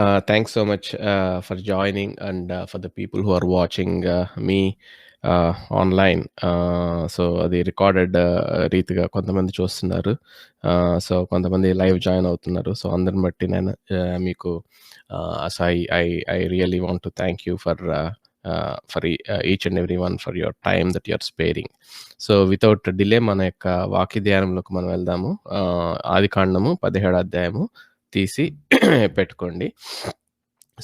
Thanks so much for joining and for the people who are watching me online. So అది recorded రీతిగా కొంతమంది చూస్తున్నారు. So కొంతమంది live join అవుతున్నారు. So అందరిని బట్టి నేను మీకు so I really want to thank you for each and every one for your time that you're sparing. So without delay మన యొక్క వాక్య ధ్యానంలోకి మనం వెళ్దాము. ఆదికాండము 17వ అధ్యాయము తీసి పెట్టుకోండి.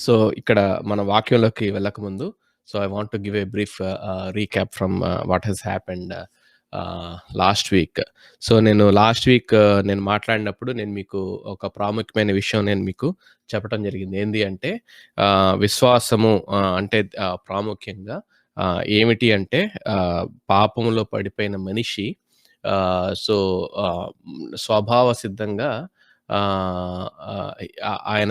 సో ఇక్కడ మన వాక్యంలోకి వెళ్ళకముందు so I want to give a brief recap from what has happened last week. So నేను లాస్ట్ వీక్ నేను మాట్లాడినప్పుడు నేను మీకు ఒక ప్రాముఖ్యమైన విషయం నేను మీకు చెప్పడం జరిగింది. ఏంది అంటే విశ్వాసము అంటే ప్రాముఖ్యంగా ఏమిటి అంటే పాపములో పడిపోయిన మనిషి సో స్వభావ సిద్ధంగా ఆయన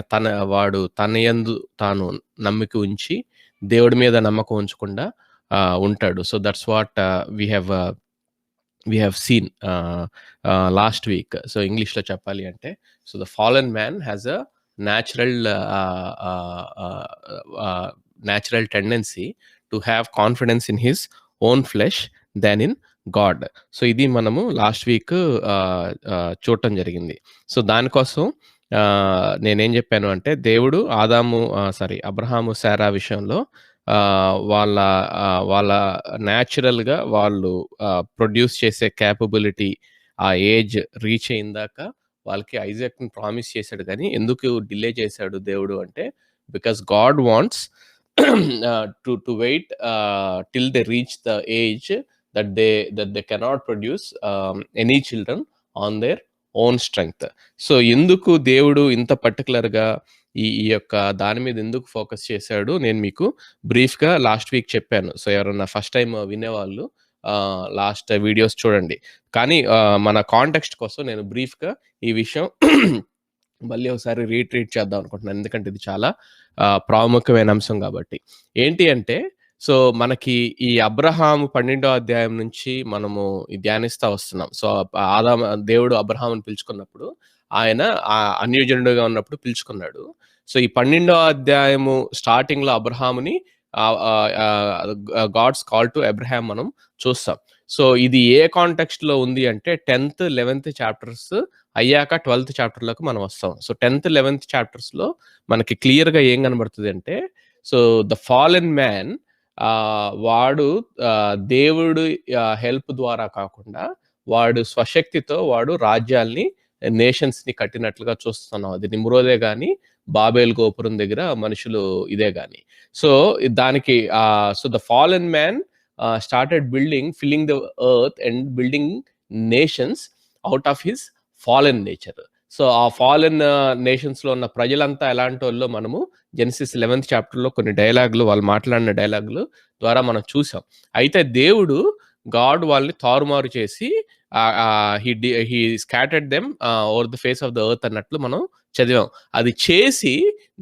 తన యందు తాను నమ్మిక ఉంచి దేవుడి మీద నమ్మకం ఉంచకుండా ఉంటాడు. So that's what we have seen last week. So English lo cheppali ante, so the fallen man has a natural tendency to have confidence in his own flesh than in God. So ఇది మనము last week చూడటం జరిగింది. So దానికోసం నేనేం చెప్పాను అంటే దేవుడు అబ్రహాము శారా విషయంలో వాళ్ళ న్యాచురల్గా వాళ్ళు ప్రొడ్యూస్ చేసే క్యాపబిలిటీ ఆ ఏజ్ రీచ్ అయిందాక వాళ్ళకి ఐజాక్ని ప్రామిస్ చేశాడు. కానీ ఎందుకు డిలే చేశాడు దేవుడు అంటే because God wants to wait till they reach the age that they cannot produce any children on their own strength. So ఎందుకు దేవుడు ఇంత పర్టికులర్గా ఈ యొక్క దాని మీద ఎందుకు ఫోకస్ చేశాడు నేను మీకు బ్రీఫ్గా లాస్ట్ వీక్ చెప్పాను. సో ఎవరన్నా ఫస్ట్ టైం వినేవాళ్ళు లాస్ట్ వీడియోస్ చూడండి. కానీ మన కాంటెక్స్ట్ కోసం నేను బ్రీఫ్గా ఈ విషయం మళ్ళీ ఒకసారి రీట్రీట్ చేద్దాం అనుకుంటున్నాను, ఎందుకంటే ఇది చాలా ప్రాముఖ్యమైన అంశం కాబట్టి. ఏంటి అంటే సో మనకి ఈ అబ్రహాము 12వ అధ్యాయం నుంచి మనము ధ్యానిస్తా వస్తున్నాం. సో దేవుడు అబ్రహాముని పిలుచుకున్నప్పుడు ఆయన అన్యజనుడుగా ఉన్నప్పుడు పిలుచుకున్నాడు. సో ఈ 12వ అధ్యాయము స్టార్టింగ్ లో అబ్రహాముని గాడ్స్ కాల్ టు అబ్రహాం మనం చూస్తాం. సో ఇది ఏ కాంటెక్స్ట్ లో ఉంది అంటే 10th 11th చాప్టర్స్ అయ్యాక 12th చాప్టర్లోకి మనం వస్తాం. సో 10th 11th చాప్టర్స్ లో మనకి క్లియర్ గా ఏం కనబడుతుంది అంటే సో ద ఫాలెన్ మ్యాన్ వాడు దేవుడు హెల్ప్ ద్వారా కాకుండా వాడు స్వశక్తితో వాడు రాజ్యాల్ని నేషన్స్ ని కట్టినట్లుగా చూస్తున్నాం. అది నిమ్రోదే గాని బాబేల్ గోపురం దగ్గర మనుషులు ఇదే గాని. సో దానికి so the fallen man started filling the earth and building nations out of his fallen nature. So ఆ ఫాలెన్ నేషన్స్ లో ఉన్న ప్రజలంతా ఎలాంటి వాళ్ళు మనము జెనసిస్ 11th చాప్టర్లో కొన్ని డైలాగులు వాళ్ళు మాట్లాడిన డైలాగులు ద్వారా మనం చూసాం. అయితే దేవుడు గాడ్ వాళ్ళని తారుమారు చేసి he scattered them over the face of the earth అన్నట్లు మనం చదివాం. అది చేసి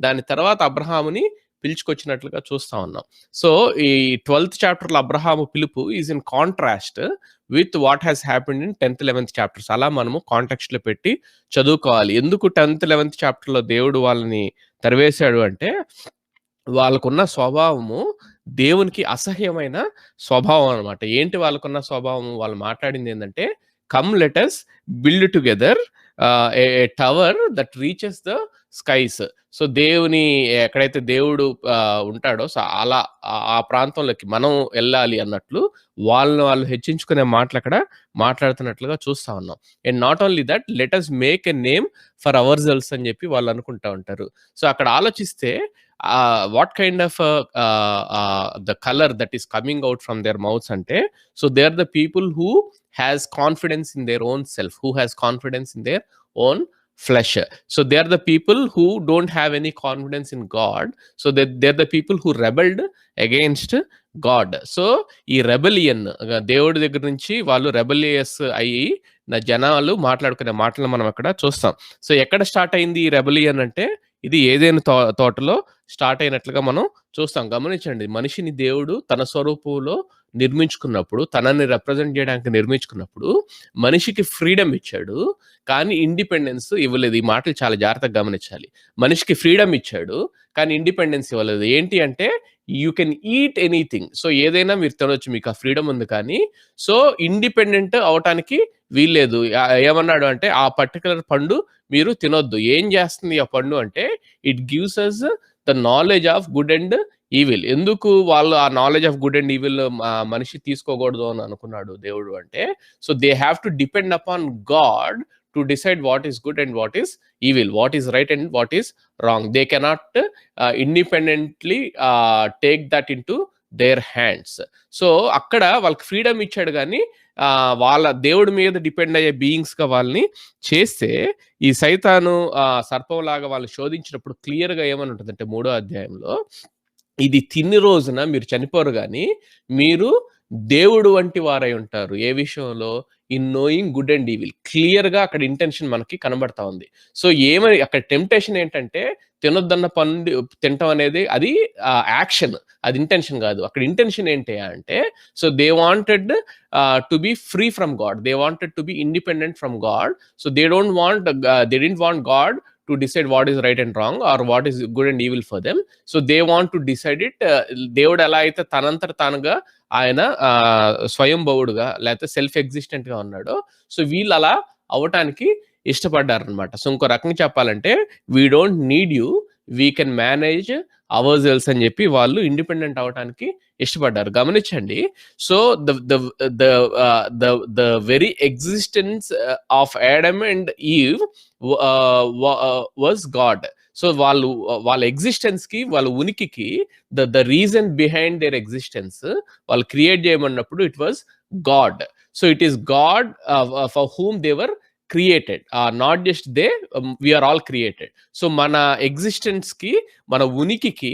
దాని తర్వాత అబ్రహాముని పిలుచుకొచ్చినట్లుగా చూస్తా ఉన్నాం. సో ఈ 12th చాప్టర్లో అబ్రహాము పిలుపు is in contrast with what has happened in 10th 11th chapters. అలా మనము కాంటెక్స్ట్ లో పెట్టి చదువుకోవాలి. ఎందుకు 10th 11th చాప్టర్లో దేవుడు వాళ్ళని తరివేశాడు అంటే వాళ్ళకున్న స్వభావము దేవునికి అసహ్యమైన స్వభావం అనమాట. ఏంటి వాళ్ళకున్న స్వభావం? వాళ్ళు మాట్లాడింది ఏంటంటే come let us build together A tower that reaches the skies. So దేవుని ఎక్కడైతే దేవుడు ఉంటాడో సో అలా ఆ ప్రాంతంలోకి మనం వెళ్ళాలి అన్నట్లు వాళ్ళు హెచ్చించుకునే మాటలు అక్కడ మాట్లాడుతున్నట్లుగా చూస్తా ఉన్నాం. And not only that let us make a name for ourselves అని చెప్పి వాళ్ళు అనుకుంటా ఉంటారు. సో అక్కడ ఆలోచిస్తే what kind of the colour that is coming out from their mouths అంటే so they are the people who has confidence in their own self, who has confidence in their own flesh. So they are the people who don't have any confidence in God. So they're the people who rebelled against God. So ఈ rebellion దేవుడి దగ్గర నుంచి వాళ్ళు rebellious అయ్యి జనాలు మాట్లాడుకునే మాటలు మనం అక్కడ చూస్తాం. సో ఎక్కడ స్టార్ట్ అయింది ఈ రెబెలియన్ అంటే ఇది ఏదైనా తోటలో స్టార్ట్ అయినట్లుగా మనం చూస్తాం. గమనించండి, మనిషిని దేవుడు తన స్వరూపంలో నిర్మించుకున్నప్పుడు, తనని రిప్రజెంట్ చేయడానికి నిర్మించుకున్నప్పుడు మనిషికి ఫ్రీడమ్ ఇచ్చాడు. కానీ ఇండిపెండెన్స్ ఇవ్వలేదు. ఈ మాటలు చాలా జాగ్రత్తగా గమనించాలి. మనిషికి ఫ్రీడమ్ ఇచ్చాడు. కానీ ఇండిపెండెన్స్ ఇవ్వలేదు. ఏంటి అంటే you can eat anything. So ఏదైనా మీరు తినొచ్చు. మీకు ఆ ఫ్రీడమ్ ఉంది కానీ సో ఇండిపెండెంట్ అవటానికి వీల్లేదు. ఏమన్నాడు అంటే ఆ పర్టికులర్ పండు మీరు తినొద్దు. ఏం చేస్తుంది ఆ పండు అంటే it gives us the knowledge of good and evil. ఎందుకు వాళ్ళు ఆ knowledge of good and evil మనిషి తీసుకోకూడదు అని అనుకున్నాడు దేవుడు అంటే so they have to depend upon God to decide what is good and what is evil, what is right and what is wrong. They cannot independently take that into their hands. So అక్కడ వాళ్ళకి freedom ఇచ్చాడు కానీ వాళ్ళ దేవుడి మీద depend అయ్యే beings గా వాళ్ళని చేస్తే ఈ సైతాను సర్పంలాగా వాళ్ళు శోధించినప్పుడు క్లియర్ గా ఏమని ఉంటుందంటే 3వ అధ్యాయంలో ఇది తిన్ని రోజున మీరు చనిపోరు కానీ మీరు దేవుడు వంటి వారై ఉంటారు. ఏ విషయంలో? In knowing good and evil. Clear గా అక్కడ ఇంటెన్షన్ మనకి కనబడతా ఉంది. సో ఏమని అక్కడ టెంప్టేషన్ ఏంటంటే తినొద్దన్న పండు తినటం అనేది అది యాక్షన్, అది ఇంటెన్షన్ కాదు. అక్కడ ఇంటెన్షన్ ఏంటి అంటే so they wanted to be free from God, they wanted to be independent from God. So they didn't want God to decide what is right and wrong or what is good and evil for them. So they want to decide it. దేవుడు ఎలా అయితే తనంతట తానుగా ఆయన స్వయంభవుడుగా లేకపోతే self existent గా ఉన్నాడో so వీళ్ళు అలా అవటానికి ఇష్టపడ్డారు అనమాట. సో ఇంకో రకంగా చెప్పాలంటే we don't need you, we can manage ourselves అని చెప్పి వాళ్ళు ఇండిపెండెంట్ అవటానికి ఇష్టపడ్డారు. గమనించండి. So the very existence of Adam and Eve was God. So వాళ్ళ ఎగ్జిస్టెన్స్ కి వాళ్ళ ఉనికికి the reason behind their existence వాళ్ళు క్రియేట్ చేయమన్నప్పుడు it was God. So it is God for whom they were created, not just they, we're all created. So మన existence కి మన ఉనికికి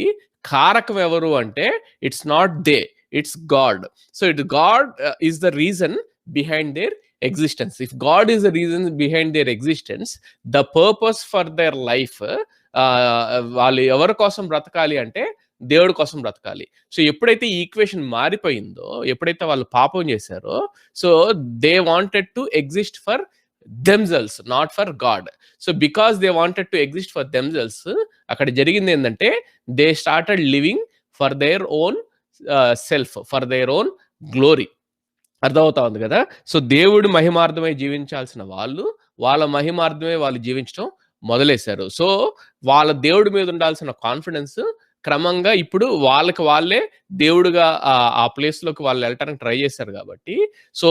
కారకం ఎవరు అంటే it's not they, it's God. So it God is the reason behind their existence. If God is the reason behind their existence, the purpose for their life, వాళ్ళు ఎవరి కోసం బ్రతకాలి అంటే దేవుడి కోసం బ్రతకాలి. సో ఎప్పుడైతే ఈ ఈక్వేషన్ మారిపోయిందో, ఎప్పుడైతే వాళ్ళు పాపం చేశారో so they wanted to exist for themselves, not for God. So because they wanted to exist for themselves, అక్కడ జరిగింది ఏంటంటే they started living for their own self, for their own glory. అర్థమవుతా ఉంది కదా. సో దేవుడు మహిమార్థమై జీవించాల్సిన వాళ్ళు వాళ్ళ మహిమార్థమే వాళ్ళు జీవించడం మొదలేశారు. సో వాళ్ళ దేవుడి మీద ఉండాల్సిన కాన్ఫిడెన్స్ క్రమంగా ఇప్పుడు వాళ్ళకి వాళ్ళే దేవుడుగా ఆ ప్లేస్ లోకి వాళ్ళు వెళ్ళటానికి ట్రై చేశారు కాబట్టి సో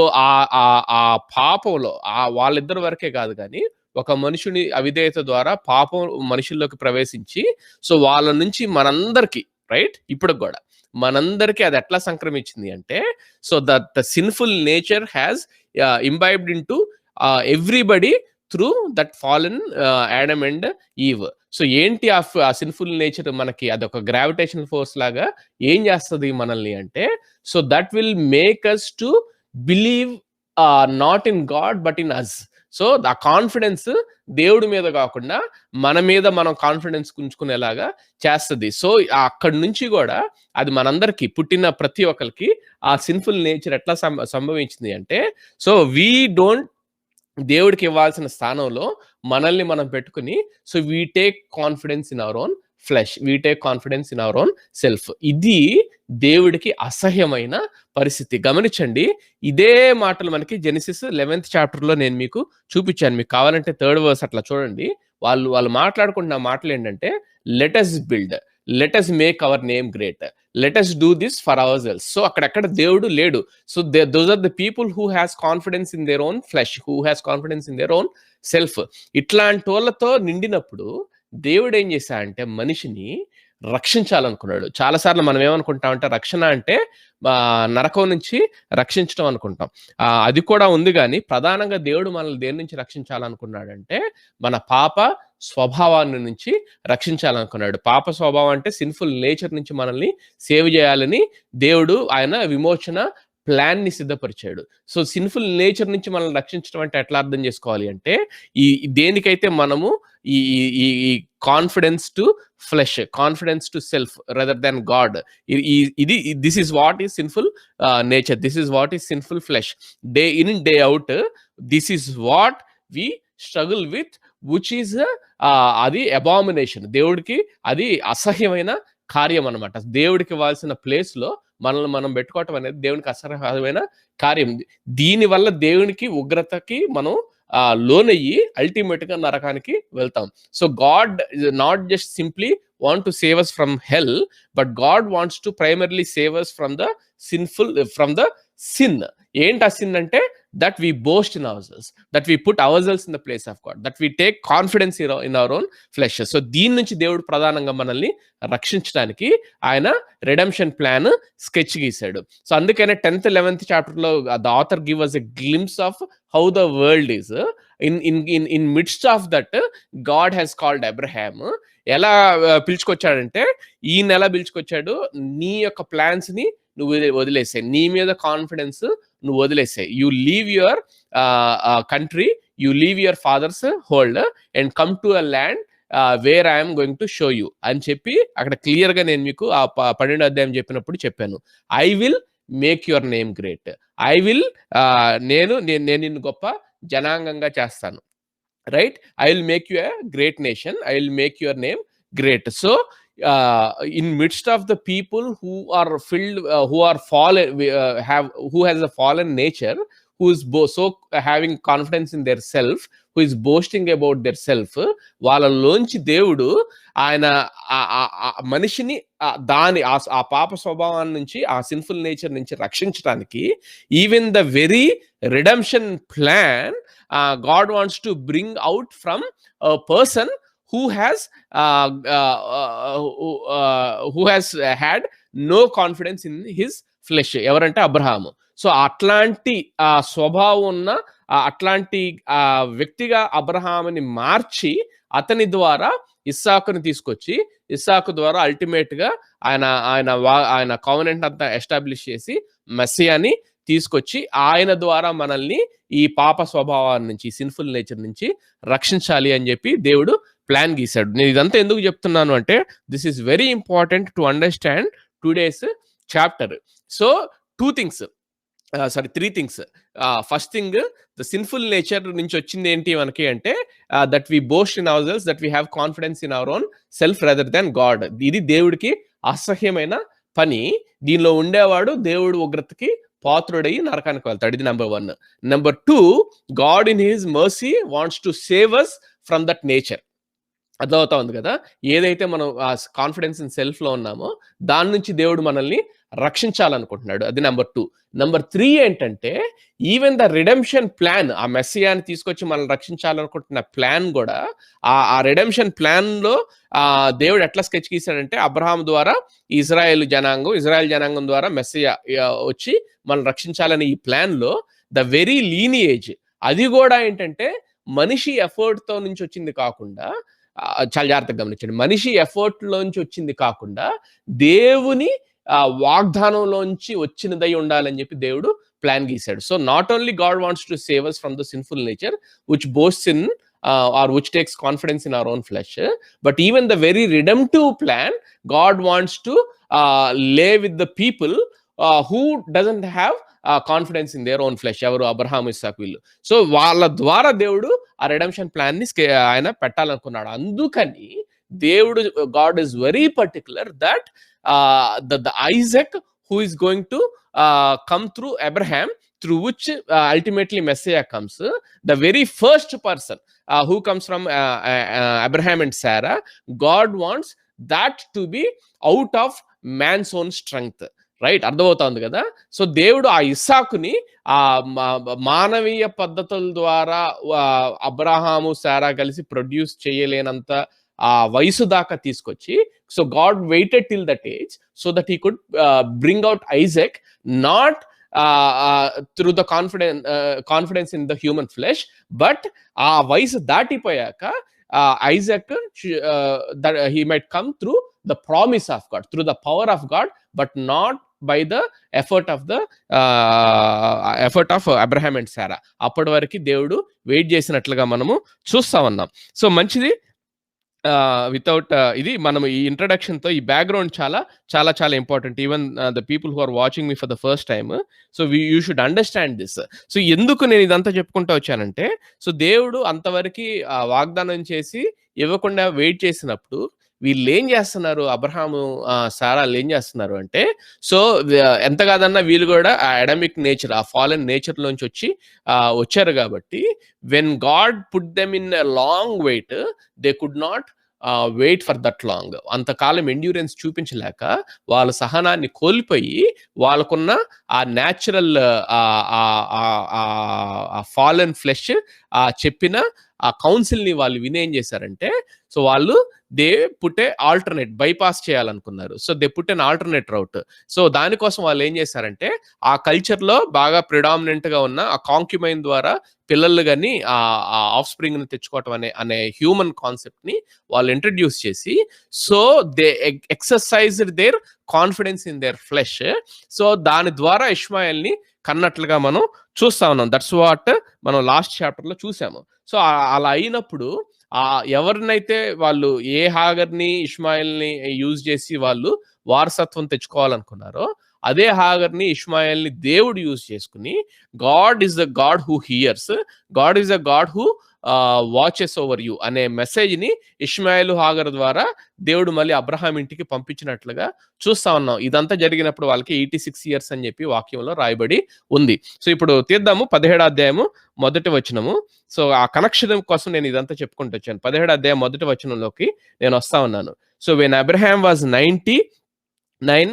ఆ పాపంలో వాళ్ళిద్దరి వరకే కాదు కానీ ఒక మనుషుని అవిధేయత ద్వారా పాపం మనుషుల్లోకి ప్రవేశించి సో వాళ్ళ నుంచి మనందరికి రైట్ ఇప్పుడు కూడా మనందరికీ అది ఎట్లా సంక్రమించింది అంటే so the sinful nature has imbibed in to everybody through that fallen Adam and eve. So ఏంటి ఆ సిన్ఫుల్ నేచర్ మనకి అదొక గ్రావిటేషనల్ ఫోర్స్ లాగా ఏం చేస్తుంది మనల్ని అంటే so that will make us to believe not in God but in us. So ఆ కాన్ఫిడెన్స్ దేవుడి మీద కాకుండా మన మీద మనం కాన్ఫిడెన్స్ ఉంచుకునేలాగా చేస్తుంది. సో అక్కడి నుంచి కూడా అది మనందరికి పుట్టిన ప్రతి ఒక్కరికి ఆ సిన్ఫుల్ నేచర్ ఎట్లా సంభవించింది అంటే సో వీ డోంట్ దేవుడికి ఇవ్వాల్సిన స్థానంలో మనల్ని మనం పెట్టుకుని so we take confidence in our own flesh, we take confidence in our own self. ఇది దేవుడికి అసహ్యమైన పరిస్థితి. గమనించండి, ఇదే మాటలు మనకి జెనసిస్ 11th చాప్టర్ లో నేను మీకు చూపించాను. మీకు కావాలంటే 3rd verse అట్లా చూడండి. వాళ్ళు మాట్లాడుకుంటున్న మాటలు ఏంటంటే let us build, let us make our name great, let us do this for ourselves. So అక్కడెక్కడ దేవుడు లేడు. So those are the people who has confidence in their own flesh, who has confidence in their own self. ఇట్లాంటి వాళ్ళతో నిండినప్పుడు దేవుడు ఏం చేశాడంటే మనిషిని రక్షించాలనుకున్నాడు. చాలాసార్లు మనం ఏమనుకుంటామంటే రక్షణ అంటే నరకం నుంచి రక్షించడం అనుకుంటాం. అది కూడా ఉంది కానీ ప్రధానంగా దేవుడు మనల్ని దేని నుంచి రక్షించాలనుకున్నాడంటే మన పాప స్వభావాన్ని నుంచి రక్షించాలనుకున్నాడు. పాప స్వభావం అంటే సిన్ఫుల్ నేచర్ నుంచి మనల్ని సేవ్ చేయాలని దేవుడు ఆయన విమోచన ప్లాన్‌ని సిద్ధపరిచాడు. సో, సిన్‌ఫుల్ నేచర్ నుంచి మనల్ని రక్షించడం అంటే ఎట్లా అర్థం చేసుకోవాలి అంటే, ఈ దేనికైతే మనము ఈ ఈ ఈ ఈ confidence to flesh, confidence to self rather than God. ఇది this is what is sinful nature. This is what is sinful flesh. Day in, day out this is what we struggle with, which is అది abomination. దేవుడికి అది అసహ్యమైన కార్యం అనమాట. దేవుడికి ఇవ్వాల్సిన ప్లేస్‌లో మనల్ని మనం పెట్టుకోవటం అనేది దేవునికి అసహ్యమైన కార్యం. దీనివల్ల దేవునికి ఉగ్రతకి మనం లోనయ్యి అల్టిమేట్‌గా నరకానికి వెళ్తాం. So, God not just simply want to save us from hell, but God wants to primarily save us from the sin. ఏంటి ఆ సిన్ అంటే, that we boast in ourselves, that we put ourselves in the place of God, that we take confidence in our own flesh. So, దీని నుంచి దేవుడు ప్రధానంగా మనల్ని రక్షించడానికి ఆయన రిడెంప్షన్ ప్లాన్ స్కెచ్ గీశాడు. సో, అందుకనే 10th 11th చాప్టర్లో the author give us a glimpse of how the world is. in midst of that, God has called Abraham. ఎలా పిలుచుకొచ్చాడంటే, ఈయన ఎలా పిలుచుకొచ్చాడు, నీ యొక్క ప్లాన్స్ ని నువ్వు వదిలేసాయి, నీ మీద కాన్ఫిడెన్స్ నువ్వు వదిలేసాయి. You leave your country, you leave your father's hold and come to a land where I'm going to show you అని చెప్పి అక్కడ క్లియర్ గా నేను మీకు ఆ 12వ అధ్యాయం చెప్పినప్పుడు చెప్పాను. I will make your name great. I will నేను నిన్ను గొప్ప జనాంగంగా చేస్తాను. Right? I will make you a great nation. I will make your name great. So, in midst of the people who are filled, who are fallen, who has a fallen nature, who is so having confidence in their self, who is boasting about their self, వాళ్ళలోంచి దేవుడు ఆయన మనిషిని దాని ఆ పాప స్వభావం నుంచి, ఆ sinful nature నుంచి రక్షించడానికి, even the very redemption plan God wants to bring out from a person who has had no confidence in his flesh. ఎవరంటే అబ్రహాము. సో, అట్లాంటి స్వభావం ఉన్న అట్లాంటి వ్యక్తిగా అబ్రహాముని మార్చి అతని ద్వారా ఇస్సాకుని తీసుకొచ్చి, ఇస్సాకు ద్వారా అల్టిమేట్ గా ఆయన కావెనెంట్ అంతా ఎస్టాబ్లిష్ చేసి మెస్సియాని తీసుకొచ్చి ఆయన ద్వారా మనల్ని ఈ పాప స్వభావాన్ని నుంచి, సిన్ఫుల్ నేచర్ నుంచి రక్షించాలి అని చెప్పి దేవుడు ప్లాన్ గీశాడు. నేను ఇదంతా ఎందుకు చెప్తున్నాను అంటే, this is very important to understand today's chapter. So, 3 things. First thing, the sinful nature నుంచి వచ్చింది ఏంటి మనకి అంటే, that we boast in our self, that we have confidence in our own self rather than God. ఇది దేవుడికి అసహ్యమైన పని. దీనిలో ఉండేవాడు దేవుడు ఉగ్రతకి పాత్రుడయి నరకానికి వెళ్తాడు. ఇది number 1. Number 2, God in his mercy wants to save us from that nature. అర్థమవుతా ఉంది కదా? ఏదైతే మనం కాన్ఫిడెన్స్ ఇన్ సెల్ఫ్ లో ఉన్నామో దాని నుంచి దేవుడు మనల్ని రక్షించాలనుకుంటున్నాడు. అది నెంబర్ 2. నెంబర్ 3 ఏంటంటే, ఈవెన్ ద రిడెంప్షన్ ప్లాన్, ఆ మెస్సియాని తీసుకొచ్చి మనల్ని రక్షించాలనుకుంటున్న ప్లాన్ కూడా, ఆ రిడెంప్షన్ ప్లాన్ లో దేవుడు ఎట్లా స్కెచ్ గీశాడంటే, అబ్రహాం ద్వారా ఇజ్రాయెల్ జనాంగం ద్వారా మెస్సియా వచ్చి మనం రక్షించాలని ఈ ప్లాన్ లో ద వెరీ లీనియేజ్, అది కూడా ఏంటంటే మనిషి ఎఫర్ట్ తో నుంచి వచ్చింది కాకుండా, చాలా జాగ్రత్తగా గమనించండి, మనిషి ఎఫర్ట్ లోంచి వచ్చింది కాకుండా దేవుని వాగ్దానంలోంచి వచ్చినదై ఉండాలని చెప్పి దేవుడు ప్లాన్ గీశాడు. So, not only God wants to save us from the sinful nature which boasts in or which takes confidence in our own flesh, but even the very redemptive plan, God wants to lay with the people who doesn't have confidence in their own flesh. ఎవరు? Abraham, ఇస్సాకు వీళ్ళు. So, వాళ్ళ ద్వారా దేవుడు ఆ redemption plan ని ఆయన పెట్టాలనుకున్నాడు. అందుకని దేవుడు, God is very particular that the Isaac who is going to come through Abraham, through which ultimately Messiah comes, the very first person who comes from Abraham and Sarah, God wants that to be out of man's own strength. Right? అర్థమవుతుంది కదా? So, దేవుడు ఆ ఇస్సాకుని మానవీయ పద్ధతుల ద్వారా అబ్రహాము సారా కలిసి produce చేయలేనంత ఆ వయసు దాకా తీసుకొచ్చి, so God waited till that age so that he could bring out Isaac, not through the confidence in the human flesh, but ఆ వయసు దాటిపోయాక Isaac that he might come through the promise of God, through the power of God, but not by the effort of Abraham and Sarah. అప్పటి వరకు దేవుడు wait చేసినట్లుగా మనము చూస్తా ఉన్నాం. So మంచిది. వితౌట్ ఇది మనం ఈ ఇంట్రడక్షన్‌తో ఈ బ్యాక్‌గ్రౌండ్ చాలా, చాలా, చాలా important. Even the people who are watching me for the first time. So you should understand this. So ఎందుకు నేను ఇదంతా చెప్పుకుంటూ వచ్చానంటే, సో దేవుడు అంతవరకి వాగ్దానం చేసి ఇవ్వకుండా వెయిట్ చేసినప్పుడు వీళ్ళేం చేస్తున్నారు, అబ్రహాము సారాలు ఏం చేస్తున్నారు అంటే, సో ఎంత కాదన్నా వీళ్ళు కూడా ఆ అడమిక్ నేచర్, ఆ ఫాలెన్ నేచర్‌లోంచి వచ్చారు కాబట్టి, when God put them in a long wait, they could not wait for that long. అంతకాలం ఎండ్యూరెన్స్ చూపించలేక వాళ్ళ సహనాన్ని కోల్పోయి వాళ్ళకున్న ఆ న్యాచురల్ ఫాలెన్ ఫ్లెష్ చెప్పిన ఆ కౌన్సిల్ని వాళ్ళు విని ఏం చేశారంటే, సో వాళ్ళు they put a alternate bypass చేయాలనుకున్నారు. So they put an alternate route. So దానికోసం వాళ్ళు ఏం చేశారంటే, ఆ కల్చర్లో బాగా ప్రిడామినెంట్గా ఉన్న ఆ కాంక్యుమైన్ ద్వారా పిల్లలు కానీ ఆ ఆఫ్ స్ప్రింగ్ని తెచ్చుకోవటం అనే హ్యూమన్ కాన్సెప్ట్ని వాళ్ళు ఇంట్రడ్యూస్ చేసి, so they exercised there confidence in their flesh. So దాని ద్వారా ఇష్మాయల్ని కన్నట్లుగా మనం చూస్తా ఉన్నాం. దట్స్ వాట్ మనం లాస్ట్ చాప్టర్లో చూసాము. సో అలా అయినప్పుడు ఎవరినైతే వాళ్ళు ఏ హాగర్ని ఇష్మాయిల్ని యూజ్ చేసి వాళ్ళు వారసత్వం తెచ్చుకోవాలనుకున్నారో, అదే హాగర్ని ఇష్మాయిల్ని దేవుడు యూజ్ చేసుకుని, God is the God who hears, God is the God who watches over you అనే మెసేజ్ని ఇష్మాయిల్ హాగర్ ద్వారా దేవుడు మళ్ళీ అబ్రహాం ఇంటికి పంపించినట్లుగా చూస్తా ఉన్నాం. ఇదంతా జరిగినప్పుడు వాళ్ళకి 86 years అని చెప్పి వాక్యంలో రాయబడి ఉంది. సో ఇప్పుడు తీద్దాము 17వ అధ్యాయము 1వ వచనము. సో ఆ కనెక్షన్ కోసం నేను ఇదంతా చెప్పుకుంటూ వచ్చాను. 17వ అధ్యాయం 1వ వచనంలోకి నేను వస్తా ఉన్నాను. So when Abraham was 99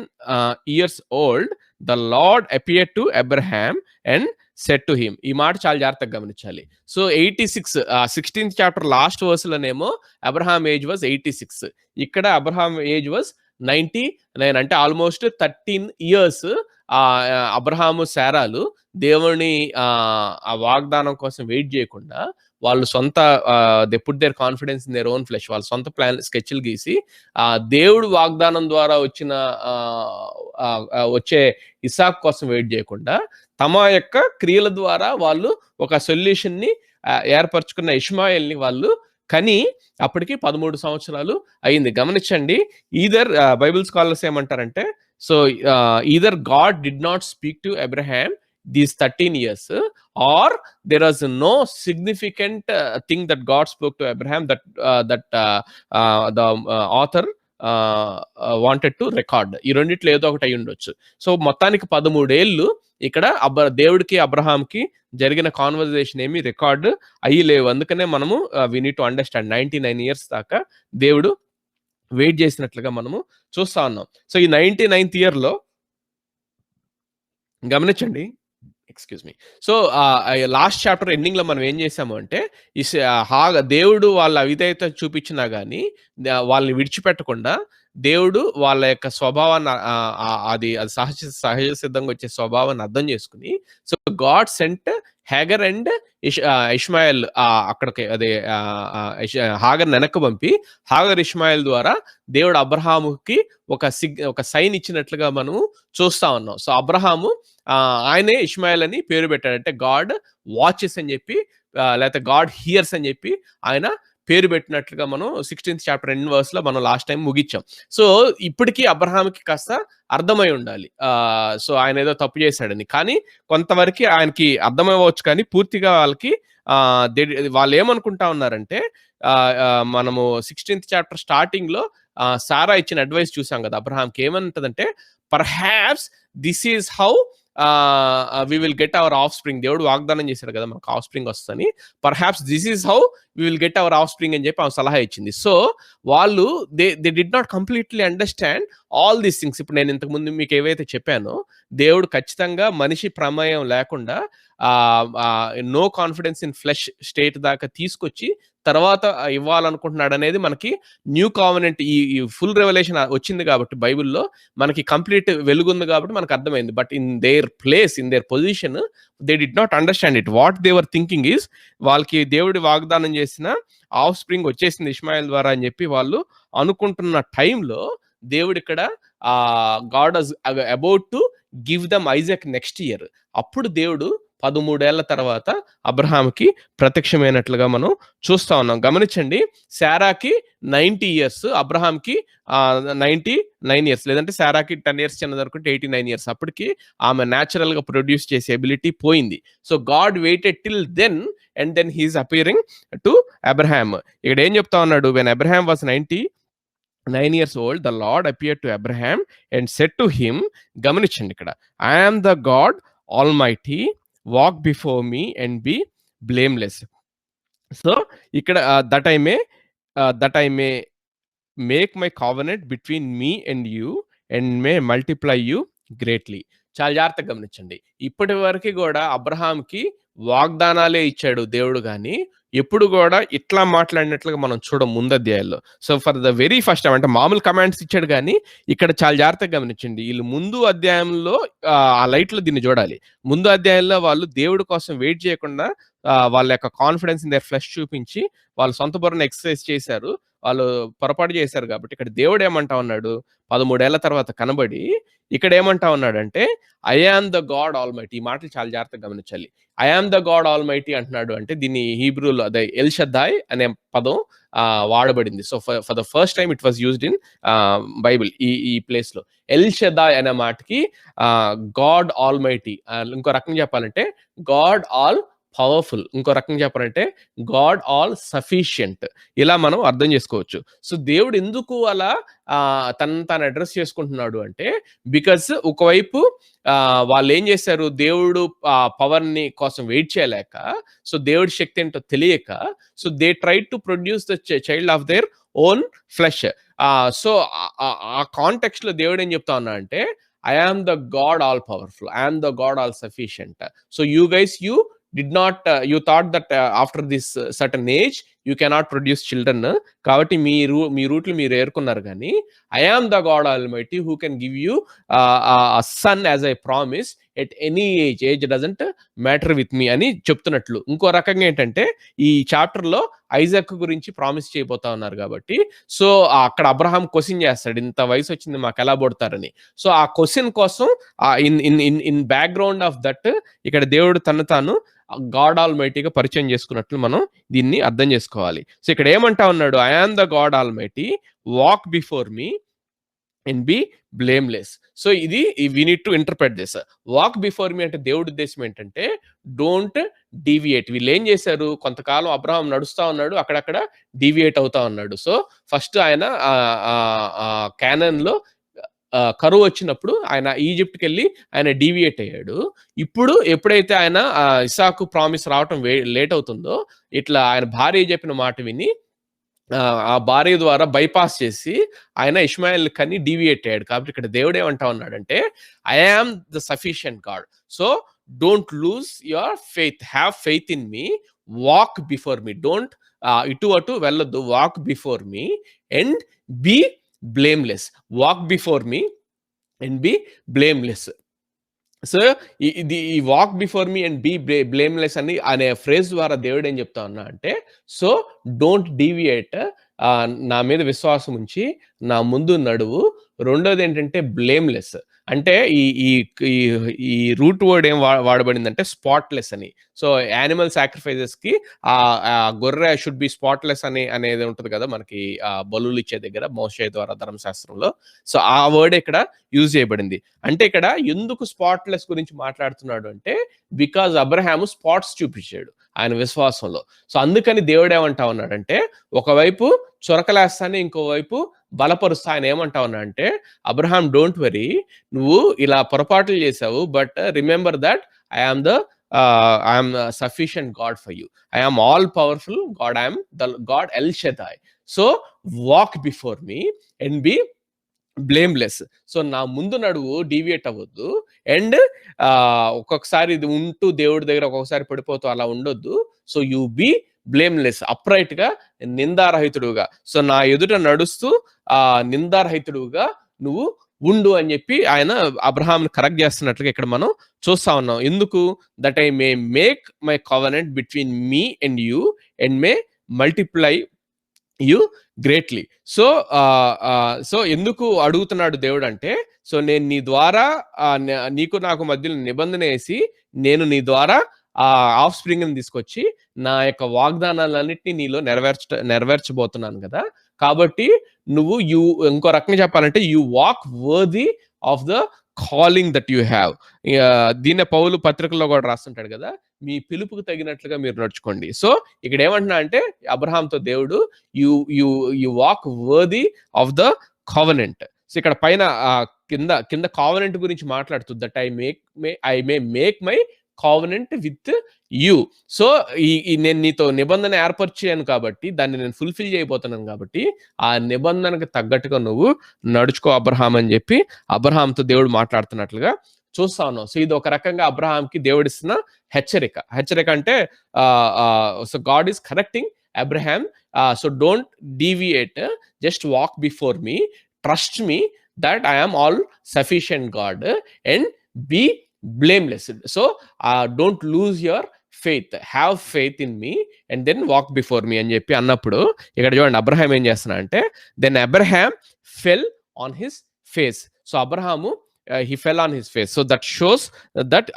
years old, the Lord appeared to Abraham and said to him. ఈ మాట చాలా జాగ్రత్తగా గమనించాలి. సో 86 16th చాప్టర్ లాస్ట్ వర్స్లోనేమో అబ్రహాం ఏజ్ వాజ్ 86, ఇక్కడ అబ్రహాం ఏజ్ వాజ్ 99, అంటే ఆల్మోస్ట్ 13 years అబ్రహాము సారాలు దేవుని ఆ వాగ్దానం కోసం వెయిట్ చేయకుండా వాళ్ళు సొంత they put their confidence in their own flesh, వాళ్ళ సొంత ప్లాన్ స్కెచ్లు గీసి దేవుడు వాగ్దానం ద్వారా వచ్చే ఇసాక్ కోసం వెయిట్ చేయకుండా తమ యొక్క క్రియల ద్వారా వాళ్ళు ఒక సొల్యూషన్ని ఏర్పరచుకున్న ఇష్మాయిల్ని వాళ్ళు కానీ అప్పటికి 13 సంవత్సరాలు అయింది. గమనించండి, ఈదర్ బైబిల్ స్కాలర్స్ ఏమంటారంటే, so either God did not speak to Abraham these 13 years, or there was no significant thing that God spoke to Abraham that the author wanted to record. ఈ రెండిట్లో ఏదో ఒకటి అయి ఉండొచ్చు. సో మొత్తానికి 13 ఏళ్ళు ఇక్కడ దేవుడికి అబ్రహాంకి జరిగిన కాన్వర్జేషన్ ఏమి రికార్డు అయ్యి లేవు. అందుకనే మనము we need to understand 99 years దాకా దేవుడు వెయిట్ చేసినట్లుగా మనము చూస్తా ఉన్నాం. సో ఈ 99th year లో గమనించండి, excuse me. So last chapter ending లో మనం ఏం చేసాము అంటే, దేవుడు వాళ్ళ అవిధేయత చూపించినా గానీ వాళ్ళని విడిచిపెట్టకుండా దేవుడు వాళ్ళ యొక్క స్వభావాన్ని అది సహజ సిద్ధంగా వచ్చే స్వభావాన్ని అర్థం చేసుకుని, so God sent Hagar and Ishmael అక్కడికి అదే హాగర్ వెనక్కి పంపి హాగర్ ఇష్మాయిల్ ద్వారా దేవుడు అబ్రహాముకి ఒక సైన్ ఇచ్చినట్లుగా మనము చూస్తా ఉన్నాం. సో అబ్రహాము ఆయనే ఇష్మాయిల్ అని పేరు పెట్టాడు. అంటే గాడ్ వాచెస్ అని చెప్పి లేకపోతే గాడ్ హియర్స్ అని చెప్పి ఆయన పేరు పెట్టినట్లుగా మనం 16th chapter end verse లో మనం లాస్ట్ టైం ముగించాం. సో ఇప్పటికీ అబ్రహాంకి కాస్త అర్థమై ఉండాలి, సో ఆయన ఏదో తప్పు చేశాడని. కానీ కొంతవరకు ఆయనకి అర్థమవ్వచ్చు, కానీ పూర్తిగా వాళ్ళు ఏమనుకుంటా ఉన్నారంటే, మనము 16th chapter starting లో సారా ఇచ్చిన అడ్వైస్ చూసాం కదా అబ్రహాంకి. ఏమంటదంటే, perhaps this is how we will get our offspring. దేవుడు వాగ్దానం చేశాడు కదా మనకు ఆఫ్ స్ప్రింగ్ వస్తుందని. Perhaps this is how we will get our offspring అని చెప్పి ఆమె సలహా ఇచ్చింది. సో వాళ్ళు they did not completely understand all these things. ఇప్పుడు నేను ఇంతకుముందు మీకు ఏవైతే చెప్పానో, దేవుడు ఖచ్చితంగా మనిషి ప్రమేయం లేకుండా no confidence in flesh state దాకా తీసుకొచ్చి తర్వాత ఇవ్వాలనుకుంటున్నాడు అనేది మనకి న్యూ కావెనెంట్ ఈ ఫుల్ రెవల్యూషన్ వచ్చింది కాబట్టి బైబిల్లో మనకి కంప్లీట్ వెలుగుంది కాబట్టి మనకు అర్థమైంది. But in their place, in their position, they did not understand it. What they were thinking is, వాళ్ళకి దేవుడి వాగ్దానం చేసిన ఆఫ్ స్ప్రింగ్ వచ్చేసింది ఇష్మాయిల్ ద్వారా అని చెప్పి వాళ్ళు అనుకుంటున్న టైంలో దేవుడు ఇక్కడ God was about to give them Isaac next year. అప్పుడు దేవుడు 13 ఏళ్ల తర్వాత అబ్రహాంకి ప్రత్యక్షమైనట్లుగా మనం చూస్తా ఉన్నాం. గమనించండి, శారాకి 90 ఇయర్స్, అబ్రహాంకి 99 ఇయర్స్, లేదంటే శారాకి 10 ఇయర్స్ చిన్నదనుకుంటే 89 ఇయర్స్. అప్పటికి ఆమె న్యాచురల్ గా ప్రొడ్యూస్ చేసే ఎబిలిటీ పోయింది. So God waited till then and then he's appearing to Abraham. ఇక్కడ ఏం చెప్తా ఉన్నాడు? When Abraham was 99 years old, the Lord appeared to Abraham and said to him, గమనించండి ఇక్కడ, I am the God Almighty, walk before me and be blameless. So ఇక్కడ that I may make my covenant between me and you and may multiply you greatly. చాలా జాగ్రత్తగా గమనించండి. ఇప్పటి వరకు కూడా అబ్రహాంకి వాగ్దానాలే ఇచ్చాడు దేవుడు, కానీ ఎప్పుడు కూడా ఇట్లా మాట్లాడినట్లుగా మనం చూడం ముందు అధ్యాయాల్లో. So for the very first time, అంటే మామూలు కమాండ్స్ ఇచ్చాడు, కానీ ఇక్కడ చాలా జాగ్రత్తగా గమనించండి. వీళ్ళు ముందు అధ్యాయంలో ఆ లైట్లో దీన్ని చూడాలి. ముందు అధ్యాయంలో వాళ్ళు దేవుడి కోసం వెయిట్ చేయకుండా వాళ్ళ యొక్క కాన్ఫిడెన్స్ ఇన్ దేర్ ఫ్లెష్ చూపించి వాళ్ళు సొంత బుర్రను ఎక్సర్సైజ్ చేశారు, వాళ్ళు పొరపాటు చేశారు. కాబట్టి ఇక్కడ దేవుడు ఏమంటా ఉన్నాడు? 13 ఏళ్ల తర్వాత కనబడి ఇక్కడ ఏమంటా ఉన్నాడంటే, I am the God almighty. ఈ మాటలు చాలా జాగ్రత్తగా గమనించాలి. I am the God almighty అంటున్నాడు అంటే దీన్ని హీబ్రూలో అదే ఎల్ షద్దాయ్ అనే పదం వాడబడింది. So for the first time it was used in Bible. ఈ ప్లేస్ లో ఎల్ షద్దాయ్ అనే మాటకి గాడ్ ఆల్మైటీ, ఇంకో రకంగా చెప్పాలంటే గాడ్ ఆల్ పవర్ఫుల్, ఇంకో రకంగా చెప్పాలంటే గాడ్ ఆల్ సఫిషియంట్, ఇలా మనం అర్థం చేసుకోవచ్చు. సో దేవుడు ఎందుకు అలా తను అడ్రస్ చేసుకుంటున్నాడు అంటే, బికాస్ ఒకవైపు వాళ్ళు ఏం చేశారు, దేవుడు పవర్ ని కోసం వెయిట్ చేయలేక, సో దేవుడి శక్తి ఏంటో తెలియక, so they try to produce the child of their own flesh. So ఆ కాంటెక్స్ట్ లో దేవుడు ఏం చెప్తా ఉన్నా అంటే, I am the God all powerful, I am the God all sufficient. So you guys you did not you thought that after this certain age you cannot produce children, కాబట్టి మీ రూట్లు మీరు ఏర్కొన్నారు, కానీ I am the God Almighty who can give you a son as I promise at any age doesn't matter with me అని చెప్తున్నట్లు. ఇంకో రకంగా ఏంటంటే, ఈ chapter లో Isaac గురించి ప్రామిస్ చేయబోతా ఉన్నారు కాబట్టి, సో అక్కడ అబ్రహాం క్వశ్చన్ చేస్తాడు, ఇంత వయసు వచ్చింది మాకు ఎలా పుడతారని. సో ఆ క్వశ్చన్ కోసం ఇన్ బ్యాక్గ్రౌండ్ ఆఫ్ దట్ ఇక్కడ దేవుడు తను తాను గాడ్ ఆల్మైటీగా పరిచయం చేసుకున్నట్లు మనం దీన్ని అర్థం చేసుకోవాలి. సో ఇక్కడ ఏమంటా ఉన్నాడు, I am the God almighty, walk before me and be blameless. So ఇది we need to interpret this. Walk before me అంటే దేవుడి ఉద్దేశం ఏంటంటే డోంట్ డీవియేట్. వీళ్ళు ఏం చేశారు, కొంతకాలం అబ్రహాం నడుస్తా ఉన్నాడు, అక్కడక్కడ డీవియేట్ అవుతా ఉన్నాడు. సో ఫస్ట్ ఆయన కానాన్ లో కరువు వచ్చినప్పుడు ఆయన ఈజిప్ట్కి వెళ్ళి ఆయన డీవియేట్ అయ్యాడు. ఇప్పుడు ఎప్పుడైతే ఆయన ఇసాకు ప్రామిస్ రావటం లేట్ అవుతుందో, ఇట్లా ఆయన భార్య చెప్పిన మాట విని ఆ భార్య ద్వారా బైపాస్ చేసి ఆయన ఇష్మాయిల్ కని డీవియేట్ అయ్యాడు. కాబట్టి ఇక్కడ దేవుడు ఏమంటా ఉన్నాడంటే, I am the sufficient God, so don't lose your faith, have faith in me, walk before me, don't ఇటు అటు వెళ్ళొద్దు, walk before me and be blameless. Walk before me and be blameless. So ఈ walk before me and be blameless అని అనే phrase ద్వారా దేవుడు ఏం చెప్తా ఉన్నా అంటే, సో డోంట్ డీవియేట్, నా మీద విశ్వాసం ఉంచి నా ముందు నడువు. రెండోది ఏంటంటే బ్లేమ్లెస్, అంటే ఈ రూట్ వర్డ్ ఏం వాడబడిందంటే స్పాట్లెస్ అని. సో యానిమల్ సాక్రిఫైజెస్ కి ఆ గొర్రె షుడ్ బి స్పాట్లెస్ అనేది ఉంటుంది కదా మనకి బలులు ఇచ్చే దగ్గర మోషే ద్వారా ధర్మశాస్త్రంలో. సో ఆ వర్డ్ ఇక్కడ యూజ్ చేయబడింది. అంటే ఇక్కడ ఎందుకు స్పాట్లెస్ గురించి మాట్లాడుతున్నాడు అంటే, బికాజ్ అబ్రహాము స్పాట్స్ చూపించాడు ఆయన విశ్వాసంలో. సో అందుకని దేవుడు ఏమంటా ఉన్నాడంటే, ఒకవైపు చొరకలేస్తానే ఇంకోవైపు బలపరుస్తా. ఆయన ఏమంటా ఉన్నా అంటే, అబ్రహాం డోంట్ వరీ, నువ్వు ఇలా పొరపాట్లు చేసావు, but remember that I am sufficient God for you, I am all powerful God, I am the God El Shaddai. So walk before me and be blameless. So నా ముందు నడువు, deviate అవ్వద్దు. And ఒక్కొక్కసారి ఇది ఉంటూ దేవుడి దగ్గర ఒక్కొక్కసారి పడిపోతూ అలా ఉండొద్దు. So you be blameless, upright గా, నిందారహితుడుగా. సో నా ఎదుట నడుస్తూ నిందారహితుడుగా నువ్వు ఉండు అని చెప్పి ఆయన అబ్రహాంని కరెక్ట్ చేస్తున్నట్లుగా ఇక్కడ మనం చూస్తా ఉన్నాం. ఎందుకు? That I may make my covenant between me and you and May multiply you greatly. So ఎందుకు అడుగుతున్నాడు దేవుడు అంటే, సో నేను నీ ద్వారా నీకు నాకు మధ్యలో నిబంధన వేసి నేను నీ ద్వారా ఆ ఆఫ్ స్ప్రింగ్ తీసుకొచ్చి నా యొక్క వాగ్దానాలన్నింటినీ నీలో నెరవేర్చబోతున్నాను కదా. కాబట్టి నువ్వు ఇంకో రకంగా చెప్పాలంటే you walk worthy of the calling that you have. దీన్నే పౌలు పత్రికల్లో కూడా రాస్తుంటాడు కదా, మీ పిలుపుకు తగినట్లుగా మీరు నడుచుకోండి. సో ఇక్కడ ఏమంటున్నా అంటే అబ్రహాంతో దేవుడు you walk worthy of the covenant. So ఇక్కడ పైన కింద కావనెంట్ గురించి మాట్లాడుతూ that I may make my covenant with you. So నేను నీతో నిబంధన ఏర్పరిచాను కాబట్టి దాన్ని నేను ఫుల్ఫిల్ చేయబోతున్నాను కాబట్టి ఆ నిబంధనకు తగ్గట్టుగా నువ్వు నడుచుకో అబ్రహాం అని చెప్పి అబ్రహాంతో దేవుడు మాట్లాడుతున్నట్లుగా చూస్తా ఉన్నాం. సో ఇది ఒక రకంగా అబ్రహాంకి దేవుడు ఇస్తున్న హెచ్చరిక అంటే so God is correcting Abraham. So don't deviate, just walk before me, trust me that I am all sufficient God and be blameless. So don't lose your faith, have faith in me and then walk before me అని చెప్పి అన్నప్పుడు ఇక్కడ చూడండి Abraham ఏం చేస్తున్నా అంటే then Abraham fell on his face. So Abraham he fell on his face. So that shows that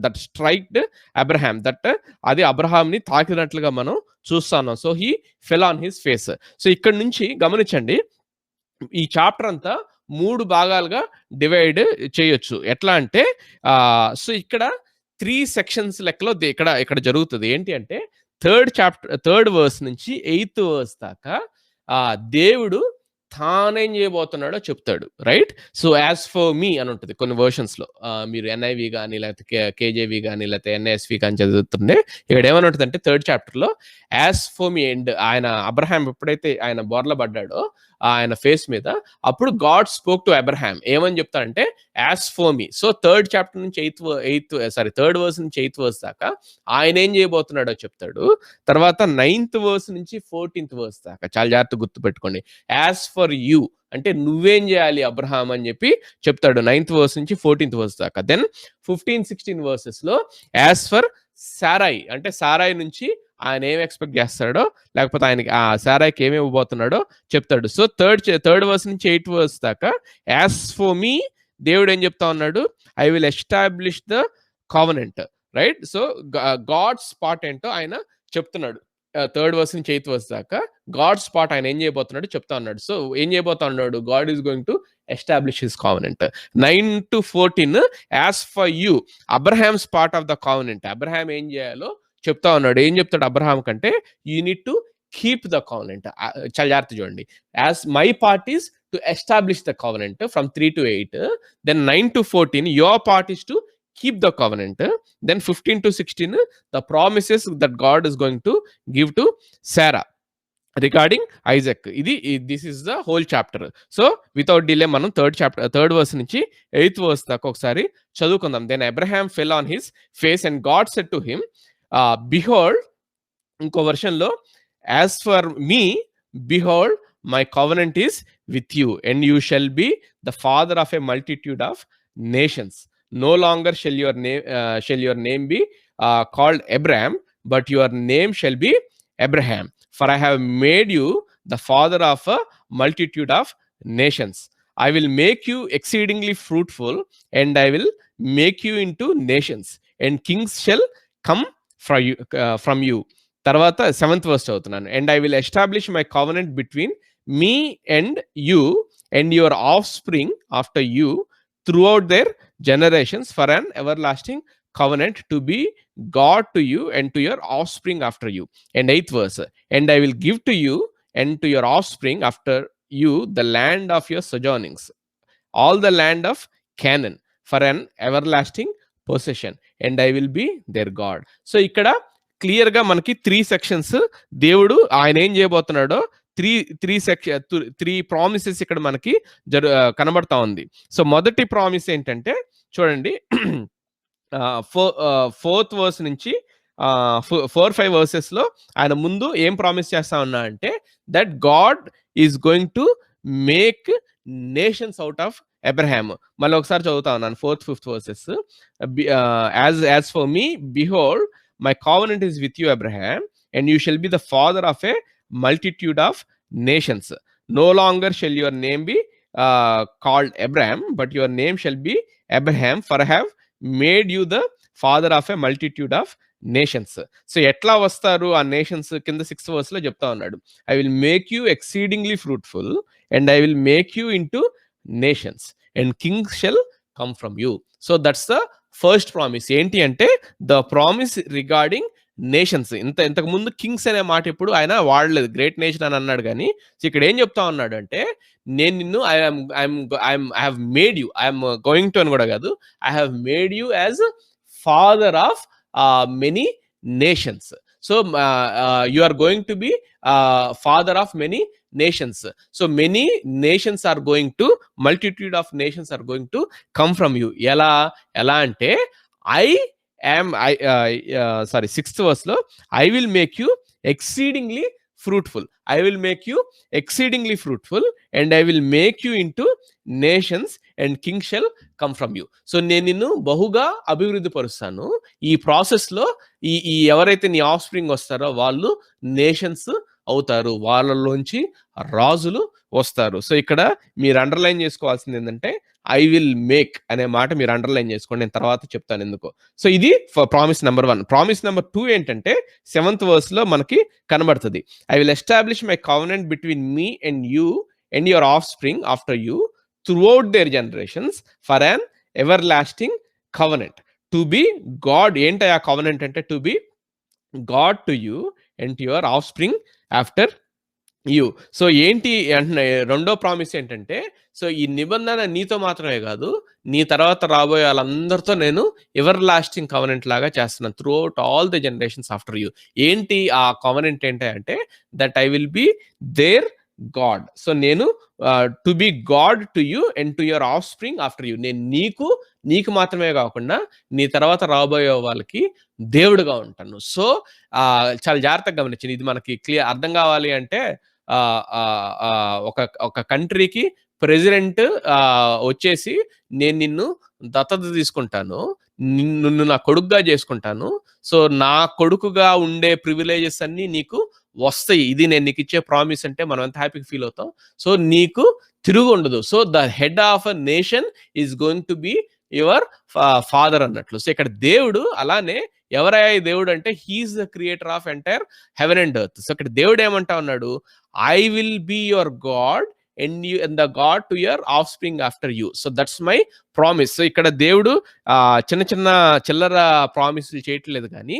that striked Abraham, that అది అబ్రహాంని తాకినట్లుగా మనం చూస్తాను. So he fell on his face. So ఇక్కడ నుంచి గమనించండి, ఈ చాప్టర్ అంతా 3 భాగాలుగా డివైడ్ చేయొచ్చు. ఎట్లా అంటే సో ఇక్కడ 3 సెక్షన్స్ లెక్కలో ఇక్కడ జరుగుతుంది. ఏంటి అంటే థర్డ్ వర్స్ నుంచి 8th వర్స్ దాకా దేవుడు తానేం చేయబోతున్నాడో చెప్తాడు, రైట్? సో యాజ్ ఫర్ మీ అని ఉంటుంది కొన్ని వర్షన్స్ లో. మీరు ఎన్ఐవి కానీ లేకపోతే కేజేవి కానీ లేకపోతే ఎన్ఐఎస్వి కానీ చదువుతుండే ఇక్కడ ఏమని ఉంటుంది అంటే థర్డ్ చాప్టర్ లో యాజ్ ఫర్ మీ. అండ్ ఆయన అబ్రహాం ఎప్పుడైతే ఆయన బోర్ల పడ్డాడో ఆయన ఫేస్ మీద, అప్పుడు గాడ్ స్పోక్ టు అబ్రహాం. ఏమని చెప్తాడంటే as for me. So third chapter నుంచి థర్డ్ వర్స్ నుంచి 8th వర్స్ దాకా ఆయన ఏం చేయబోతున్నాడో చెప్తాడు. తర్వాత 9th వర్స్ నుంచి 14th వర్స్ దాకా చాలా జాగ్రత్త గుర్తు పెట్టుకోండి. యాజ్ ఫర్ యూ అంటే నువ్వేం చేయాలి అబ్రహాం అని చెప్పి చెప్తాడు 9th వర్స్ నుంచి 14th వర్స్ దాకా. దెన్ 15-16 వర్సెస్ లో యాజ్ ఫర్ సారాయి అంటే సారాయి నుంచి ఆయన ఏం ఎక్స్పెక్ట్ చేస్తాడో లేకపోతే ఆయనకి ఆ సారాయికి ఏమి ఇవ్వబోతున్నాడో చెప్తాడు. సో థర్డ్ వర్స్ నుంచి 8th వర్స్ దాకా యాజ్ ఫర్ మీ దేవుడు ఏం చెప్తా ఉన్నాడు, I will establish the covenant, right? So God spot ఏంటో ఆయన చెప్తున్నాడు. థర్డ్ వర్స్ నుంచి 8th వర్స్ దాకా గాడ్ స్పాట్ ఆయన ఏం చేయబోతున్నాడు చెప్తా ఉన్నాడు. సో ఏం చేయబోతా ఉన్నాడు, God is going to establish his covenant. 9-14 as for you Abraham's part of the covenant. Abraham ఏం చేయాలో చెప్తా ఉన్నాడు. ఏం చెప్తాడు అబ్రహాం కంటే, you need to keep the covenant. చాలా జాగ్రత్త చూడండి. As my part is to establish the covenant from 3 to 8. Then 9-14 your part is to keep the covenant. Then 15-16 the promises that God is going to give to Sarah regarding Isaac. This is the whole chapter. So without delay మనం third verse నుంచి 8th verse దాకా ఒకసారి చదువుకుందాం. Then Abraham fell on his face and God said to him, behold, ఇంకో version లో as for me, behold, my covenant is with you and you shall be the father of a multitude of nations. No longer shall your name be called Abraham, but your name shall be Abraham, for I have made you the father of a multitude of nations. I will make you exceedingly fruitful, and I will make you into nations, and kings shall come from you. తర్వాత 7th verse చదువుతున్నాను. And I will establish my covenant between me and you and your offspring after you throughout their generations for an everlasting covenant to be God to you and to your offspring after you. And 8th verse, and I will give to you and to your offspring after you the land of your sojournings, all the land of Canaan, for an everlasting possession, and I will be their God. So ikkada clear గా మనకి 3 sections దేవుడు ఆయన ఏం చేయబోతున్నాడో 3 promises ఇక్కడ మనకి కనబడతా ఉంది. So మొదటి ప్రామిస్ ఏంటంటే చూడండి, 4th వర్స్ నుంచి 4-5 వర్సెస్ లో ఆయన ముందు ఏం ప్రామిస్ చేస్తా ఉన్నా అంటే that God is going to make nations out of Abraham. మళ్ళీ ఒకసారి చదువుతా ఉన్నాను 4th-5th versus. As for me, behold, my covenant is with you, Abraham, and you shall be the father of a multitude of nations. No longer shall your name be called Abraham, but your name shall be Abraham, for I have made you the father of a multitude of nations. So ఎట్లా వస్తారు ఆ nations కింద 6th verse లో చెప్తా ఉన్నాడు. I will make you exceedingly fruitful and I will make you into nations and Kings shell come from you. So that's the first promise. ఏంటి అంటే the promise regarding nations. ఇంతకు ముందు Kings అనే మాట ఎప్పుడు ఆయన వాడలేదు, గ్రేట్ నేషన్ అని అన్నాడు. కానీ ఇక్కడ ఏం చెప్తా ఉన్నాడు అంటే నేను నిన్ను I have made you, I'm going to అని కూడా కాదు, I have made you as father of many nations. So you are going to be father of many nations. So many nations are going to, multitude of nations are going to come from you. ఎలా అంటే sorry 6th verse లో I will make you exceedingly fruitful. I will make you exceedingly fruitful and I will make you into nations and king shall come from you. So నేను నిన్ను బహుగా అభివృద్ధి పరుస్తాను. ఈ ప్రాసెస్లో ఈ ఎవరైతే నీ ఆఫ్ స్ప్రింగ్ వస్తారో వాళ్ళు నేషన్స్ అవుతారు, వాళ్ళలోంచి రాజులు వస్తారు. సో ఇక్కడ మీరు అండర్లైన్ చేసుకోవాల్సింది ఏంటంటే ఐ విల్ మేక్ అనే మాట మీరు అండర్లైన్ చేసుకోండి, నేను తర్వాత చెప్తాను ఎందుకో. సో ఇది ప్రామిస్ నెంబర్ 1. ప్రామిస్ నెంబర్ 2 ఏంటంటే 7th verse లో మనకి కనబడుతుంది. I will establish my covenant between me and you and your offspring after you throughout their generations for an everlasting covenant to be God. ఏంటి ఆ covenant అంటే to be God to you and to your offspring after you. So ఏంటి అంటే రెండో promise ఏంటంటే so ఈ నిబంధన నీతో మాత్రమే కాదు, నీ తర్వాత రాబోయే వాళ్ళందరితో నేను ఎవర్ లాస్టింగ్ కవనెంట్ లాగా చేస్తున్నాను throughout all the generations after you. ఏంటి ఆ కవనెంట్ ఏంటి అంటే that I will be their God. So నేను to be God to you and to your offspring after you. నేను నీకు మాత్రమే కాకుండా నీ తర్వాత రాబోయే వాళ్ళకి దేవుడుగా ఉంటాను. సో చాలా జాగ్రత్తగా గమనించింది. ఇది మనకి క్లియర్ అర్థం కావాలి అంటే ఒక కంట్రీకి ప్రెసిడెంట్ వచ్చేసి నేను నిన్ను దత్తత తీసుకుంటాను, నిన్ను నా కొడుకుగా చేసుకుంటాను, సో నా కొడుకుగా ఉండే ప్రివిలేజెస్ అన్ని నీకు వస్తాయి, ఇది నేను నీకు ఇచ్చే ప్రామిస్ అంటే మనం ఎంత హ్యాపీగా ఫీల్ అవుతాం. సో నీకు తిరుగు ఉండదు. So the head of a nation is going to be your father అన్నట్లు. సో ఇక్కడ దేవుడు అలానే ఎవరయ్యా ఈ దేవుడు అంటే he's the creator of entire heaven and earth. So ఇక్కడ దేవుడు ఏమంటా ఉన్నాడు, I will be your God and you and the God to your offspring after you. So that's my promise. So ఇక్కడ దేవుడు చిన్న చిల్లర ప్రామిస్లు చేయట్లేదు, కానీ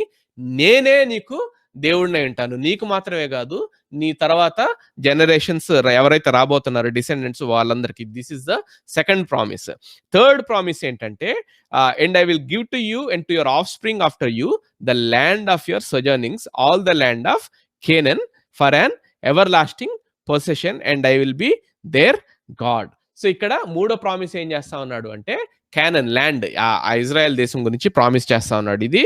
నేనే నీకు దేవుడినే ఉంటాను, నీకు మాత్రమే కాదు నీ తర్వాత జనరేషన్స్ ఎవరైతే రాబోతున్నారో డిసెండెంట్స్ వాళ్ళందరికీ. This is the second promise. Third promise ఏంటంటే and I will give to you and to your offspring after you the land of your sojournings all the land of Canaan for an everlasting possession and I will be their God. So ఇక్కడ మూడో promise ఏం చేస్తా ఉన్నాడు అంటే canon land, ఆ Israel దేశం గురించి promise చేస్తా ఉన్నాడు. ఇది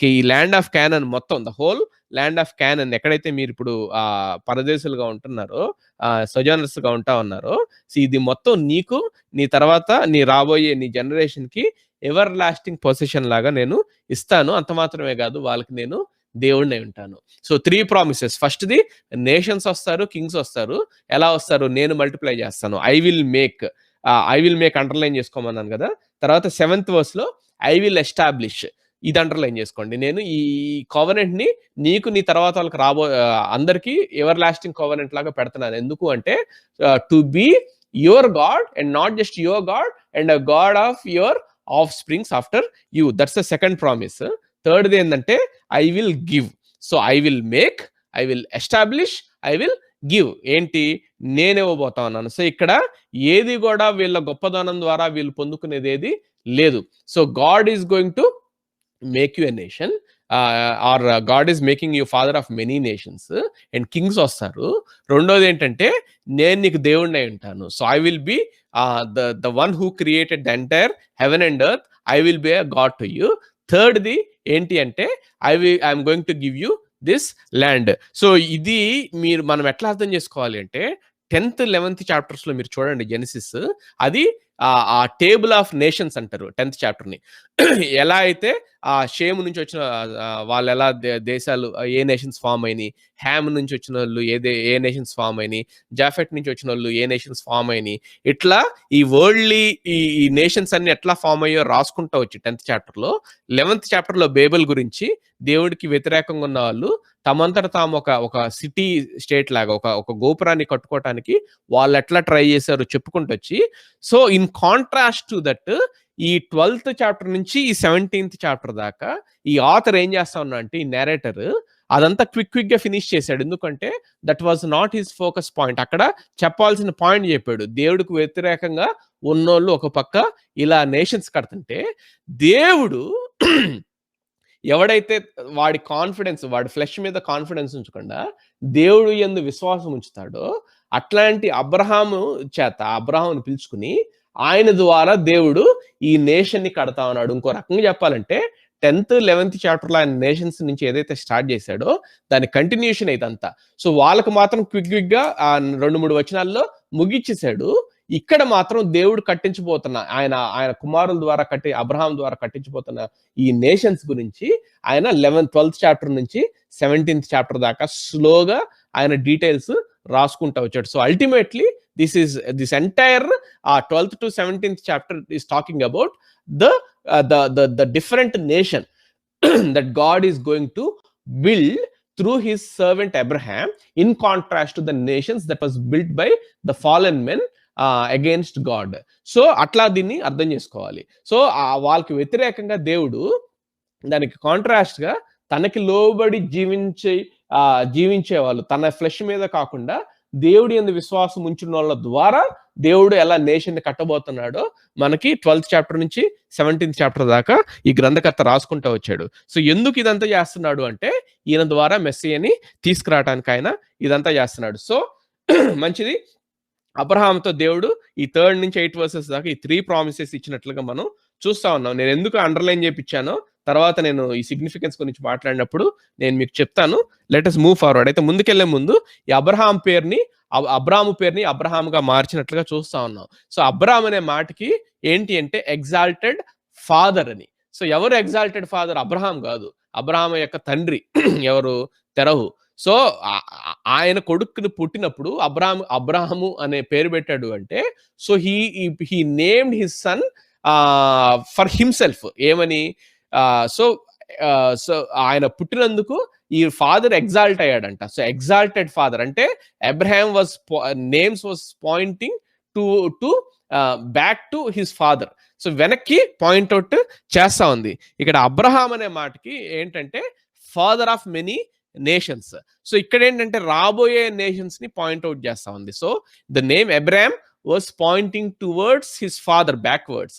ఈ ల్యాండ్ ఆఫ్ క్యానన్ మొత్తం, the whole land of canon, ఎక్కడైతే మీరు ఇప్పుడు పరదేశులుగా ఉంటున్నారో, సోజర్నర్స్ గా ఉంటా ఉన్నారో, సో ఇది మొత్తం నీకు నీ తర్వాత నీ రాబోయే నీ జనరేషన్ కి ఎవర్ లాస్టింగ్ పొజిషన్ లాగా నేను ఇస్తాను. అంత మాత్రమే కాదు వాళ్ళకి నేను దేవుడిని ఉంటాను. So 3 promises. ఫస్ట్ది నేషన్స్ వస్తారు, కింగ్స్ వస్తారు. ఎలా వస్తారు? నేను మల్టిప్లై చేస్తాను. ఐ విల్ మేక్ అండర్లైన్ చేసుకోమన్నాను కదా. తర్వాత 7th verse లో ఐ విల్ ఎస్టాబ్లిష్, ఇది అండర్లైన్ చేసుకోండి. నేను ఈ కోవెనెంట్ ని నీకు నీ తర్వాత వాళ్ళకి అందరికీ ఎవర్ లాస్టింగ్ కోవెనెంట్ లాగా పెడుతున్నాను. ఎందుకు అంటే to be your God and not just your God and a God of your offsprings after you. That's the second promise. థర్డ్ది ఏంటంటే I will give. So I will make, I will establish, I will give. ఏంటి? నేనివ్వబోతా ఉన్నాను. So ఇక్కడ ఏది కూడా వీళ్ళ గొప్పదనం ద్వారా వీళ్ళు పొందుకునేది ఏది లేదు. So God is going to make you a nation, or God is making you father of many nations and kings వస్తారు. రెండోది ఏంటంటే నేను నీకు దేవుడిని అయి ఉంటాను. So I will be the one who created the entire heaven and earth. I will be a God to you. థర్డ్ది ఏంటి అంటే I'm going to give you this land. So ఇది మనం ఎట్లా అర్థం చేసుకోవాలి అంటే 10th 11th చాప్టర్స్ లో మీరు చూడండి జెనిసిస్, అది ఆ టేబుల్ ఆఫ్ నేషన్స్ అంటారు 10th చాప్టర్‌ని. ఎలా అయితే ఆ షేమ్ నుంచి వచ్చిన వాళ్ళెలా దేశాలు ఏ నేషన్స్ ఫార్మ్ అయినాయి, హామ్ నుంచి వచ్చినోళ్ళు ఏ నేషన్స్ ఫార్మ్ అయినాయి, జాఫెట్ నుంచి వచ్చినోళ్ళు ఏ నేషన్స్ ఫార్మ్ అయినాయి. ఇట్లా ఈ వరల్డ్‌లీ ఈ నేషన్స్ అన్ని ఎట్లా ఫార్మ్ అయ్యాయో రాసుకుంటా వచ్చి 10th చాప్టర్‌లో, 11th చాప్టర్‌లో బేబెల్ గురించి దేవుడికి వ్యతిరేకంగా ఉన్న వాళ్ళు తమంతట తాము ఒక సిటీ స్టేట్ లాగా ఒక గోపురాన్ని కట్టుకోవటానికి వాళ్ళు ఎట్లా ట్రై చేశారో చెప్పుకుంటొచ్చి, so in contrast to that ఈ 12th చాప్టర్ నుంచి ఈ 17th చాప్టర్ దాకా ఈ ఆథర్ ఏం చేస్తా ఉన్నా అంటే ఈ నేరేటర్ అదంతా క్విక్ గా ఫినిష్ చేశాడు. ఎందుకంటే that was not his focus point. అక్కడ చెప్పాల్సిన పాయింట్ చెప్పాడు. దేవుడికి వ్యతిరేకంగా ఉన్నోళ్ళు ఒక పక్క ఇలా నేషన్స్ కడుతుంటే, దేవుడు ఎవడైతే వాడి కాన్ఫిడెన్స్, వాడి ఫ్లెష్ మీద కాన్ఫిడెన్స్ ఉంచకుండా దేవుడు యందు విశ్వాసం ఉంచుతాడో, అట్లాంటి అబ్రహాముని పిలుచుకుని ఆయన ద్వారా దేవుడు ఈ నేషన్ ని కడతా ఉన్నాడు. ఇంకో రకంగా చెప్పాలంటే 10th, 11th చాప్టర్‌లో ఆయన నేషన్స్ నుంచి ఏదైతే స్టార్ట్ చేశాడో దాని కంటిన్యూషన్ ఇదంతా. సో వాళ్ళకి మాత్రం క్విక్‌గా 2, 3 వచనాల్లో ముగిచ్చేసాడు. ఇక్కడ మాత్రం దేవుడు కట్టించబోతున్న ఆయన కుమారుల ద్వారా అబ్రహాం ద్వారా కట్టించబోతున్న ఈ నేషన్స్ గురించి ఆయన 12th చాప్టర్ నుంచి 17th చాప్టర్ దాకా స్లోగా ఆయన డీటెయిల్స్ రాసుకుంటా వచ్చాడు. So ultimately this entire 12th to 17th chapter is talking about the different nation that God is going to build through his servant Abraham, in contrast to the nations that was built by the fallen men against God. So అట్లా దీన్ని అర్థం చేసుకోవాలి. So వాళ్ళకి వ్యతిరేకంగా దేవుడు దానికి contrast గా తనకి లోబడి జీవించే వాళ్ళు, తన ఫ్లెష్ మీద కాకుండా దేవుడి యందు విశ్వాసం ఉంచిన వాళ్ళ ద్వారా దేవుడు ఎలా నేషన్ ని కట్టబోతున్నాడో మనకి 12th చాప్టర్ నుంచి 17th చాప్టర్ దాకా ఈ గ్రంథకర్త రాసుకుంటూ వచ్చాడు. సో ఎందుకు ఇదంతా చేస్తున్నాడు అంటే ఈయన ద్వారా మెస్సియాని తీసుకురావడానికి ఆయన ఇదంతా చేస్తున్నాడు. సో మంచిది. అబ్రహాంతో దేవుడు ఈ 3 నుంచి 8 వర్సెస్ దాకా ఈ 3 ప్రామిసెస్ ఇచ్చినట్లుగా మనం చూస్తా ఉన్నాం. నేను ఎందుకు అండర్లైన్ చేపించానో తర్వాత నేను ఈ సిగ్నిఫికెన్స్ గురించి మాట్లాడినప్పుడు నేను మీకు చెప్తాను. Let us move forward. అయితే ముందుకెళ్లే ముందు ఈ అబ్రహాము పేరుని అబ్రహాముగా మార్చినట్లుగా చూస్తా ఉన్నాం. సో అబ్రహాం అనే మాటకి ఏంటి అంటే ఎగ్జాల్టెడ్ ఫాదర్ అని. సో ఎవరు ఎగ్జాల్టెడ్ ఫాదర్? అబ్రహాం కాదు, అబ్రహాం యొక్క తండ్రి ఎవరు? తెరహు. సో ఆయన కొడుకుని పుట్టినప్పుడు అబ్రహాము అనే పేరు పెట్టాడు అంటే, so he named his son for himself. ఏమని? సో ఆయన పుట్టినందుకు ఈ ఫాదర్ ఎగ్జాల్ట్ అయ్యాడంట. సో ఎగ్జాల్టెడ్ ఫాదర్ అంటే Abraham names was pointing to back to his father. So వెనక్కి పాయింట్అవుట్ చేస్తా ఉంది. ఇక్కడ అబ్రహాం అనే మాటకి ఏంటంటే father of many nations. So ఇక్కడ ఏంటంటే రాబోయే నేషన్స్ ని పాయింట్అవుట్ చేస్తా ఉంది. So the name Abraham was pointing towards his father backwards.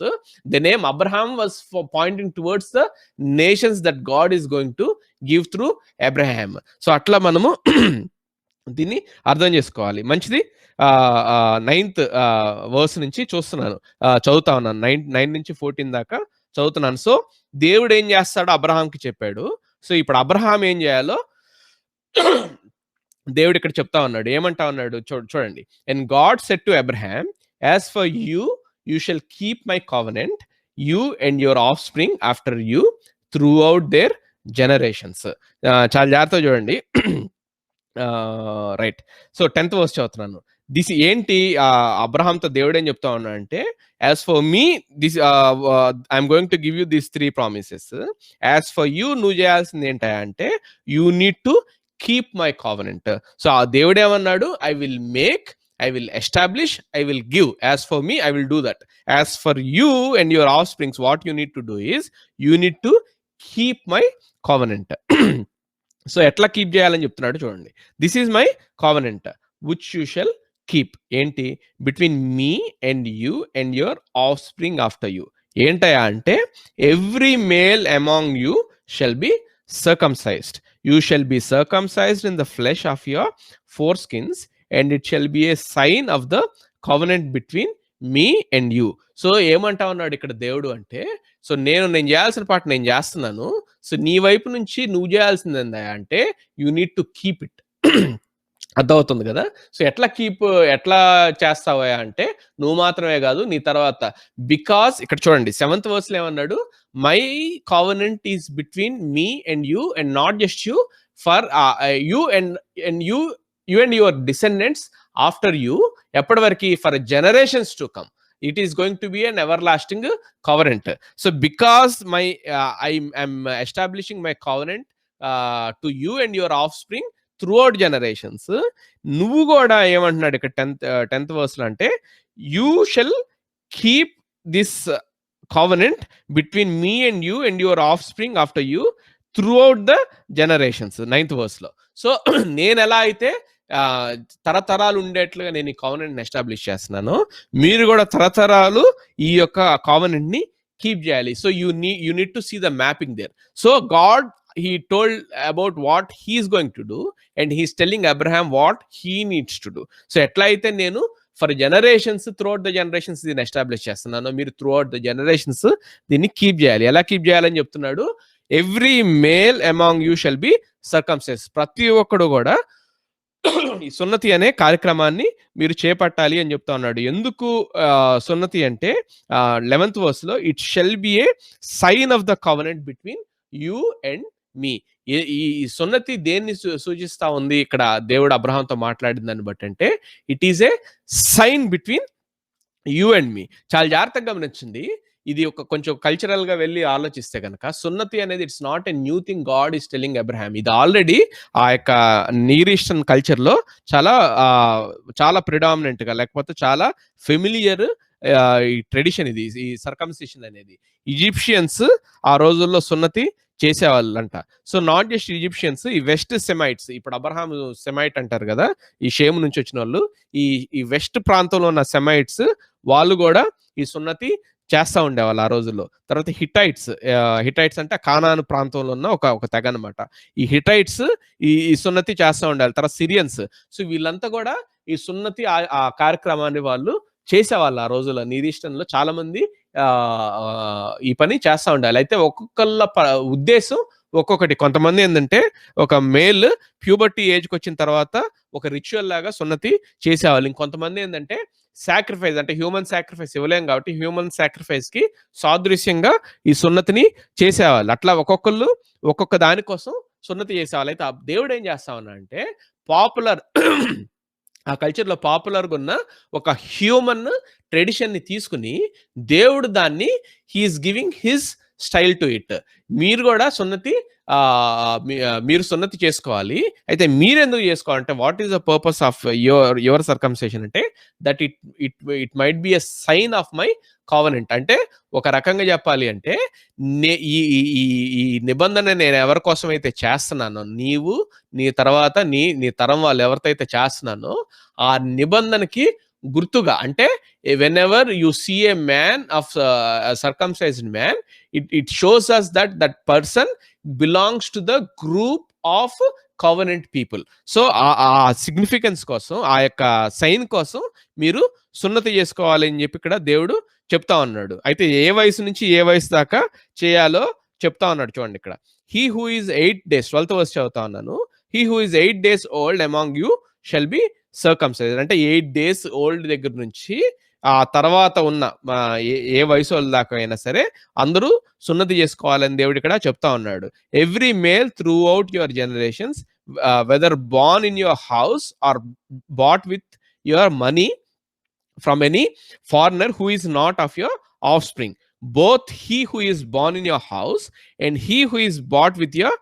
The name Abraham was pointing towards the nations that God is going to give through Abraham. So atla manamu దీన్ని అర్థం చేసుకోవాలి. మంచిది. 9th verse నుంచి చదువుతా ఉన్నాను. 9 నుంచి 14 దాకా చదువుతున్నాను. సో దేవుడు ఏం చేస్తాడో అబ్రహాంకి చెప్పాడు. సో ఇప్పుడు అబ్రహాం ఏం చేయాలో దేవుడు ఇక్కడ చెప్తా ఉన్నాడు. ఏమంటా ఉన్నాడు చూడండి. And God said to Abraham, as for you shall keep my covenant, you and your offspring after you throughout their generations. చాలా జాగ్రత్తగా చూడండి. రైట్. సో 10th వర్స్ చదువుతున్నాను. దిస్ ఏంటి? అబ్రహాంతో దేవుడు ఏం చెప్తా ఉన్నా అంటే, as for me this I'm going to give you these 3 promises. As for you నువ్వు చేయాల్సింది ఏంటంటే you need to keep my covenant. So ఆ దేవుడు ఏమన్నాడు? I will establish, I will give. As for me I will do that. As for you and your offsprings what you need to do is you need to keep my covenant. So ఎట్లా keep చేయాలని చెప్తున్నాడు చూడండి. This is my covenant which you shall keep. ఏంటి? Between me and you and your offspring after you. ఏంటయా అంటే every male among you shall be circumcised. You shall be circumcised in the flesh of your foreskins, and it shall be a sign of the covenant between me and you. So ఏమంటా ఉన్నాడు ఇక్కడ దేవుడు అంటే, so నేను చేయాల్సిన పాట నేను చేస్తున్నాను. సో నీ వైపు నుంచి నువ్వు చేయాల్సింది ఏందా అంటే you need to keep it. అర్థమవుతుంది గదా! సో, ఎట్లా చేస్తావయ్యా అంటే, నువ్వు మాత్రమే గాదు నీ తర్వాత బికాజ్ ఇక్కడ చూడండి 7th వర్స్‌లో ఏమన్నాడు? My covenant is between me and you and not just you for you you and your descendants after you ఎప్పటి వరకి? For generations to come. It is going to be an everlasting covenant. So, because I am establishing my covenant to you and your offspring throughout generations. నువ్వు కూడా ఏమంటున్నాడు ఇక్కడ 10th వర్స్‌లో అంటే, you shall keep this covenant between me and you and your offspring after you throughout the generations 9th వర్స్‌లో. So, నేనెలా అయితే తరతరాలు ఉండేట్లుగా నేను ఈ కవెనెంట్‌ని ఎస్టాబ్లిష్ చేస్తున్నానో, మీరు కూడా తరతరాలు ఈ యొక్క కవెనెంట్‌ని కీప్ చేయాలి. So, you need to see the mapping there. So, God he told about what he is going to do and he is telling Abraham what he needs to do. So ఎట్లా అయితే నేను for generations throughout the generations దీన్ని establish చేస్తున్నాను, మీరు throughout the generations దీన్ని keep చేయాలి. ఎలా keep చేయాలని చెప్తున్నాడు? Every male among you shall be circumcise. ప్రతి ఒక్కడు కూడా ఈ సున్నతి అనే కార్యక్రమాన్ని మీరు చేపట్టాలి అని చెప్తా ఉన్నాడు. ఎందుకు సున్నతి అంటే 11th వర్స్‌లో it shall be a sign of the covenant between you and me. ఈ సున్నతి దేన్ని సూచిస్తా ఉంది ఇక్కడ దేవుడు అబ్రహాంతో మాట్లాడిన దాన్ని బట్టి అంటే, it is a sign between you and me. చాలా జాగ్రత్తగా గమనించింది. ఇది కొంచెం కల్చరల్ గా వెళ్ళి ఆలోచిస్తే కనుక, సున్నతి అనేది it's not a new thing God is telling Abraham. ఇది ఆల్రెడీ ఆ యొక్క నీర్ ఈస్టర్న్ కల్చర్ లో చాలా ప్రిడామినెంట్ గా, లేకపోతే చాలా ఫెమిలియర్ ఈ ట్రెడిషన్ ఇది, ఈ సర్కమ్సిషన్ అనేది. ఈజిప్షియన్స్ ఆ రోజుల్లో సున్నతి చేసేవాళ్ళంట. సో నాట్ జస్ట్ ఈజిప్షియన్స్, ఈ వెస్ట్ సెమైట్స్, ఇప్పుడు అబ్రహాం సెమైట్ అంటారు కదా, ఈ షేమ్ నుంచి వచ్చిన వాళ్ళు, ఈ వెస్ట్ ప్రాంతంలో ఉన్న సెమైట్స్ వాళ్ళు కూడా ఈ సున్నతి చేస్తా ఉండేవాళ్ళు ఆ రోజుల్లో. తర్వాత హిటైట్స్ అంటే కానాను ప్రాంతంలో ఉన్న ఒక తెగ అనమాట. ఈ హిటైట్స్ ఈ సున్నతి చేస్తా ఉండాలి. తర్వాత సిరియన్స్. సో వీళ్ళంతా కూడా ఈ సున్నతి ఆ కార్యక్రమాన్ని వాళ్ళు చేసేవాళ్ళు ఆ రోజుల్లో. నీర్ ఈస్టర్న్‌లో చాలా మంది ఈ పని చేస్తా ఉండాలి. అయితే ఒక్కొక్కళ్ళ ఉద్దేశం ఒక్కొక్కటి. కొంతమంది ఏంటంటే, ఒక మేల్ ప్యూబర్టీ ఏజ్కి వచ్చిన తర్వాత ఒక రిచువల్ లాగా సున్నతి చేసేవాళ్ళు. ఇంకొంతమంది ఏంటంటే సాక్రిఫైస్, అంటే హ్యూమన్ సాక్రిఫైస్ ఇవ్వలేం కాబట్టి హ్యూమన్ సాక్రిఫైస్ కి సాదృశ్యంగా ఈ సున్నతిని చేసేవాళ్ళు. అట్లా ఒక్కొక్కళ్ళు ఒక్కొక్క దానికోసం సున్నతి చేసేవాళ్ళు. అయితే దేవుడు ఏం చేస్తా ఉన్నా అంటే, పాపులర్ ఆ కల్చర్లో పాపులర్గా ఉన్న ఒక హ్యూమన్ ట్రెడిషన్ని తీసుకుని దేవుడు దాన్ని he is giving his style to it. మీరు కూడా మీరు సున్నతి చేసుకోవాలి. అయితే మీరెందుకు చేసుకోవాలంటే, what is the purpose of your circumcision అంటే, that it might be a sign of my covenant. అంటే ఒక రకంగా చెప్పాలి అంటే, ఈ నిబంధన నేను ఎవరి కోసం అయితే చేస్తున్నానో, నీవు నీ తర్వాత నీ తరం వాళ్ళు ఎవరితో అయితే చేస్తున్నానో ఆ నిబంధనకి గుర్తుగా. అంటే whenever you see a man of circumcised man, it shows us that person belongs to the group of covenant people. So ఆ సిగ్నిఫికెన్స్ కోసం, ఆ యొక్క సైన్ కోసం మీరు సున్నతి చేసుకోవాలి అని చెప్పి ఇక్కడ దేవుడు చెప్తా ఉన్నాడు. అయితే ఏ వయసు నుంచి ఏ వయసు దాకా చేయాలో చెప్తా ఉన్నాడు. చూడండి ఇక్కడ, he who is 8 days, 12th verse చదువుతా ఉన్నాను. He who is 8 days old among you shall be circumcised. అంటే 8 days ఓల్డ్ దగ్గర నుంచి ఆ తర్వాత ఉన్న ఏ వయసు వాళ్ళ దాకా అయినా సరే అందరూ సున్నతి చేసుకోవాలని దేవుడు ఇక్కడ చెప్తా ఉన్నాడు. Every male throughout your generations, whether born in your house or bought with your money from any foreigner who is not of your offspring, both he who is born in your house and he who is bought with your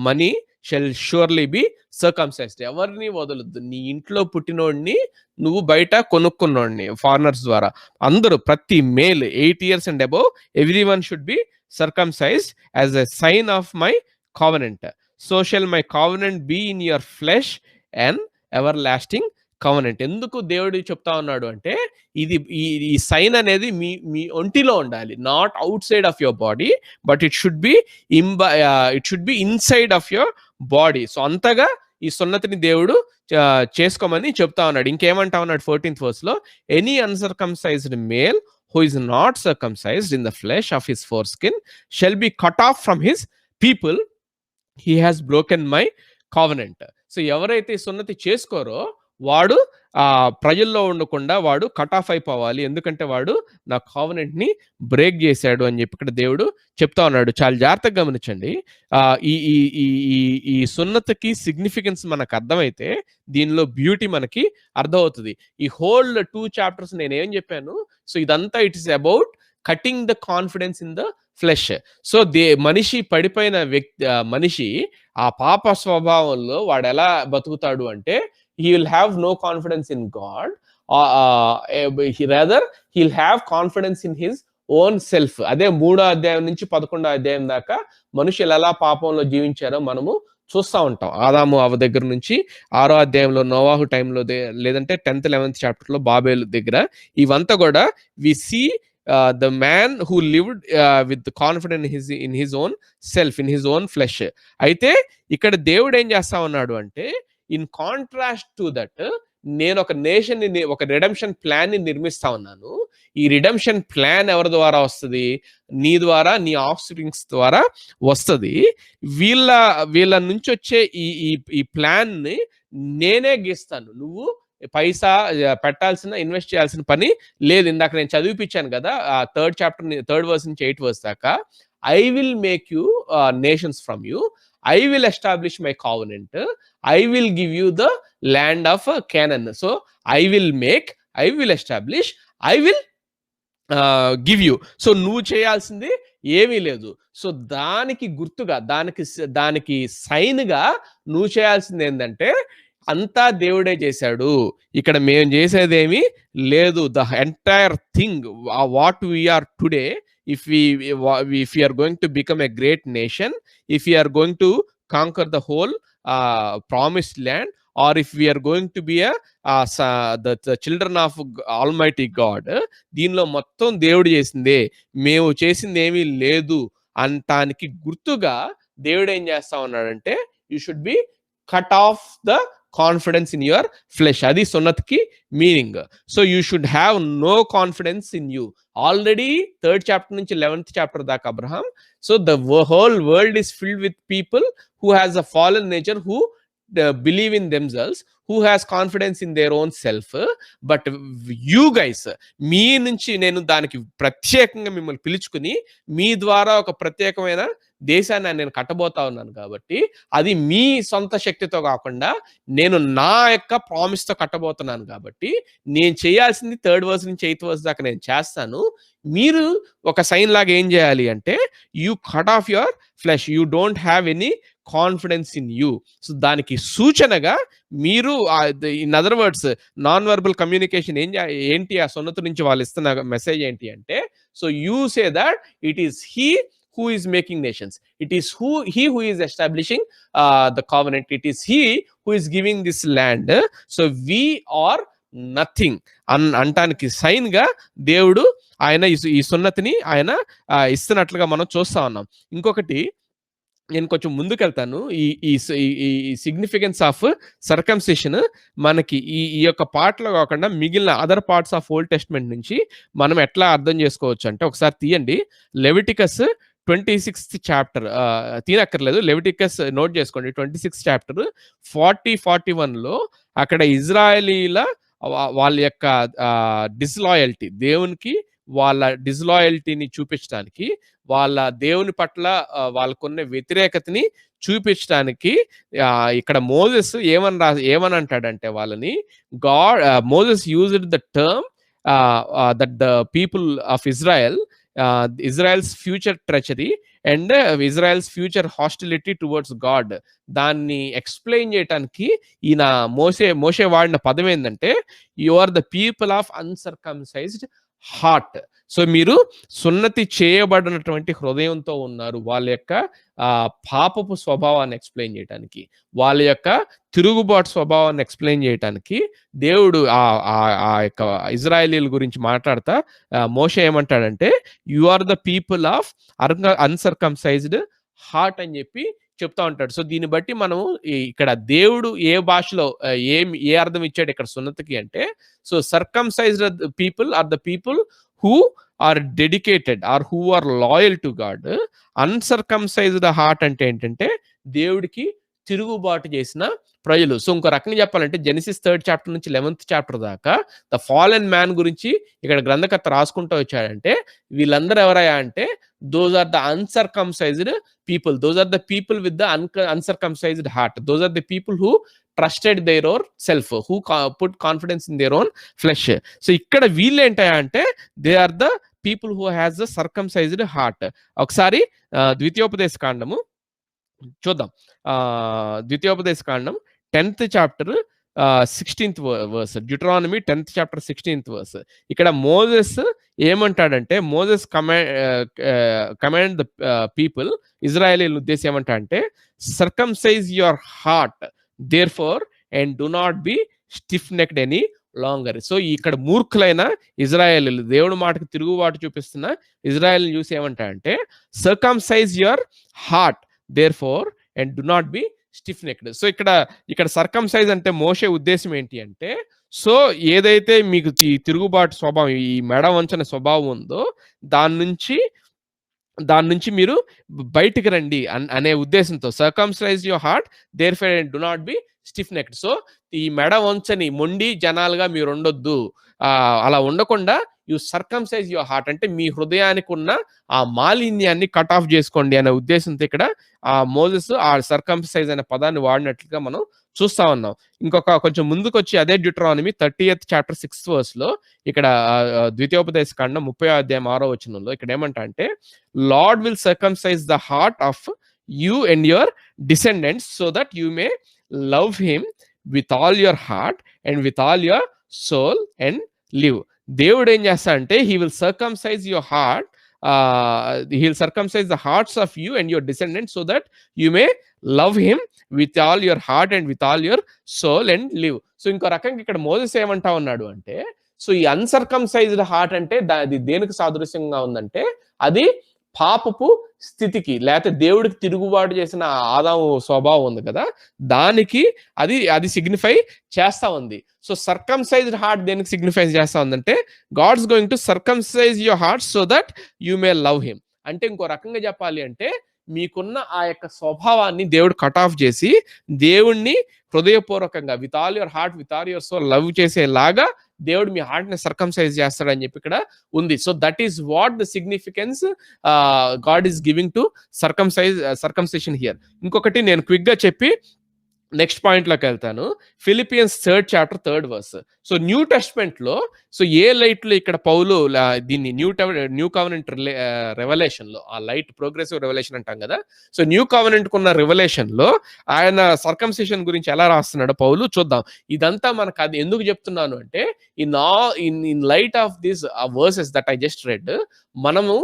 money shall surely be circumcised. ఎవరిని వదలొద్దు. నీ ఇంట్లో పుట్టినోడిని నువ్వు బయట కొనుక్కున్నోడిని foreigners ద్వారా అందరూ, ప్రతి male 8 years and above, everyone should be circumcised as a sign of my covenant. So shall my covenant be in your flesh and everlasting covenant. ఎందుకు దేవుడు చెప్తా ఉన్నాడు అంటే, ఈ సైన్ అనేది మీ ఒంటిలో ఉండాలి. Not outside of your body, but it should be inside of your body. So అంతగా ఈ సున్నతిని దేవుడు చేసుకోమని చెప్తా ఉన్నాడు. ఇంకేమంటా ఉన్నాడు 14th verse లో, any uncircumcised male who is not circumcised in the flesh of his foreskin shall be cut off from his people. He has broken my covenant. So ఎవరైతే ఈ సున్నతి చేసుకోరో వాడు ప్రజల్లో ఉండకుండా వాడు కట్ ఆఫ్ అయిపోవాలి. ఎందుకంటే వాడు నా కావెనెంట్‌ని బ్రేక్ చేశాడు అని చెప్పి ఇక్కడ దేవుడు చెప్తా ఉన్నాడు. చాలా జాగ్రత్తగా గమనించండి. ఈ ఈ ఈ ఈ ఈ సున్నతికి సిగ్నిఫికెన్స్ మనకు అర్థమైతే దీనిలో బ్యూటీ మనకి అర్థమవుతది. ఈ హోల్ 2 చాప్టర్స్ నేనేం చెప్పాను. సో ఇదంతా it is about cutting the confidence in the flesh. So మనిషి పడిపోయిన మనిషి ఆ పాప స్వభావంలో వాడెలా బతుకుతాడు అంటే he will have no confidence in God. Rather he'll have confidence in his own self. అదే 3వ అధ్యాయం నుంచి 11వ అధ్యాయం దాకా మనుషులు ఎలా పాపంలో జీవించారో మనము చూస్తా ఉంటాం. ఆదాము అవ్వ దగ్గర నుంచి 6వ అధ్యాయంలో నోవాహు టైంలో లేదంటే 10th 11th చాప్టర్లో బాబేలు దగ్గర ఇవంతా కూడా we see the man who lived with confidence in his own self, in his own flesh. అయితే ఇక్కడ దేవుడు ఏం చేస్తా ఉన్నాడు అంటే ఇన్ కాంట్రాస్ట్ టు దట్ నేను ఒక నేషన్ ని ఒక రిడెంప్షన్ ప్లాన్ ని నిర్మిస్తా ఉన్నాను. ఈ రిడెంప్షన్ ప్లాన్ ఎవరి ద్వారా వస్తుంది? నీ ద్వారా, నీ ఆఫ్ స్ప్రింగ్స్ ద్వారా వస్తుంది. వీళ్ళ నుంచి వచ్చే ఈ ప్లాన్ ని నేనే గీస్తాను. నువ్వు పైసా పెట్టాల్సిన ఇన్వెస్ట్ చేయాల్సిన పని లేదు. ఇందాక నేను చదివిపించాను కదా 3rd చాప్టర్ 3rd వర్స్ నుంచి 8th వర్స్ దాకా. I will make you nations from you, I will establish my covenant. I will give you the land of Canaan. So I will make, I will establish, I will give you. So నువ్వు చేయాల్సింది ఏమీ లేదు. So దానికి గుర్తుగా, దానికి సైన్గా నువ్వు చేయాల్సింది ఏంటంటే అంతా దేవుడే చేశాడు. ఇక్కడ మేము చేసేదేమీ లేదు. The entire thing what we are today, if we are going to become a great nation, if we are going to conquer the whole promised land, or if we are going to be the children of Almighty God, దీనిలో మొత్తం దేవుడు చేసిందే, మేము చేసింది ఏమీ లేదు అంటానికి గుర్తుగా దేవుడు ఏం చేస్తా ఉన్నాడంటే you should be cut off the confidence in your flesh. అది సున్నతికి meaning. So you should have no confidence in you. Already 3rd chapter నుంచి 11th చాప్టర్ దాకా Abraham. So the whole world is filled with people who has a fallen nature, who believe in themselves, who has confidence in their own self. But you guys, మీ నుంచి నేను దానికి ప్రత్యేకంగా మిమ్మల్ని పిలుచుకుని మీ ద్వారా ఒక ప్రత్యేకమైన దేశాన్ని నేను కట్టబోతా ఉన్నాను. కాబట్టి అది మీ సొంత శక్తితో కాకుండా నేను నా యొక్క ప్రామిస్తో కట్టబోతున్నాను. కాబట్టి నేను చేయాల్సింది 3rd వర్స్ నుంచి 8th వర్స్ దాకా నేను చేస్తాను. మీరు ఒక సైన్ లాగా ఏం చేయాలి అంటే you cut off your flesh, you don't have any confidence in you. So దానికి సూచనగా మీరు in other words non verbal communication ఏంటి ఆ సున్నతి నుంచి వాళ్ళు ఇస్తున్న మెసేజ్ ఏంటి అంటే, so you say that it is he who is making nations, it is he who is establishing the covenant, it is he who is giving this land, so we are nothing అంటానికి sign గా దేవుడు ఆయన ఈ సున్నతిని ఆయన ఇస్తున్నట్లుగా మనం చూస్తా ఉన్నాం. ఇంకొకటి నేను కొంచెం ముందుకెళ్తాను. ఈ సిగ్నిఫికెన్స్ ఆఫ్ సర్కంసిషన్ మనకి ఈ యొక్క పార్ట్లో కాకుండా మిగిలిన other parts of old testament నుంచి మనం ఎట్లా అర్థం చేసుకోవచ్చు అంటే, ఒకసారి తీయండి లెవిటికస్ 26th చాప్టర్. తీనక్కర్లేదు, లెవిటికస్ నోట్ చేసుకోండి. 26th చాప్టర్ 40-41లో అక్కడ ఇజ్రాయేలీల వాళ్ళ యొక్క డిస్లాయల్టీ, దేవునికి వాళ్ళ డిస్లాయల్టీని చూపించడానికి, వాళ్ళ దేవుని పట్ల వాళ్ళకున్న వ్యతిరేకతని చూపించడానికి ఇక్కడ మోసెస్ ఏమని అంటాడంటే వాళ్ళని, Moses used the term that the people of Israel's future treachery and Israel's future hostility towards God, దాన్ని ఎక్స్ప్లెయిన్ చేయడానికి ఈయన మోషే వాడిన పదం ఏంటంటే you are the people of uncircumcised heart. So మీరు సున్నతి చేయబడినటువంటి హృదయంతో ఉన్నారు. వాళ్ళ యొక్క పాపపు స్వభావాన్ని ఎక్స్ప్లెయిన్ చేయడానికి, వాళ్ళ యొక్క తిరుగుబాటు స్వభావాన్ని ఎక్స్ప్లెయిన్ చేయడానికి దేవుడు ఆ యొక్క ఇజ్రాయేలీల గురించి మాట్లాడతా మోషే ఏమంటాడంటే you are the people of uncircumcised heart అని చెప్పి చెప్తా ఉంటాడు. సో దీన్ని బట్టి మనము ఇక్కడ దేవుడు ఏ భాషలో ఏ అర్థం ఇచ్చాడు ఇక్కడ సున్నతికి అంటే, so circumcised people are the people who are dedicated or who are loyal to God. అన్సర్కమ్సైజ్డ్ హార్ట్ అంటే ఏంటంటే దేవుడికి తిరుగుబాటు చేసిన ప్రజలు. సో ఇంకో రకంగా చెప్పాలంటే జెనసిస్ 3rd చాప్టర్ నుంచి 11th చాప్టర్ దాకా ద ఫాలెన్ మ్యాన్ గురించి ఇక్కడ గ్రంథకర్త రాసుకుంటూ వచ్చాడంటే వీళ్ళందరూ ఎవరయ్యా అంటే those are the uncircumcised people. Those are the people with the uncircumcised heart. Those are the people who trusted their own self, who put confidence in their own flesh. So ఇక్కడ వీళ్ళు ఏంటయ్యా అంటే they are the people who has the circumcised heart. ఒకసారి ద్వితీయోపదేశ కాండము చూద్దాం. ద్వితీయోపదేశ కాండం 10th chapter 16th verse. Deuteronomy 10th chapter 16th verse. ఇక్కడ మోజెస్ ఏమంటాడంటే మోజెస్ కమాండ్ ద పీపుల్, ఇజ్రాయేలీల ఉద్దేశం ఏమంటాడంటే circumcise your heart therefore and do not be stiff necked any longer. So ఇక్కడ మూర్ఖులైన ఇజ్రాయేలీలు, దేవుడి మాటకు తిరుగుబాటు చూపిస్తున్న ఇజ్రాయేల్ చూసి ఏమంటాడంటే circumcise your heart therefore and do not be stiff necked. So ఇక్కడ సర్కమ్సైజ్ అంటే మోషే ఉద్దేశం ఏంటి అంటే సో ఏదైతే మీకు ఈ తిరుగుబాటు స్వభావం, ఈ మెడ వంచన స్వభావం ఉందో దాని నుంచి మీరు బయటికి రండి అనే ఉద్దేశంతో circumcise your heart therefore and do not be stiff necked. So ఈ మెడ వంచని మొండి జనాలుగా మీరు ఉండొద్దు, అలా ఉండకుండా యు సర్కమ్సైజ్ యువర్ హార్ట్ అంటే మీ హృదయానికి ఉన్న ఆ మాలిన్యాన్ని కట్ ఆఫ్ చేసుకోండి అనే ఉద్దేశంతో ఇక్కడ ఆ మోజెస్ ఆ సర్కమ్సైజ్ అనే పదాన్ని వాడినట్లుగా మనం చూస్తా ఉన్నాం. కొంచెం ముందుకు వచ్చి అదే Deuteronomy 30th chapter 6th verse లో ఇక్కడ ద్వితీయోపదేశ కాండం 30వ అధ్యాయం 6వ వచనంలో ఇక్కడ ఏమంటా అంటే Lord will circumcise the heart of you and your descendants so that you may love him with all your heart and with all your soul and live. దేవుడు ఏం చేస్తాడంటే he will circumcise your heart, he will circumcise the hearts of you and your descendants so that you may love him with all your heart and with all your soul and live. So ఇంకో రకంగా ఇక్కడ Moses ఏమంటా ఉన్నాడు అంటే so ఈ అన్సర్కమ్సైజ్డ్ హార్ట్ అంటే అది దేనికి సాదృశ్యంగా ఉందంటే అది పాపపు స్థితికి, లేకపోతే దేవుడికి తిరుగుబాటు చేసిన ఆదాము స్వభావం ఉంది కదా దానికి అది సిగ్నిఫై చేస్తా ఉంది. సో సర్కమ్సైజ్డ్ హార్ట్ దేనికి సిగ్నిఫై చేస్తా ఉందంటే God's going to circumcise your heart so that you may love him. అంటే ఇంకో రకంగా చెప్పాలి అంటే మీకున్న ఆ యొక్క స్వభావాన్ని దేవుడు కట్ ఆఫ్ చేసి దేవుణ్ణి హృదయపూర్వకంగా with all your heart with all your soul love చేసేలాగా దేవుడు మీ హార్ట్ ని సర్కమ్సైజ్ చేస్తాడని చెప్పి ఇక్కడ ఉంది. So that is what the significance God is giving to circumcision here. ఇంకొకటి నేను క్విక్ గా చెప్పి నెక్స్ట్ పాయింట్ లోకి వెళ్తాను. Philippians 3rd chapter 3rd verse. So new testament లో సో ఏ లైట్ లో ఇక్కడ పౌలు దీన్ని న్యూ కవెనెంట్ రెవల్యూషన్ లో ఆ లైట్ ప్రోగ్రెసివ్ రెవల్యూషన్ అంటాం కదా. సో న్యూ కవెనెంట్ కున్న రెవల్యూషన్ లో ఆయన సర్కమ్సిషన్ గురించి ఎలా రాస్తున్నాడో పౌలు చూద్దాం. ఇదంతా మనకు అది ఎందుకు చెప్తున్నాను అంటే in light of this versus that I just red మనము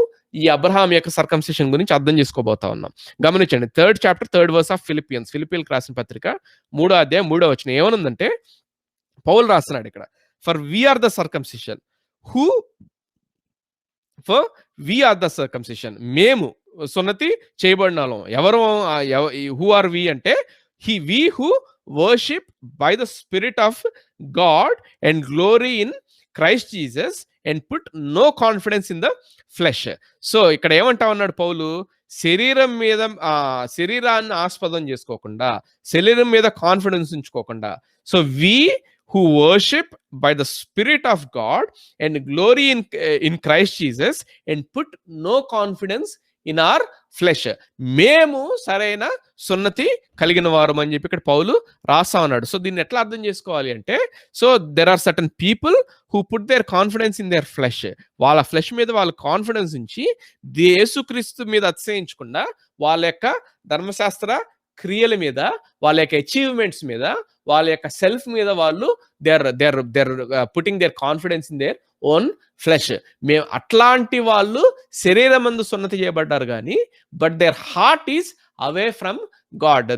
ఈ అబ్రహాం యొక్క సర్కమ్సిషన్ గురించి అర్థం చేసుకోబోతా ఉన్నాం. గమనించండి 3rd chapter 3rd verse of ఫిలిపియన్కి రాసిన పత్రిక 3వ అధ్యాయం 3వ వచనం ఏమనుందంటే పౌలు రాస్తున్నాడు ఇక్కడ ఫర్ వీఆర్ ద సర్కమ్సిషన్ మేము సున్నతి చేయబడిన వాళ్ళం. ఎవరు హూ ఆర్ వి అంటే we who worship by the spirit of God and glory in Christ Jesus and put no confidence in the flesh. So ఇక్కడ ఏమంటా ఉన్నాడు పౌలు, శరీరాన్ని ఆస్పదం చేసుకోకుండా, శరీరం మీద కాన్ఫిడెన్స్ ఉంచుకోకుండా, so we who worship by the Spirit of God and glory in Christ Jesus and put no confidence in our flesh. మేము సరైన సున్నతి కలిగిన వారు అని చెప్పి ఇక్కడ పౌలు రాస్తా ఉన్నాడు. సో దీన్ని ఎట్లా అర్థం చేసుకోవాలి అంటే so there are certain people who put their confidence in their flesh. వాళ్ళ ఫ్లెష్ మీద వాళ్ళ కాన్ఫిడెన్స్ ఉంచి యేసుక్రీస్తు మీద అతిశయించకుండా వాళ్ళ యొక్క ధర్మశాస్త్ర క్రియల మీద, వాళ్ళ యొక్క అచీవ్మెంట్స్ మీద, వాళ్ళ యొక్క సెల్ఫ్ మీద వాళ్ళు they're putting their confidence in their own flesh. మేము అట్లాంటి వాళ్ళు శరీరమందు సున్నతి చేయబడ్డారు కానీ but their heart is away from God.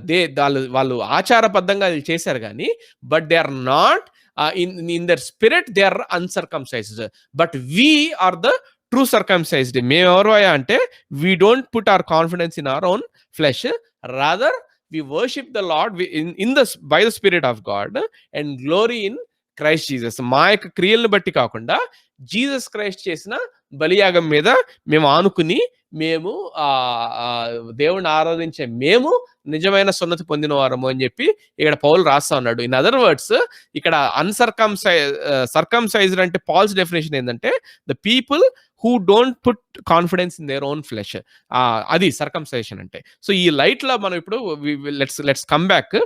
వాళ్ళు ఆచారబద్ధంగా చేశారు కానీ but they are not in their spirit they are uncircumcised. But we are the true circumcised. మేము ఎవరు అంటే we don't put our confidence in our own flesh, rather we worship the Lord by the Spirit of God and glory in Christ Jesus. మా యొక్క క్రియలను బట్టి కాకుండా Jesus Christ చేసిన బలియాగం మీద మేము ఆనుకుని మేము దేవుణ్ణి ఆరాధించే మేము నిజమైన సున్నతి పొందిన వారము అని చెప్పి ఇక్కడ పౌలు రాస్తా ఉన్నాడు. ఇన్ అదర్ వర్డ్స్ ఇక్కడ సర్కంసైజ్డ్ అంటే పాల్స్ డెఫినేషన్ ఏంటంటే the people who don't put confidence in their own flesh, అది సర్కంసైజేషన్ అంటే. సో ఈ లైట్ లో మనం ఇప్పుడు లెట్స్ కమ్ బ్యాక్,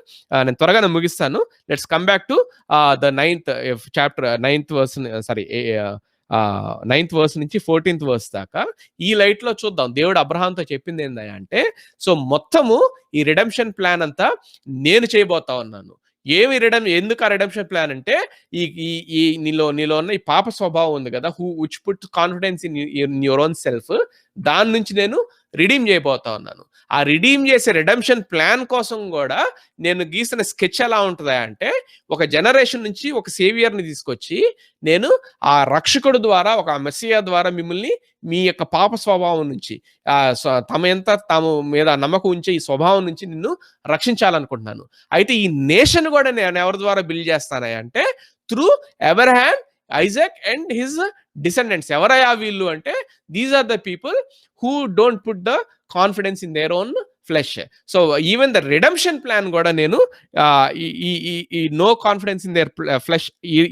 నేను త్వరగానే ముగిస్తాను. Let's come back to the 9th chapter 9th verse, sorry 9th verse నుంచి 14th వర్స్ దాకా ఈ లైట్ లో చూద్దాం. దేవుడు అబ్రహాంతో చెప్పింది ఏంటంటే, సో మొత్తము ఈ రిడెంప్షన్ ప్లాన్ అంతా నేను చేయబోతా ఉన్నాను. ఎందుకు ఆ రిడెంప్షన్ ప్లాన్ అంటే ఈ నీలో ఉన్న ఈ పాప స్వభావం ఉంది కదా, which put confidence in your own self, దాని నుంచి నేను రిడీమ్ చేయబోతా ఉన్నాను. ఆ రిడీమ్ చేసే రిడెంప్షన్ ప్లాన్ కోసం కూడా నేను గీసిన స్కెచ్ ఎలా ఉంటుందా అంటే, ఒక జనరేషన్ నుంచి ఒక సేవియర్ని తీసుకొచ్చి నేను ఆ రక్షకుడు ద్వారా, ఒక మెస్సియా ద్వారా మిమ్మల్ని మీ యొక్క పాప స్వభావం నుంచి, తమ మీద నమ్మకం ఉంచే ఈ స్వభావం నుంచి నిన్ను రక్షించాలనుకుంటున్నాను. అయితే ఈ నేషన్ కూడా నేను ఎవరి ద్వారా బిల్డ్ చేస్తానా అంటే through Abraham, Isaac and his descendants. ఎవరయ్యా వీళ్ళు అంటే, these are the people who don't put the confidence in their own flesh. So even the redemption plan కూడా నేను ఈ no confidence in their flesh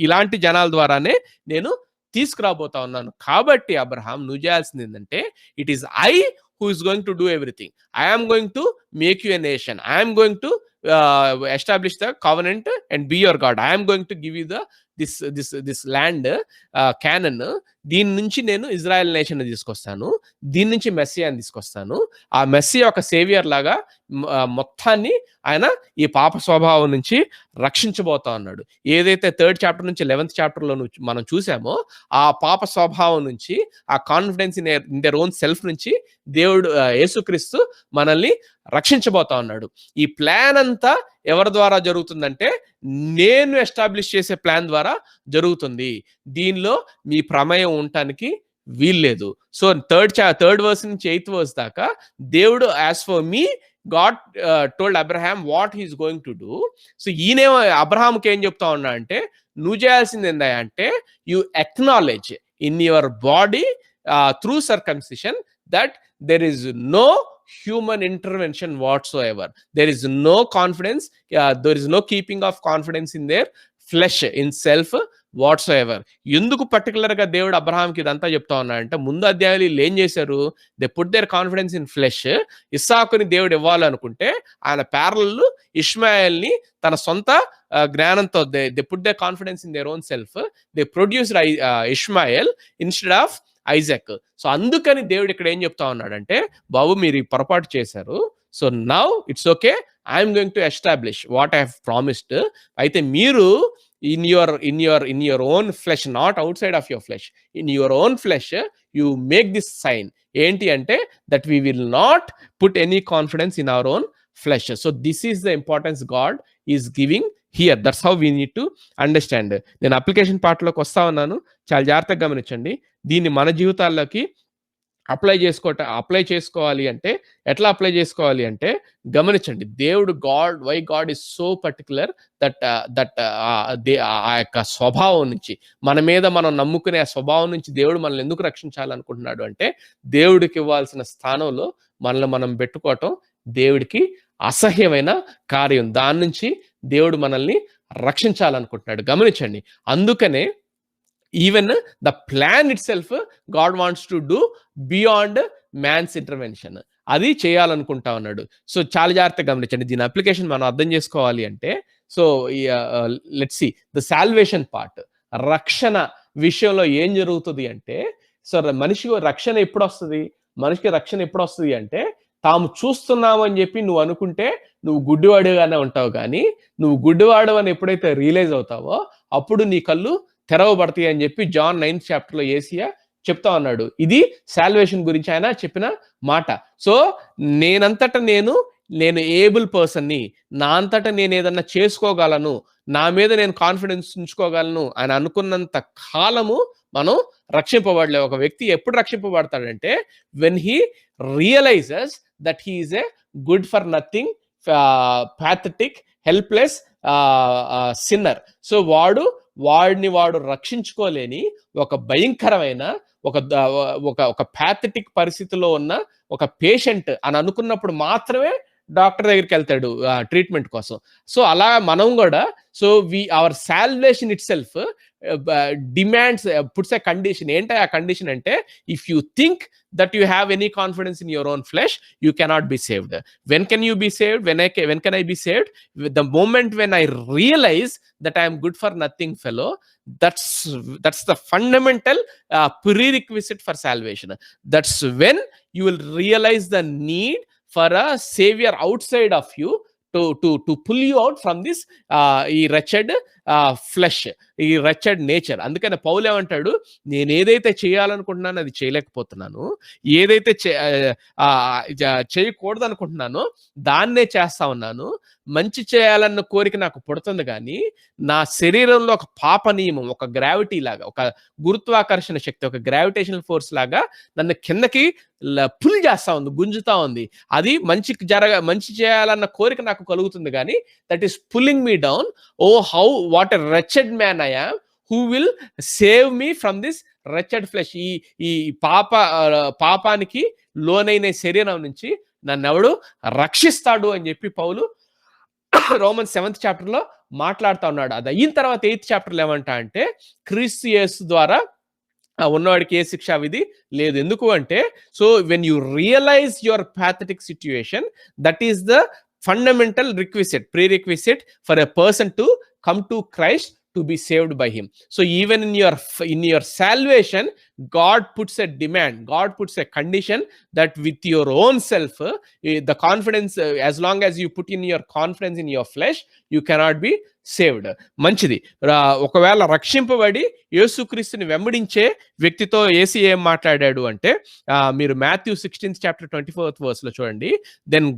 ఇలాంటి జనాల ద్వారానే నేను తీసుకురాబోతా ఉన్నాను. కాబట్టి అబ్రహాం, నువ్వు చేయాల్సింది ఏంటంటే, it is I who is going to do everything. I am going to make you a nation. I am going to establish the covenant and be your God. I am going to give you this land, Canaan. దీని నుంచి నేను Israel nation తీసుకొస్తాను, దీని నుంచి మెస్సియాని తీసుకొస్తాను. ఆ Messiah ఒక saviour లాగా మొత్తాన్ని ఆయన ఈ పాప స్వభావం నుంచి రక్షించబోతా ఉన్నాడు. ఏదైతే 3rd చాప్టర్ నుంచి 11th చాప్టర్లో మనం చూసామో, ఆ పాప స్వభావం నుంచి, ఆ confidence in their own self నుంచి దేవుడు యేసుక్రీస్తు మనల్ని రక్షించబోతా ఉన్నాడు. ఈ ప్లాన్ అంతా ఎవరి ద్వారా జరుగుతుందంటే, నేను ఎస్టాబ్లిష్ చేసే ప్లాన్ ద్వారా జరుగుతుంది. దీనిలో మీ ప్రమేయం ఉండటానికి వీల్లేదు. సో 3rd వర్స్ నుంచి 8th వర్స్ దాకా దేవుడు, as for me God told Abraham what he's going to do. So ఈయనేమో అబ్రహాంకి ఏం చెప్తా ఉన్నా అంటే, నువ్వు చేయాల్సింది ఏంటంటే, you acknowledge in your body through circumcision that there is no human intervention whatsoever. There is no confidence, there is no keeping of confidence in their flesh, in self whatsoever. ఎందుకు particular గా దేవుడు అబ్రహాంకి ఇదంతా చెప్తా ఉన్నాడంటే, ముందు అధ్యాయులు వీళ్ళు ఏం చేశారు, they put their confidence in flesh. ఇస్సాకుని దేవుడు ఇవ్వాలనుకుంటే ఆయన ప్యారలల్ ఇష్మాయెల్ని తన సొంత జ్ఞానంతో they put their confidence in their own self. They produced Ishmael instead of Isaac. So అందుకని దేవుడు ఇక్కడ ఏం చెప్తా ఉన్నాడంటే, బాబు మీరు ఈ పొరపాటు చేశారు, so now it's okay, I'm going to establish what I have promised. అయితే మీరు in your own flesh, not outside of your flesh, in your own flesh you make this sign. ఏంటి అంటే, that we will not put any confidence in our own flesh. So this is the importance God is giving here. That's how we need to understand. నేను application పార్ట్లోకి వస్తా ఉన్నాను, చాలా జాగ్రత్తగా గమనించండి. దీన్ని మన జీవితాల్లోకి అప్లై చేసుకోవాలి అంటే ఎట్లా అప్లై చేసుకోవాలి అంటే, గమనించండి, దేవుడు why God is so particular that ఆ యొక్క స్వభావం నుంచి, మన మీద మనం నమ్ముకునే ఆ స్వభావం నుంచి దేవుడు మనల్ని ఎందుకు రక్షించాలనుకుంటున్నాడు అంటే, దేవుడికి ఇవ్వాల్సిన స్థానంలో మనల్ని మనం పెట్టుకోవటం దేవుడికి అసహ్యమైన కార్యం. దాని నుంచి దేవుడు మనల్ని రక్షించాలనుకుంటున్నాడు. గమనించండి, అందుకనే even the plan itself God wants to do beyond man's intervention. అది చేయాలనుకుంటా ఉన్నాడు. సో చాలా జాగ్రత్తగా గమనించండి, దీని అప్లికేషన్ మనం అర్థం చేసుకోవాలి అంటే, so let's see the salvation part. రక్షణ విషయంలో ఏం జరుగుతుంది అంటే, సో మనిషికి రక్షణ ఎప్పుడు వస్తుంది అంటే, తాము చూస్తున్నామని చెప్పి నువ్వు అనుకుంటే నువ్వు గుడ్డివాడుగానే ఉంటావు. కానీ నువ్వు గుడ్డివాడు అని ఎప్పుడైతే రియలైజ్ అవుతావో అప్పుడు నీ కళ్ళు తెరవబడతాయి అని చెప్పి John 9th చాప్టర్లో యేసయ్య చెప్తా ఉన్నాడు. ఇది సాల్వేషన్ గురించి ఆయన చెప్పిన మాట. సో నేను ఏబుల్ పర్సన్ని, నా అంతటా నేను ఏదన్నా చేసుకోగలను, నా మీద నేను కాన్ఫిడెన్స్ ఉంచుకోగలను అని అనుకున్నంత కాలము మనం రక్షింపబడలే. ఒక వ్యక్తి ఎప్పుడు రక్షింపబడతాడంటే, when he realises that he is a good for nothing, pathetic, helpless sinner. So వాడు రక్షించుకోలేని ఒక భయంకరమైన ఒక ప్యాథటిక్ పరిస్థితిలో ఉన్న ఒక పేషెంట్ అని అనుకున్నప్పుడు మాత్రమే డాక్టర్ దగ్గరికి వెళ్తాడు ట్రీట్మెంట్ కోసం. సో అలా మనం కూడా so our salvation it self demands puts a condition. ఏంటి ఆ కండిషన్ అంటే, if you think that you have any confidence in your own flesh, you cannot be saved. When can you be saved? When can I be saved? The moment when I realize that I am good for nothing fellow, that's the fundamental prerequisite for salvation. That's when you will realize the need for a savior outside of you to pull you out from this ఈ wretched flesh, ఈ wretched nature. అందుకని పౌలు ఏమంటాడు, నేను ఏదైతే చేయాలనుకుంటున్నానో అది చేయలేకపోతున్నాను, ఏదైతే చేయకూడదు అనుకుంటున్నానో దాన్నే చేస్తా ఉన్నాను. మంచి చేయాలన్న కోరిక నాకు పుడుతుంది, కానీ నా శరీరంలో ఒక పాప నియమం, ఒక గ్రావిటీ లాగా, ఒక గురుత్వాకర్షణ శక్తి, ఒక గ్రావిటేషనల్ ఫోర్స్ లాగా నన్ను కిందకి పుల్ చేస్తా ఉంది, గుంజుతా ఉంది. అది మంచి చేయాలన్న కోరిక నాకు కలుగుతుంది, కానీ that is pulling me down. Oh how what a wretched man I am, who will save me from this wretched flesh. ఈ పాపానికి లోనైన శరీరం నుంచి నన్నెవడు రక్షిస్తాడు అని చెప్పి పౌలు రోమన్స్ 7th చాప్టర్లో మాట్లాడుతూ ఉన్నాడు. అది అయిన తర్వాత 8th చాప్టర్లో ఏమంటా అంటే, క్రీస్తు యేసు ద్వారా ఉన్నవాడికి ఏ శిక్షా విధి లేదు. ఎందుకు అంటే, so when you realise your pathetic situation, that is the fundamental prerequisite for a person to come to Christ, to be saved by him. So even in your salvation, God puts a demand, God puts a condition that with your own self, the confidence, as long as you put in your confidence in your flesh, you cannot be saved. మంచిది. ఒకవేళ రక్షింపబడి యేసుక్రీస్తుని వెంబడించే వ్యక్తితో యేసు ఏం మాట్లాడాడు అంటే, మీరు Matthew 16th chapter 24th వర్స్లో చూడండి. Then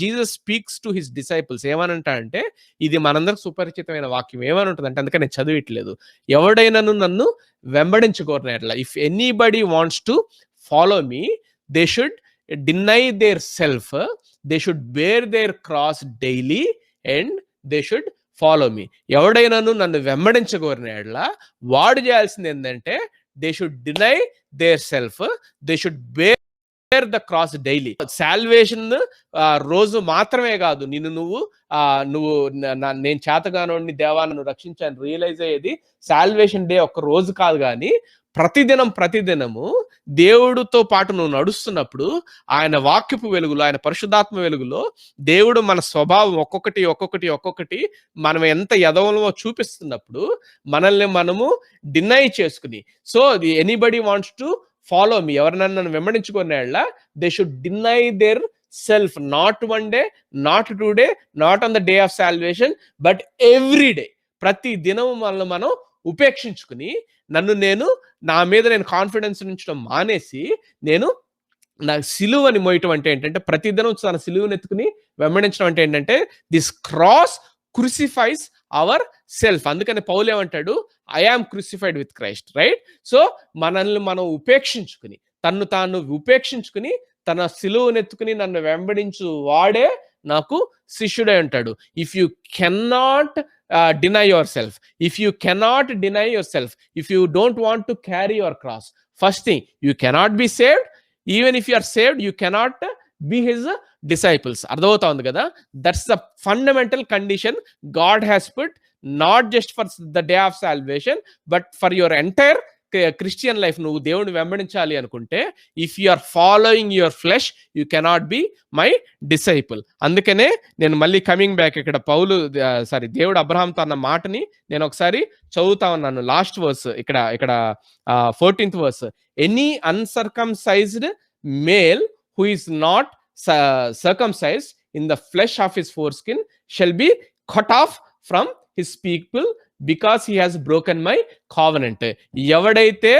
Jesus speaks to his disciples. ఏమనంటే, ఇది మనందరికి సుపరిచితమైన వాక్యం. ఏమని ఉంటుంది అంటే, అందుకని నేను చదివిట్లేదు. ఎవడైనాను నన్ను వెంబడించుకోరనట్లా, if anybody wants to follow me, they should deny their self, they should bear their cross daily and they should follow me. ఎవడైనాను నన్ను వెంబడించగోరిన ఎడల వాడు చేయాల్సింది ఏంటంటే, they should deny their self, they should bear the cross daily. Salvation రోజు మాత్రమే కాదు, నువ్వు నేను చేతగానోడిని, దేవా నన్ను రక్షించాను రియలైజ్ అయ్యేది సాల్వేషన్ డే ఒక్క రోజు కాదు, కానీ ప్రతిదినము దేవుడితో పాటు నువ్వు నడుస్తున్నప్పుడు, ఆయన వాక్యపు వెలుగులో, ఆయన పరిశుద్ధాత్మ వెలుగులో దేవుడు మన స్వభావం ఒక్కొక్కటి మనం ఎంత ఎదవలమో చూపిస్తున్నప్పుడు మనల్ని మనము డినై చేసుకుని, so anybody wants to follow me, ఎవరినైనా నన్ను వెంబడించుకునేళ్ళ, they should deny their self, not one day, not 2 day, not on the day of salvation, but every day. ప్రతి దినం మనల్ని మనం ఉపేక్షించుకుని, నా మీద నేను కాన్ఫిడెన్స్ ఉంచడం మానేసి, నేను నా సిలువని మోయటం అంటే ఏంటంటే, ప్రతిదినం తన సిలువని ఎత్తుకుని వెంబడించడం అంటే ఏంటంటే, దిస్ క్రాస్ క్రూసిఫైస్ అవర్ సెల్ఫ్. అందుకని పౌలు ఏమంటాడు, I am crucified with Christ, right? So మనల్ని మనం ఉపేక్షించుకుని, తాను ఉపేక్షించుకుని, తన సిలువని ఎత్తుకుని నన్ను వెంబడించు వాడే నాకు శిష్యుడే ఉంటాడు. If you cannot deny yourself, if you cannot deny yourself, if you don't want to carry your cross, first thing, you cannot be saved. Even if you are saved, you cannot be his disciples. అర్థమవుతుంది కదా? That's the fundamental condition God has put, not just for the day of salvation, but for your entire Christian life. నువ్వు దేవుడిని వెంబడించాలి అనుకుంటే, if you are following your flesh, you cannot be my disciple. అందుకనే నేను మళ్ళీ coming back, ఇక్కడ దేవుడు అబ్రహాంతో అన్న మాటని నేను ఒకసారి చదువుతా ఉన్నాను. లాస్ట్ వర్స్, ఇక్కడ 14th వర్స్. Any uncircumcised male who is not circumcised in the flesh of his foreskin shall be cut off from his people, because he has broken my covenant. ఎవడైతే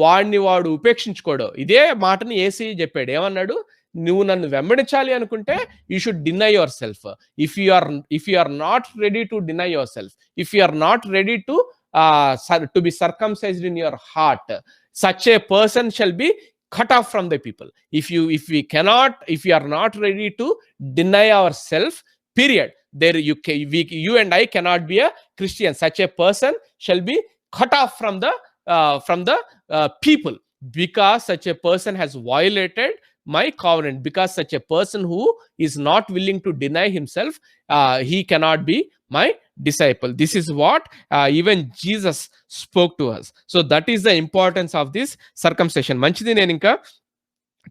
వాడు ఉపేక్షించుకోడో, ఇదే మాటని యేసు చెప్పాడు. ఏమన్నాడు? నువ్వు నన్ను వెంబడించాలి అనుకుంటే you should deny yourself. If you are not ready to deny yourself, if you are not ready to be circumcised in your heart, such a person shall be cut off from the people. If you are not ready to deny ourselves, period, there you and I cannot be a Christian. Such a person shall be cut off from the people, because such a person has violated my covenant, because such a person who is not willing to deny himself, he cannot be my disciple. This is what even Jesus spoke to us. So that is the importance of this circumcision. మంచిది, నేను ఇంకా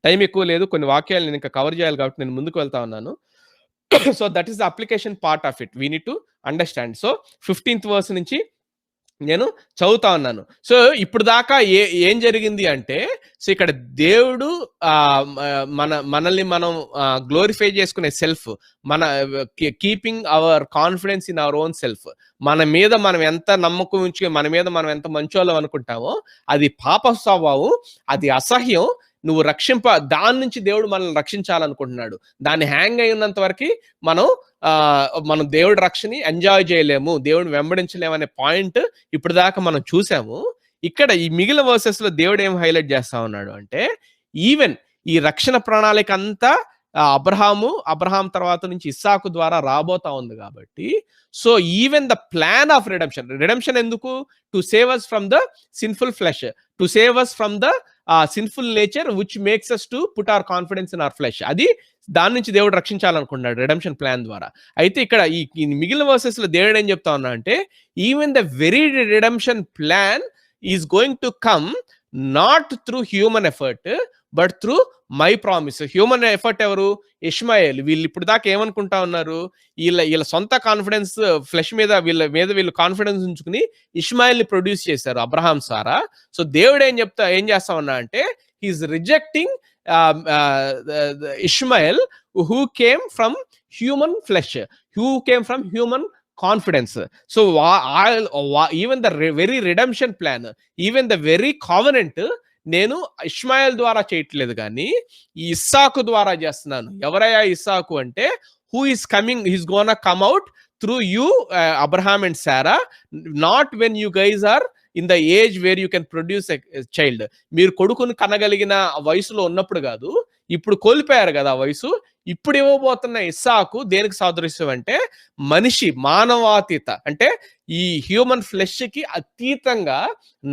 time ఎక్కువ లేదు, కొన్ని వాక్యాలు నేను ఇంకా cover చేయాలి కాబట్టి నేను ముందుకు వెళ్తా ఉన్నాను. So that is the application part of it, we need to understand. So 15th verse నుంచి నేను చదువుతా ఉన్నాను. సో ఇప్పుడు దాకా ఏం జరిగింది అంటే, సో ఇక్కడ దేవుడు మనల్ని మనం గ్లోరిఫై చేసుకునే సెల్ఫ్, మన keeping hour confidence in our own self, మన మీద మనం ఎంత నమ్మకం ఉంచుకొని మన మీద మనం ఎంత మంచోళ్ళం అనుకుంటామో అది పాప స్వభావం, అది అసహ్యం. నువ్వు దాని నుంచి దేవుడు మనల్ని రక్షించాలనుకుంటున్నాడు. దాన్ని హ్యాంగ్ అయి ఉన్నంత వరకు మనం దేవుడి రక్షణని ఎంజాయ్ చేయలేము, దేవుడిని వెంబడించలేము అనే పాయింట్ ఇప్పుడు దాకా మనం చూసాము. ఇక్కడ ఈ మిగిలిన వర్సెస్ లో దేవుడు ఏం హైలైట్ చేస్తా ఉన్నాడు అంటే, ఈవెన్ ఈ రక్షణ ప్రణాళిక అంతా అబ్రహాం తర్వాత నుంచి ఇస్సాకు ద్వారా రాబోతా ఉంది కాబట్టి, so even the plan of redemption ఎందుకు? To save us from the sinful flesh, to save us from the sinful nature which makes us to put our confidence in our flesh. అది దాని నుంచి దేవుడు రక్షించాలనుకున్నాడు రిడెంప్షన్ ప్లాన్ ద్వారా. అయితే ఇక్కడ ఈ మిగిలిన వర్సెస్ లో దేవుడు ఏం చెప్తా ఉన్నా అంటే, even the very redemption plan is going to come not through human effort but through my promise. Human effort ఎవరు? ఇష్మాయేల్. వీళ్ళు ఇప్పుడు దాకా ఏమనుకుంటా ఉన్నారు? వీళ్ళ సొంత కాన్ఫిడెన్స్ ఫ్లెష్ మీద వీళ్ళు కాన్ఫిడెన్స్ ఉంచుకుని ఇష్మాయేల్ ని ప్రొడ్యూస్ చేశారు అబ్రహాం సారా. సో దేవుడు ఏం చేస్తా ఉన్నా అంటే, he is rejecting Ishmael who came from human flesh, who came from human confidence. So even the very redemption plan, even the very covenant, నేను ఇష్మాయేల్ ద్వారా చేయట్లేదు కానీ ఈ ఇస్సాకు ద్వారా చేస్తున్నాను. ఎవరయ్యా ఇస్సాకు అంటే, who is coming, he's gonna come out through you Abraham and Sarah, not when you guys are in the age where you can produce a child. మీరు కొడుకుని కనగలిగిన వయసులో ఉన్నప్పుడు కాదు, ఇప్పుడు కోల్పోయారు కదా ఆ వయసు. ఇప్పుడు ఇవ్వబోతున్న ఇస్సాకు దేనికి సాదృశ్యం అంటే, మనిషి మానవాతీత, అంటే ఈ హ్యూమన్ ఫ్లెష్ కి అతీతంగా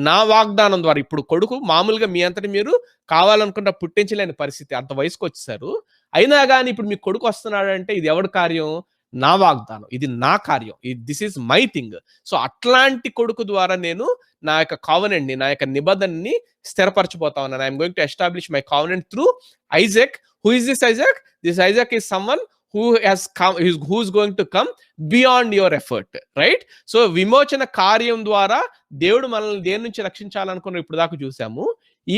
నా వాగ్దానం ద్వారా. ఇప్పుడు కొడుకు మామూలుగా మీ అంతటి మీరు కావాలనుకున్న పుట్టించలేని పరిస్థితి, అంత వయసుకు వచ్చేసారు. అయినా కానీ ఇప్పుడు మీ కొడుకు వస్తున్నాడు అంటే ఇది ఎవరి కార్యం? నా వాగ్దానం, ఇది నా కార్యం, this is my thing. So అట్లాంటి కొడుకు ద్వారా నేను నా యొక్క కావనెంట్ ని, నా యొక్క నిబంధనని స్థిరపరచబోతా ఉన్నాను. I'm going to establish my covenant through Isaac. Who is this Isaac? This Isaac is someone who has come, who's going to come beyond your effort, right? So విమోచన కార్యం ద్వారా దేవుడు మనల్ని దేని నుంచి రక్షించాలనుకున్న ఇప్పుడు దాకా చూసాము.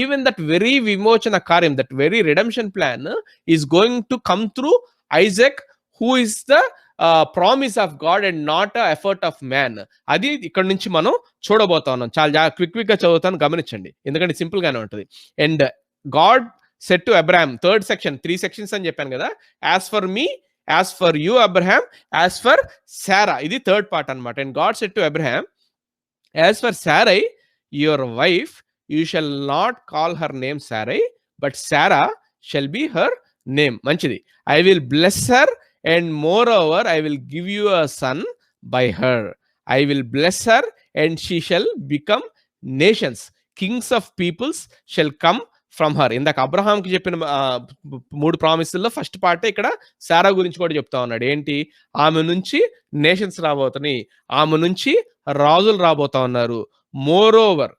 ఈవెన్ దట్ వెరీ విమోచన కార్యం, that very redemption plan is going to come through Isaac, who is the promise of God and not a effort of man. అది ఇక్కడ నుంచి మనం చూడబోతా ఉన్నాం. చాలా క్విక్ గా చదువుతాను, గమనించండి, ఎందుకంటే సింపుల్ గానే ఉంటుంది. And God said to Abraham, third section, 3 sections అని చెప్పాను కదా. As for me, as for you Abraham, as for Sarah, ఇది థర్డ్ పార్ట్ అన్నమాట. And God said to Abraham, as for Sarai your wife, you shall not call her name Sarai but Sarah shall be her name. మంచిది. I will bless her and moreover I will give you a son by her. I will bless her and she shall become nations. Kings of peoples shall come from her. ఇందాక అబ్రహాంకి చెప్పిన 3 ప్రామిసుల్లో first part ఇక్కడ సారా గురించి కూడా చెప్తా ఉన్నాడు. ఏంటి? ఆమె నుంచి నేషన్స్ రాబోతున్నాయి, ఆమె నుంచి రాజులు రాబోతా ఉన్నారు. మోర్ ఓవర్,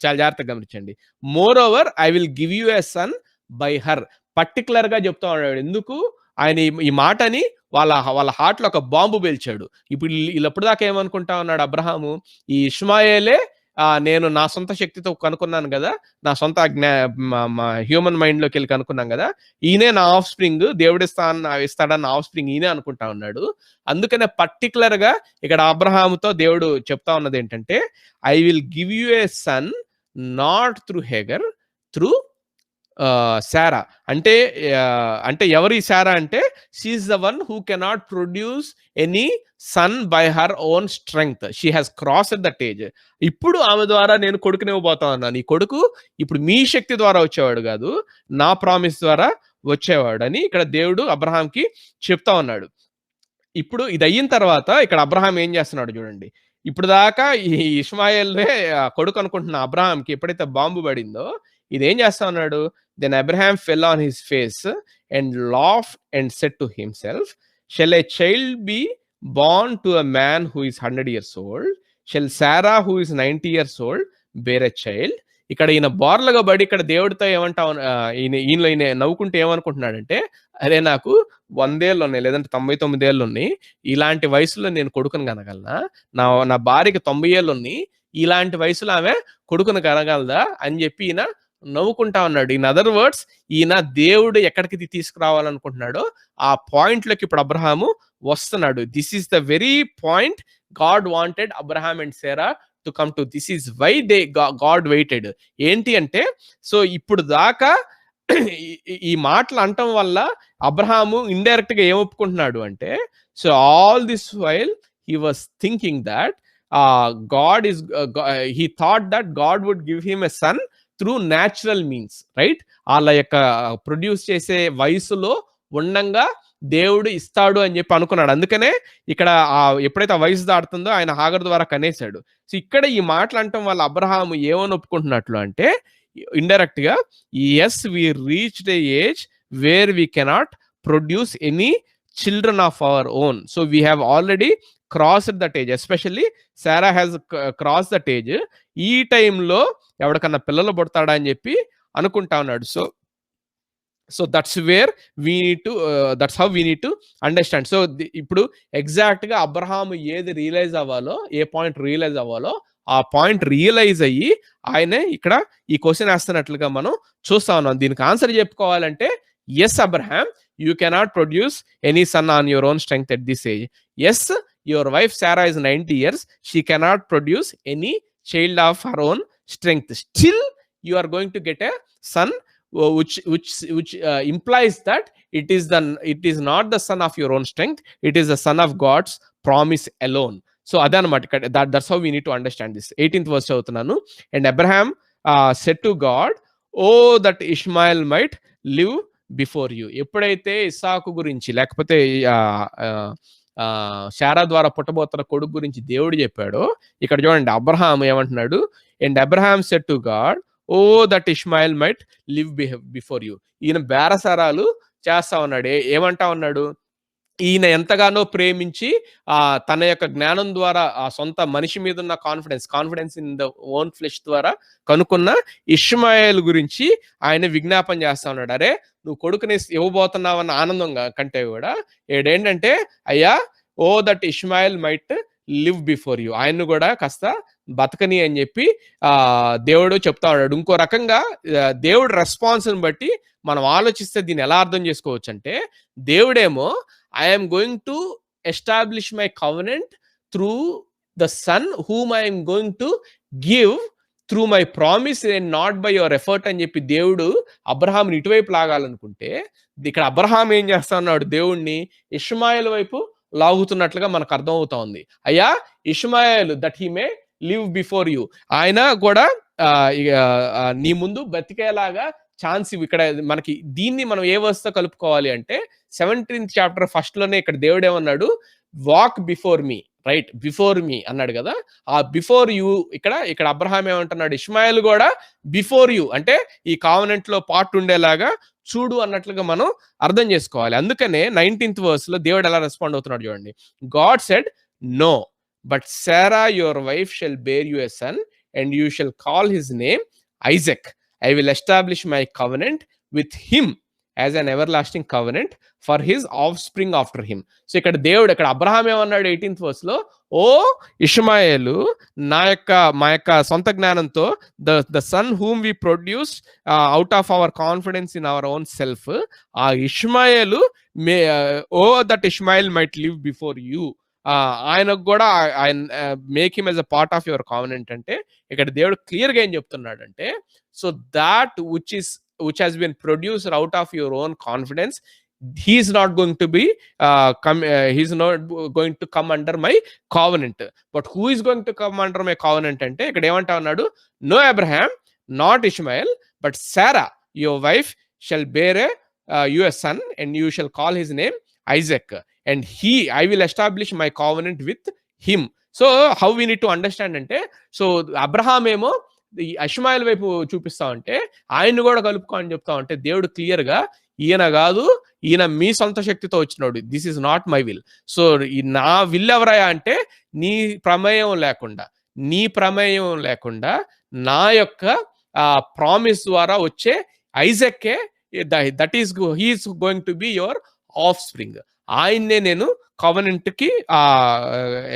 చాలా జాగ్రత్తగా గమనించండి, moreover I will give you a son by her. Particular గా చెప్తా ఉన్నాడు. ఎందుకు? ఆయన ఈ మాటని వాళ్ళ హార్ట్ లో ఒక బాంబు పేల్చాడు. ఇప్పుడు వీళ్ళప్పుడు దాకా ఏమనుకుంటా ఉన్నాడు అబ్రహాము? ఈ ఇష్మాయేలే నేను నా సొంత శక్తితో కనుక్కున్నాను కదా, నా సొంత హ్యూమన్ మైండ్ లోకి వెళ్ళి కనుక్కున్నాం కదా, ఈయనే నా ఆఫ్ స్ప్రింగ్, దేవుడు ఇస్తాడన్న ఆఫ్ స్ప్రింగ్ ఈయనే అనుకుంటా ఉన్నాడు. అందుకనే పర్టికులర్ గా ఇక్కడ అబ్రహాముతో దేవుడు చెప్తా ఉన్నది ఏంటంటే, I will give you a son not through Hagar, through Sarah. అంటే ఎవరి సారా అంటే, she is the one who cannot produce any son by her own strength. She has crossed that age. ఇప్పుడు ఆమె ద్వారా నేను కొడుకునివ్వబోతా ఉన్నాను. ఈ కొడుకు ఇప్పుడు మీ శక్తి ద్వారా వచ్చేవాడు కాదు, నా ప్రామిస్ ద్వారా వచ్చేవాడు అని ఇక్కడ దేవుడు అబ్రహాంకి చెప్తా ఉన్నాడు. ఇప్పుడు ఇది అయిన తర్వాత ఇక్కడ అబ్రహాం ఏం చేస్తున్నాడు చూడండి. ఇప్పుడు దాకా ఈ ఇష్మాయేలే కొడుకు అనుకుంటున్న అబ్రహాంకి ఎప్పుడైతే బాంబు పడిందో, ఇదేం చేస్తా ఉన్నాడు, then Abraham fell on his face and laugh and said to himself, shall a child be born to a man who is 100 years old, shall Sarah who is 90 years old bear a child. ఇక్కడ ఈయన బోర్లగా బడి ఇక్కడ దేవుడితో ఏమంటావు, ఈయన నవ్వుకుంటే ఏమనుకుంటున్నాడంటే, అరే నాకు 100 ఏళ్ళు ఉన్నాయి, లేదంటే 99 ఏళ్ళు ఉన్నాయి, ఇలాంటి వయసులో నేను కొడుకుని కనగలనా, నా భార్యకి 90 ఏళ్ళు ఉన్నాయి, ఇలాంటి వయసులో ఆమె కొడుకుని కనగలదా అని చెప్పి ఈయన నవ్వుకుంటా ఉన్నాడు. ఇన్ అదర్ వర్డ్స్, ఈయన దేవుడు ఎక్కడికి తీసుకురావాలనుకుంటున్నాడో ఆ పాయింట్ లోకి ఇప్పుడు అబ్రహాము వస్తున్నాడు. This is the very point God wanted Abraham and Sarah to come to. This is why God waited. ఏంటి అంటే, సో ఇప్పుడు దాకా ఈ మాటలు అంటం వల్ల అబ్రహాము ఇండైరెక్ట్ గా ఏం ఒప్పుకుంటున్నాడు అంటే, so all this while he was thinking that God is he thought that God would give him a son through natural means, right? వాళ్ళ యొక్క ప్రొడ్యూస్ చేసే వయసులో ఉండంగా దేవుడు ఇస్తాడు అని చెప్పి అనుకున్నాడు. అందుకనే ఇక్కడ ఎప్పుడైతే ఆ వయసు దాటుతుందో ఆయన హాగర్ ద్వారా కనేశాడు. సో ఇక్కడ ఈ మాటలు అంటాం వల్ల అబ్రహాము ఏమని ఒప్పుకుంటున్నట్లు అంటే, ఇండైరెక్ట్ గా, as we reached a age where we cannot produce any children of our own. So we have already crossed that age, especially Sarah has cross that age. ఈ టైంలో ఎవరికన్నా పిల్లలు పుడతాడా అని చెప్పి అనుకుంటా ఉన్నాడు. So that's where we need to, that's how we need to understand. So ఇప్పుడు ఎగ్జాక్ట్ గా అబ్రహాము ఏది రియలైజ్ అవ్వాలో, ఏ పాయింట్ రియలైజ్ అవ్వాలో ఆ పాయింట్ రియలైజ్ అయ్యి ఆయనే ఇక్కడ ఈ క్వశ్చన్ వేస్తున్నట్లుగా మనం చూస్తా ఉన్నాం. దీనికి ఆన్సర్ చెప్పుకోవాలంటే, yes Abraham, you cannot produce any son on your own strength at this age. Yes, your wife Sarah is 90 years, she cannot produce any child of her own strength. Still you are going to get a son, which implies that it is not the son of your own strength, it is the son of God's promise alone. So adanamata, that's how we need to understand this. 18th verse చదువుతున్నాను. And Abraham said to God, oh that Ishmael might live before you. ఎప్పుడైతే ఇస్సాకు గురించి, లేకపోతే శారా ద్వారా పుట్టబోతున్న కొడుకు గురించి దేవుడు చెప్పాడో, ఇక్కడ చూడండి అబ్రహాం ఏమంటున్నాడు, and Abraham said to God, oh that Ishmael might live before you. ఈయన బేరసారాలు చేస్తా ఉన్నాడు. ఏమంటా ఉన్నాడు, ఈయన ఎంతగానో ప్రేమించి తన యొక్క జ్ఞానం ద్వారా ఆ సొంత మనిషి మీద ఉన్న confidence in the own flesh ద్వారా కనుక్కున్న ఇష్మాయేల్ గురించి ఆయన విజ్ఞాపన చేస్తా ఉన్నాడు. అరే నువ్వు కొడుకుని ఇవ్వబోతున్నావు అన్న ఆనందం కంటే కూడా ఏంటంటే, అయ్యా oh that Ishmael might live before you, ఆయన్ను కూడా కాస్త బతకని అని చెప్పి దేవుడు చెప్తా ఉన్నాడు. ఇంకో రకంగా దేవుడు రెస్పాన్స్ని బట్టి మనం ఆలోచిస్తే దీన్ని ఎలా అర్థం చేసుకోవచ్చు అంటే, దేవుడేమో I am going to establish my covenant through the son whom I am going to give through my promise and not by your effort అని చెప్పి దేవుడు అబ్రహాంని ఇటువైపు లాగాలనుకుంటే, ఇక్కడ అబ్రహాం ఏం చేస్తా ఉన్నాడు, దేవుణ్ణి ఇష్మాయేల్ వైపు లాగుతున్నట్లుగా మనకు అర్థం అవుతా ఉంది. అయ్యా Ishmael, that he may live before you, ఆయన కూడా నీ ముందు బతికేలాగా ఛాన్స్ ఇవి. ఇక్కడ మనకి దీన్ని మనం ఏ వర్స్తో కలుపుకోవాలి అంటే, 17th చాప్టర్ ఫస్ట్ లోనే ఇక్కడ దేవుడు ఏమన్నాడు, వాక్ బిఫోర్ మీ, రైట్? బిఫోర్ మీ అన్నాడు కదా. ఆ బిఫోర్ యూ ఇక్కడ అబ్రహాం ఏమంటున్నాడు, ఇష్మాయేల్ కూడా బిఫోర్ యూ అంటే ఈ కావనెంట్ లో పార్ట్ ఉండేలాగా చూడు అన్నట్లుగా మనం అర్థం చేసుకోవాలి. అందుకనే 19th verse లో దేవుడు ఎలా రెస్పాండ్ అవుతున్నాడు చూడండి. God said, no, but Sarah your wife shall bear you a son and you shall call his name Isaac. I will establish my covenant with him as an everlasting covenant for his offspring after him. So ఇక్కడ Abraham ఏమన్నాడు 18th verse లో, ఓ ఇష్మాయేలు, మా యొక్క సొంత జ్ఞానంతో the son whom we produce out of our confidence in our own self, ఆ ఇష్మాయేలు O that Ishmael might live before you, ఆయనకు కూడా ఆయన make him as a part of your covenant అంటే, ఇక్కడ దేవుడు క్లియర్ గా ఏం చెప్తున్నాడు అంటే, so that which has been produced out of your own confidence, he is not going to be he is not going to come under my covenant. But who is going to come under my covenant అంటే ఇక్కడ ఏమంటా ఉన్నాడు, no Abraham, not Ishmael, but Sarah your wife shall bear you a son and you shall call his name Isaac, and I will establish my covenant with him. So how we need to understand అంటే, so Abraham ఏమో ఈ ఇష్మాయేల్ వైపు చూపిస్తా ఉంటే ఆయన్ని కూడా కలుపుకో అని చెప్తా ఉంటే దేవుడు క్లియర్‌గా ఈయన గాదు, ఈయన మీ సొంత శక్తితో వచ్చినోడు. This is not my will. So ఈ నా విల్ ఎవరయ్యా అంటే నీ ప్రమేయం లేకుండా, నీ ప్రమేయం లేకుండా నా యొక్క ప్రామిస్ ద్వారా వచ్చే ఐజాకే that is he is going to be your offspring. ఆయన్నే నేను కవెనెంట్‌కి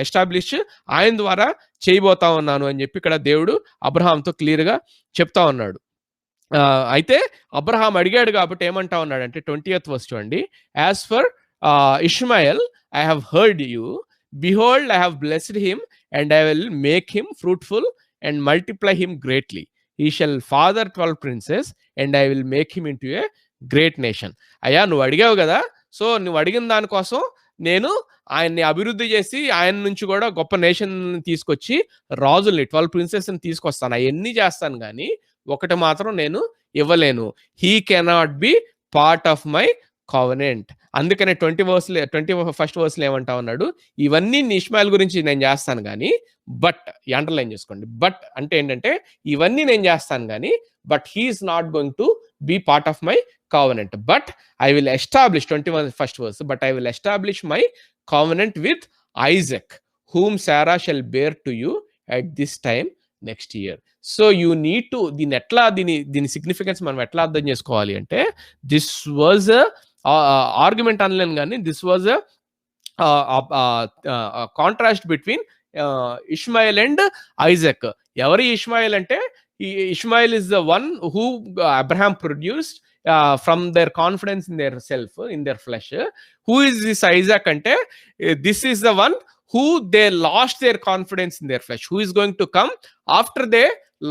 ఎస్టాబ్లిష్ ఆయన ద్వారా చేయబోతా ఉన్నాను అని చెప్పి ఇక్కడ దేవుడు అబ్రహాంతో క్లియర్‌గా చెప్తా ఉన్నాడు. అయితే అబ్రహాం అడిగాడు కాబట్టి ఏమంటా ఉన్నాడంటే 20th వర్స్ చూడండి. As for Ishmael I have heard you, behold I have blessed him and I will make him fruitful and multiply him greatly. He shall father 12 princes and I will make him into a great nation. అయ్యా నువ్వు అడిగావు కదా, so నువ్వు అడిగిన దానికోసం నేను ఆయన్ని అభివృద్ధి చేసి ఆయన నుంచి కూడా గొప్ప నేషన్ తీసుకొచ్చి రాజుల్ని 12 princes తీసుకొస్తాను, అవన్నీ చేస్తాను కానీ ఒకటి మాత్రం నేను ఇవ్వలేను. He cannot be part of my covenant. అందుకనే 21st వర్స్లో ఏమంటా ఉన్నాడు, ఇవన్నీ ఇష్మాయెల్ గురించి నేను చేస్తాను కానీ బట్ అండర్లైన్ చేసుకోండి. బట్ అంటే ఏంటంటే ఇవన్నీ నేను చేస్తాను కానీ but he is not going to be part of my covenant. But I will establish 21st verse, but I will establish my covenant with Isaac whom Sarah shall bear to you at this time next year. So you need to దీని significance మనం ఎట్లా అర్థం చేసుకోవాలి అంటే this was argument అనలేను కానీ this was contrast between Ishmael and Isaac. ఎవరి Ishmael అంటే Ishmael is the one who Abraham produced from their confidence in their self, in their flesh. Who is this Isaac ante this is the one who they lost their confidence in their flesh, who is going to come after they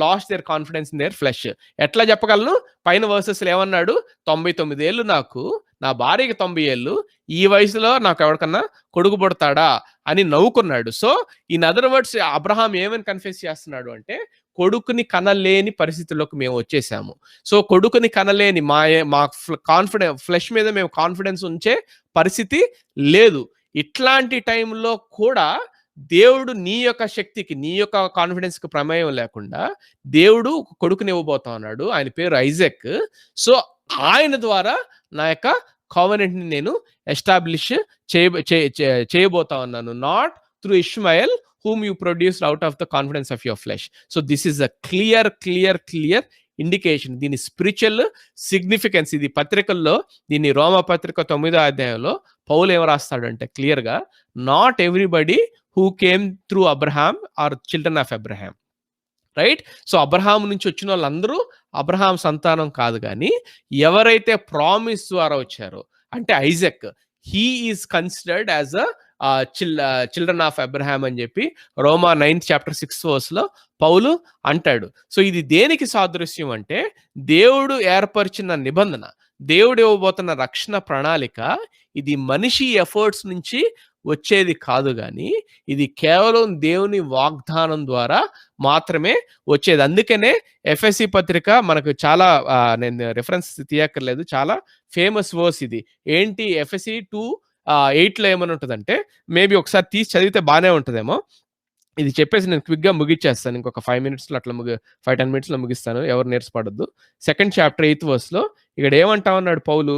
lost their confidence in their flesh. ఎట్లా చెప్పగలను? పైన versus ఏమన్నాడు, 99 ఏళ్ళు నాకు, నా భార్యకి 90 ఏళ్ళు, ఈ వయసులో నాకు ఎవరికన్నా కొడుకు పుడతాడా అని నవ్వుకున్నాడు. So in other words Abraham ఏమని కన్ఫెస్ చేస్తున్నాడు అంటే కొడుకుని కనలేని పరిస్థితుల్లోకి మేము వచ్చేసాము. సో కొడుకుని కనలేని మా కాన్ఫిడెన్స్ ఫ్లెష్ మీద మేము కాన్ఫిడెన్స్ ఉంచే పరిస్థితి లేదు. ఇట్లాంటి టైంలో కూడా దేవుడు నీ యొక్క శక్తికి, నీ యొక్క కాన్ఫిడెన్స్కి ప్రమేయం లేకుండా దేవుడు కొడుకుని ఇవ్వబోతా ఉన్నాడు. ఆయన పేరు ఐజాక్. సో ఆయన ద్వారా నా యొక్క కావెనెంట్ని నేను ఎస్టాబ్లిష్ చేయబోతా ఉన్నాను. Not through Ishmael whom you produced out of the confidence of your flesh. So this is a clear indication. దీని స్పిరిచువల్ సిగ్నిఫికెన్స్ ఇది పత్రికల్లో, దీన్ని రోమ పత్రిక 9వ అధ్యాయంలో పౌలు ఏం రాస్తాడంటే క్లియర్గా, not everybody who came through Abraham are children of Abraham, right? So Abraham నుంచి వచ్చిన వాళ్ళందరూ అబ్రహాం సంతానం కాదు, కానీ ఎవరైతే ప్రామిస్ ద్వారా వచ్చారో అంటే Isaac, he is considered as a children of Abraham అని చెప్పి రోమా 9th chapter 6th verse పౌలు అంటాడు. సో ఇది దేనికి సాదృశ్యం అంటే దేవుడు ఏర్పరిచిన నిబంధన, దేవుడు ఇవ్వబోతున్న రక్షణ ప్రణాళిక, ఇది మనిషి ఎఫర్ట్స్ నుంచి వచ్చేది కాదు, కానీ ఇది కేవలం దేవుని వాగ్దానం ద్వారా మాత్రమే వచ్చేది. అందుకనే ఎఫ్ఎస్సి పత్రిక మనకు చాలా నేను రిఫరెన్స్ తీయక్కర్లేదు, చాలా ఫేమస్ వర్స్ ఇది. ఏంటి? ఎఫ్ఎస్సి 2:8 ఏమని ఉంటుందంటే, మేబీ ఒకసారి తీసి చదివితే బాగానే ఉంటుందేమో. ఇది చెప్పేసి నేను క్విక్గా ముగిచ్చేస్తాను, ఇంకొక 5 minutesలో అట్లా 5-10 minutesలో ముగిస్తాను, ఎవరు నేర్చుపడద్దు. 2nd chapter 8th verse ఇక్కడ ఏమంటా ఉన్నాడు పౌలు,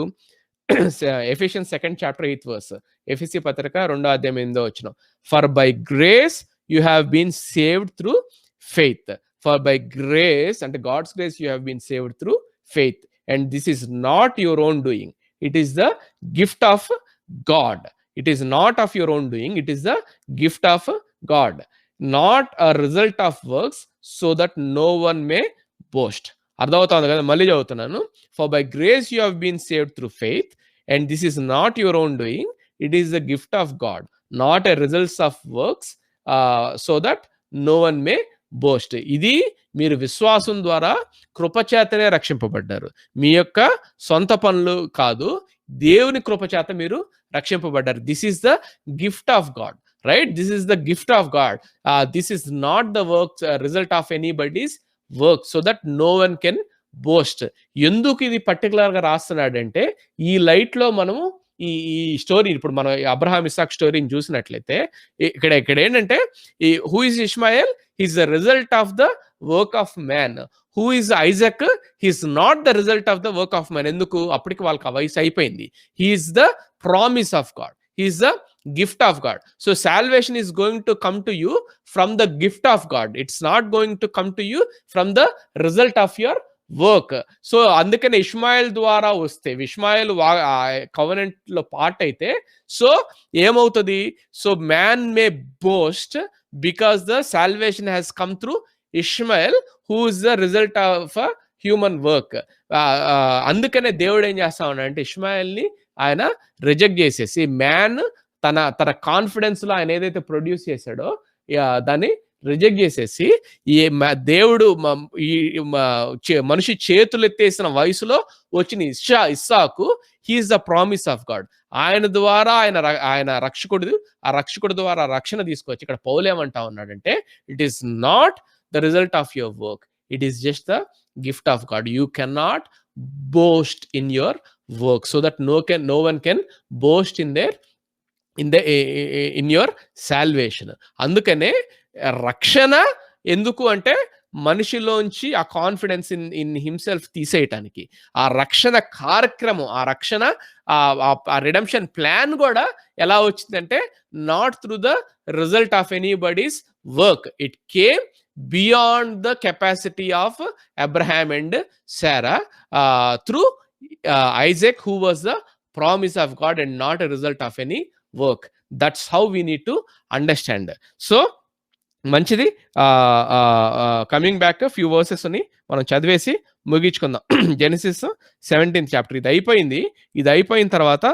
Ephesians 2nd chapter 8th verse, ఎఫెసీ పత్రిక 2వ అధ్యాయం 8వ వచనం, for by grace you have been saved through faith. For by grace అంటే God's grace you have been saved through faith, and this is not your own doing, it is the gift of God. It is not of your own doing, it is the gift of God, not a result of works, so that no one may boast. అర్థమవుతుంది కదా? మళ్ళీ చదువుతున్నాను. For by grace you have been saved through faith, and this is not your own doing, it is the gift of God, not a result of works, so that no one may boast. ఇది మీరు విశ్వాసం ద్వారా కృపచేతనే రక్షింపబడ్డారు, మీ యొక్క సొంత పనులు కాదు, దేవుని కృపచేత మీరు రక్షింపబడ్డారు. This is the gift of God, right? This is the gift of God. This is not the work result of anybody's work, so that no one can boast. ఎందుకు ఇది పర్టికులర్గా రాస్తున్నాడంటే, ఈ లైట్లో మనము ఈ స్టోరీ, ఇప్పుడు మనం అబ్రహాం ఇస్సాక్ స్టోరీని చూసినట్లయితే ఇక్కడ ఏంటంటే, who is Ishmael? he's the result of the work of man. Who is Isaac? He's not the result of the work of man. ఎందుకు? అప్పటికి వాళ్ళకి ఆ వయసు అయిపోయింది. He is the promise of God. He is the gift of God. So salvation is going to come to you from the gift of God. It's not going to come to you from the result of your work. So అందుకనే Ishmael ద్వారా వస్తే, Ishmael covenant లో part అయితే, so ఏమవుతుంది? So man may boast because the salvation has come through Ishmael, who is the result of a human work. అందుకనే దేవుడు ఏం చేస్తా ఉన్నాడంటే ఇష్మాయిల్ ని ఆయన రిజెక్ట్ చేసేసి, మ్యాన్ తన తన కాన్ఫిడెన్స్ లో ఆయన ఏదైతే ప్రొడ్యూస్ చేశాడో దాన్ని రిజెక్ట్ చేసేసి, ఈ దేవుడు మనిషి చేతులు ఎత్తేసిన వయసులో వచ్చిన ఇస్సాకు, he is the promise of God. ఆయన ద్వారా ఆయన రక్షకుడు, ఆ రక్షకుడు ద్వారా రక్షణ తీసుకొచ్చి, ఇక్కడ పౌలు ఏమంటా ఉన్నాడంటే, it is not the result of your work, it is just the gift of God. You can not boast in your work, so that no one can boast in your salvation. అందుకనే రక్షణ ఎందుకు అంటే మనిషిలోంచి ఆ confidence in himself తీసేయటానికి. ఆ రక్షణ కార్యక్రమం, ఆ రక్షణ, ఆ రిడెంప్షన్ ప్లాన్ కూడా ఎలా వచ్చిందంటే, not through the result of anybody's work, it came beyond the capacity of Abraham and Sarah through Isaac, who was the promise of God and not a result of any work. That's how we need to understand. So మంచిది. Coming back few versus ని మనం చదివేసి ముగించుకుందాం. Genesis 17th chapter ఇది అయిపోయింది. ఇది అయిపోయిన తర్వాత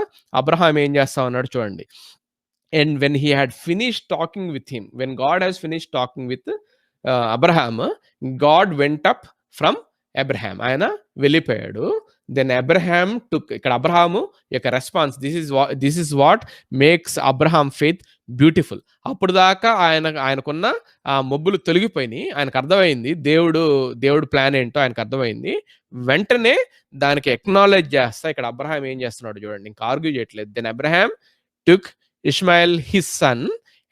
అబ్రహాం ఏం చేస్తా ఉన్నాడు చూడండి. And when he had finished talking with him, when God has finished talking with Abraham, God went up from Abraham. ఆయన వెళ్ళిపోయాడు. Then Abraham took, ఇక్కడ అబ్రహాము యొక్క response, this is what makes Abraham faith beautiful. అప్పుడు దాకా ఆయనకున్న ఆ మొబ్బులు తొలగిపోయినాయి. ఆయనకు అర్థమైంది దేవుడు ప్లాన్ ఏంటో ఆయనకు అర్థమైంది. వెంటనే దానికి ఎక్నాలెడ్జ్ చేస్తా ఇక్కడ అబ్రహాం ఏం చేస్తున్నాడు చూడండి, ఇంకా ఆర్గ్యూ చేయట్లేదు. Then Abraham took Ishmael his son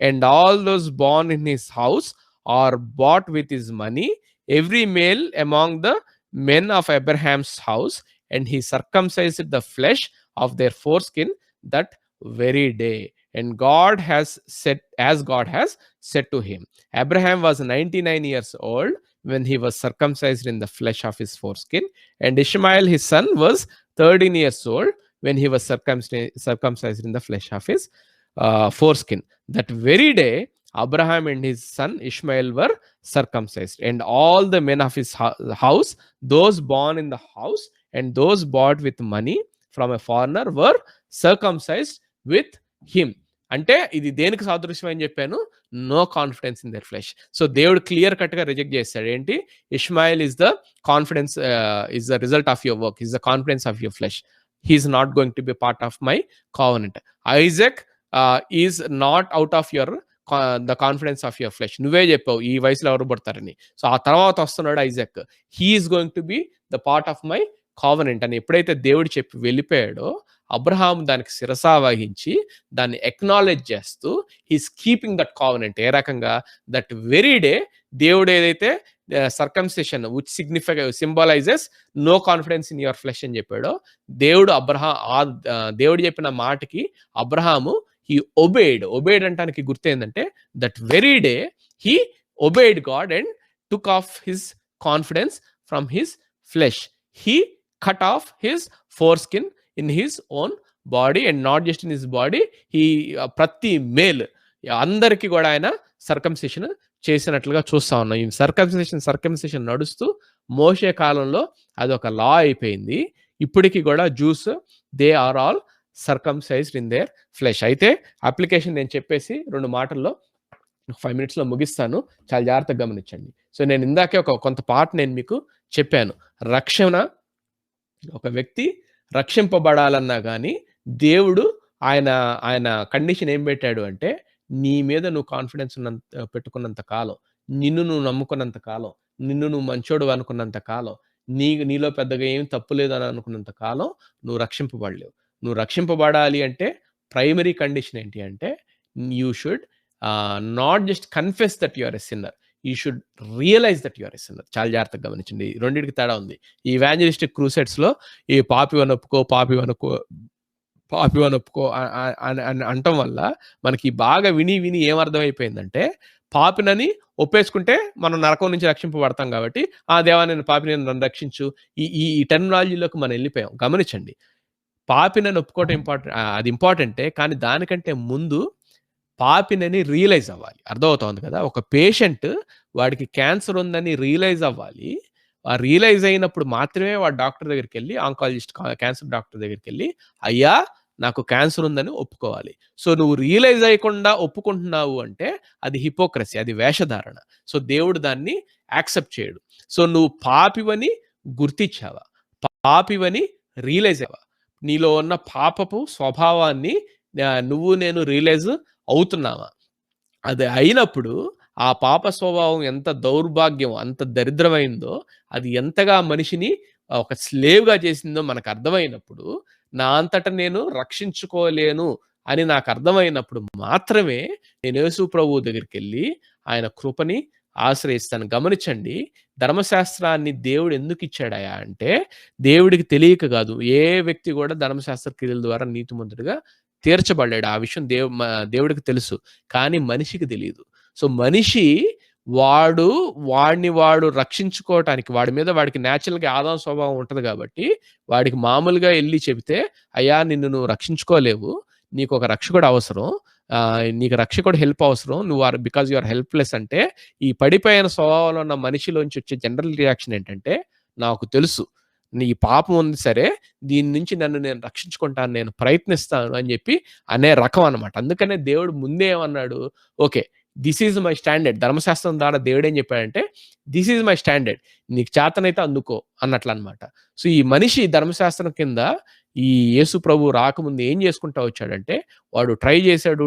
and all those born in his house or bought with his money, every male among the men of Abraham's house, and he circumcised the flesh of their foreskin that very day. And God has said, as God has said to him. Abraham was 99 years old when he was circumcised in the flesh of his foreskin, and Ishmael his son was 13 years old when he was circumcised in the flesh of his foreskin. That very day Abraham and his son Ishmael were circumcised, and all the men of his house, those born in the house and those bought with money from a foreigner, were circumcised with him. అంటే ఇది దేనికి సాదృశ్యం అని చెప్పాను, no confidence in their flesh. So దేవుడు clear cut గా reject చేస్తాడు. ఏంటి? Ishmael is the confidence, is the result of your work, is the confidence of your flesh. He is not going to be part of my covenant. Isaac is not out of your the confidence of your flesh. నువ్వే చెప్పావు ఈ వయసులో ఎవరు పడతారని. So ఆ తర్వాత వస్తున్నాడు Isaac, he is going to be the part of my covenant అని ఎప్పుడైతే దేవుడు చెప్పి వెళ్ళిపోయాడో, అబ్రహాం దానికి శిరసా వహించి దాన్ని ఎక్నాలెడ్జ్ చేస్తూ హీస్ కీపింగ్ దట్ కావెనెంట్. ఏ రకంగా? దట్ వెరీ డే దేవుడు ఏదైతే circumcision which symbolises no confidence in your flesh అని చెప్పాడో, దేవుడు చెప్పిన మాటకి అబ్రహాము he obeyed అంటానికి గుర్తు ఏంటంటే, that very day he obeyed God and took off his confidence from his flesh. He cut off his foreskin in his own body, and not just in his body, he ప్రతి male అందరికి కూడా ఆయన circumcision చేసినట్లుగా చూస్తా ఉన్నాం. ఈ circumcision నడుస్తూ మోషే కాలంలో అదొక లా అయిపోయింది. ఇప్పటికి కూడా Jews they are all circumcised in their flesh. అయితే అప్లికేషన్ నేను చెప్పేసి 2 మాటల్లో 5 minutesలో ముగిస్తాను. చాలా జాగ్రత్తగా గమనించండి. సో నేను ఇందాకే కొంత పార్ట్ నేను మీకు చెప్పాను. రక్షణ, ఒక వ్యక్తి రక్షింపబడాలన్నా కానీ దేవుడు ఆయన కండిషన్ ఏం పెట్టాడు అంటే, నీ మీద నువ్వు కాన్ఫిడెన్స్ పెట్టుకున్నంత కాలం, నిన్ను నువ్వు నమ్ముకున్నంత కాలం, నిన్ను నువ్వు మంచోడు అనుకున్నంత కాలం, నీలో పెద్దగా ఏం తప్పు లేదని అనుకున్నంత కాలం నువ్వు రక్షింపబడలేవు. నువ్వు రక్షింపబడాలి అంటే ప్రైమరీ కండిషన్ ఏంటి అంటే, you should not just confess that you are a sinner, you should realise that you are a sinner. చాలా జాగ్రత్తగా గమనించండి. రెండిటికి తేడా ఉంది. ఈ ఇవాంజలిస్టిక్ క్రూసైడ్స్‌లో ఈ పాపివని ఒప్పుకో, పాపివని ఒప్పుకో అని అని అనటం వల్ల మనకి బాగా విని విని ఏమర్థమైపోయిందంటే, పాపినని ఒప్పేసుకుంటే మనం నరకం నుంచి రక్షింపబడతాం కాబట్టి, ఆ దేవా నేను పాపిని, నన్ను రక్షించు. ఈ ఈ టెర్మినాలజీలోకి మనం ఎళ్ళిపోయాం. గమనించండి. పాపినని ఒప్పుకోవటం అది ఇంపార్టెంటే. కానీ దానికంటే ముందు పాపినని రియలైజ్ అవ్వాలి. అర్థమవుతోంది కదా! ఒక పేషెంట్ వాడికి క్యాన్సర్ ఉందని రియలైజ్ అవ్వాలి. ఆ రియలైజ్ అయినప్పుడు మాత్రమే వాడు డాక్టర్ దగ్గరికెళ్ళి, ఆంకాలజిస్ట్ క్యాన్సర్ డాక్టర్ దగ్గరికెళ్ళి, అయ్యా నాకు క్యాన్సర్ ఉందని ఒప్పుకోవాలి. సో, నువ్వు రియలైజ్ అయ్యకుండా ఒప్పుకుంటున్నావు అంటే అది హిపోక్రసీ. అది వేషధారణ. సో, దేవుడు దాన్ని యాక్సెప్ట్ చేయడు. సో, నువ్వు పాపివని గుర్తించావా? పాపివని రియలైజ్ అయ్యావా? నీలో ఉన్న పాపపు స్వభావాన్ని నువ్వు నేను రియలైజ్ అవుతున్నావా? అది అయినప్పుడు ఆ పాప స్వభావం ఎంత దౌర్భాగ్యం, అంత దరిద్రమైందో, అది ఎంతగా మనిషిని ఒక స్లేవ్‌గా చేసిందో మనకు అర్థమైనప్పుడు, నా అంతట నేను రక్షించుకోలేను అని నాకు అర్థమైనప్పుడు మాత్రమే నేను యేసు ప్రభువు దగ్గరికెళ్ళి ఆయన కృపని ఆశ్రయిస్తాను. గమనించండి, ధర్మశాస్త్రాన్ని దేవుడు ఎందుకిచ్చాడయ్యా అంటే, దేవుడికి తెలియక కాదు. ఏ వ్యక్తి కూడా ధర్మశాస్త్ర క్రియల ద్వారా నీతిమంతుడిగా తీర్చబడ్డాడు. ఆ విషయం దేవుడికి తెలుసు. కానీ మనిషికి తెలీదు. సో, మనిషి వాడు రక్షించుకోవటానికి వాడి మీద వాడికి నేచురల్‌గా ఆదాం స్వభావం ఉంటది కాబట్టి, వాడికి మామూలుగా ఎళ్లి చెబితే, "అయ్యా నిన్ను నువ్వు రక్షించుకోలేవు. నీకొక రక్షకుడు అవసరం. నీకు రక్షకుడు హెల్ప్ అవసరం. బికాజ్ యూ ఆర్ హెల్ప్‌లెస్" అంటే, ఈ పడిపోయిన స్వభావంలో ఉన్న మనిషిలోంచి వచ్చే జనరల్ రియాక్షన్ ఏంటంటే, నాకు తెలుసు. నీ పాపం ఉంది సరే, దీని నుంచి నన్ను నేను రక్షించుకుంటాను. నేను ప్రయత్నిస్తాను అని జెప్పి అనే రకం అన్నమాట. అందుకనే దేవుడు ముందే ఏమన్నాడు, okay. This is my standard. ధర్మశాస్త్రం ద్వారా దేవుడేం చెప్పాడంటే, దిస్ ఈజ్ మై స్టాండర్డ్. నీకు చేతనైతే అందుకో అన్నట్లన్నమాట. సో, ఈ మనిషి ధర్మశాస్త్రం కింద ఈ యేసు ప్రభువు రాకముందు ఏం చేసుకుంటా వచ్చాడంటే, వాడు ట్రై చేసాడు.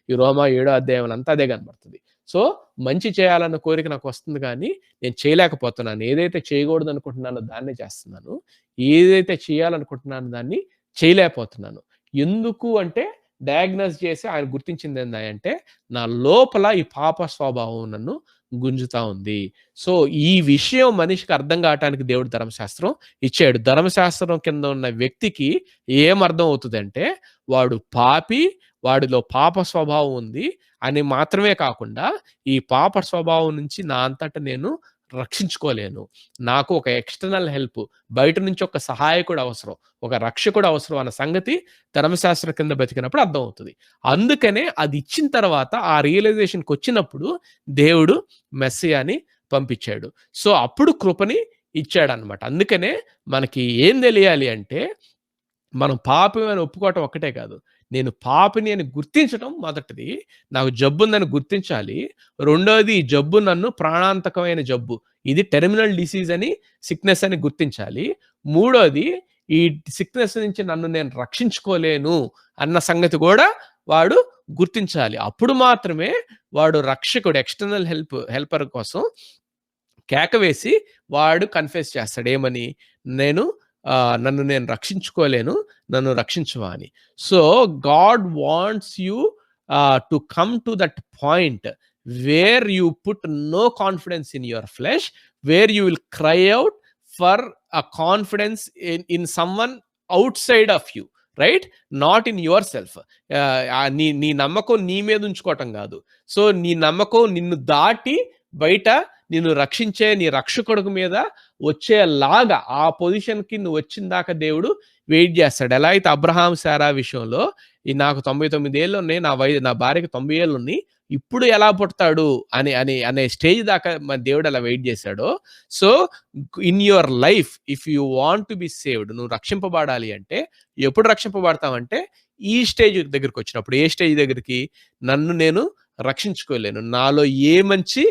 ఈ రోమా 7 అధ్యాయం అంతా అదే కనబడుతుంది. సో, మంచి చేయాలన్న కోరిక నాకు వస్తుంది గానీ, నేను చేయలేకపోతున్నాను. ఏదైతే చేయకూడదు అనుకుంటున్నానో దాన్నే చేస్తున్నాను. ఏదైతే చేయాలనుకుంటున్నానో దాన్ని చేయలేకపోతున్నాను. ఎందుకు అంటే డయాగ్నోస్ చేసి ఆయన గుర్తించిందేందంటే, నా లోపల ఈ పాప స్వభావం నన్ను గుంజుతా ఉంది. సో, ఈ విషయం మనిషికి అర్థం కావటానికి దేవుడు ధర్మశాస్త్రం ఇచ్చాడు. ధర్మశాస్త్రం కింద ఉన్న వ్యక్తికి ఏం అర్థం అవుతదంటే, వాడు పాపి, వాడిలో పాప స్వభావం ఉంది అని మాత్రమే కాకుండా, ఈ పాప స్వభావం నుంచి నా అంతట నేను రక్షించుకోలేను. నాకు ఒక ఎక్స్‌టర్నల్ హెల్ప్, బయట నుంచి ఒక సహాయకుడు అవసరం, ఒక రక్షకుడు అవసరం అన్న సంగతి ధర్మశాస్త్రం కింద బతికినప్పుడు అర్థమవుతది. అందుకనే అది ఇచ్చిన తర్వాత ఆ రియలైజేషన్‌కొచ్చినప్పుడు దేవుడు మెస్సియాని పంపించాడు. సో, అప్పుడు కృపని ఇచ్చాడన్నమాట. అందుకనే మనకి ఏం తెలియాలి అంటే, మనం పాపమని ఒప్పుకోవటం ఒక్కటే కాదు. నేను పాపిని అని గుర్తించటం మొదటిది. నాకు జబ్బుందని గుర్తించాలి. రెండోది ఈ జబ్బు నన్ను ప్రాణాంతకమైన జబ్బు. ఇది టెర్మినల్ డిసీజ్ అని, సిక్‌నెస్ అని గుర్తించాలి. మూడోది ఈ సిక్‌నెస్ నుంచి నన్ను నేను రక్షించుకోలేను అన్న సంగతి గూడా వాడు గుర్తించాలి. అప్పుడు మాత్రమే వాడు రక్షకుడు ఎక్స్‌టర్నల్ హెల్పర్ కోసం కేక వేసి వాడు కన్ఫెస్ చేస్తాడు. ఏమని? నన్ను నేను రక్షించుకోలేను. నన్ను రక్షించవా అని. So, God wants you to come to that point where you put no confidence in your flesh, where you will cry out for a confidence in someone outside of you. Right? Not in yourself. నీ నమ్మకం నీ మీద ఉంచుకోవటం కాదు. So, నీ నమ్మకం నిన్ను దాటి బయట నిన్ను రక్షించే నీ రక్షకుడి మీద వచ్చేలాగా ఆ పొజిషన్‌కి నువ్వు వచ్చిన దాకా దేవుడు వెయిట్ చేస్తాడు. ఎలా అయితే అబ్రహాం, శారా విషయంలో నాకు 99 ఏళ్లున్నాయి. నా భార్యకి 90 ఏళ్లున్నాయి. ఇప్పుడు ఎలా పుడతాడు అనే స్టేజ్ దాకా దేవుడు అలా వెయిట్ చేశాడో, so in your life if you want to be saved, నువ్వు రక్షింపబడాలి అంటే ఎప్పుడు రక్షింపబడతావంటే ఈ స్టేజ్ దగ్గరికి వచ్చినప్పుడు. ఏ స్టేజ్ దగ్గరికి? నన్ను నేను రక్షించుకోలేను, నాలో ఏ మంచి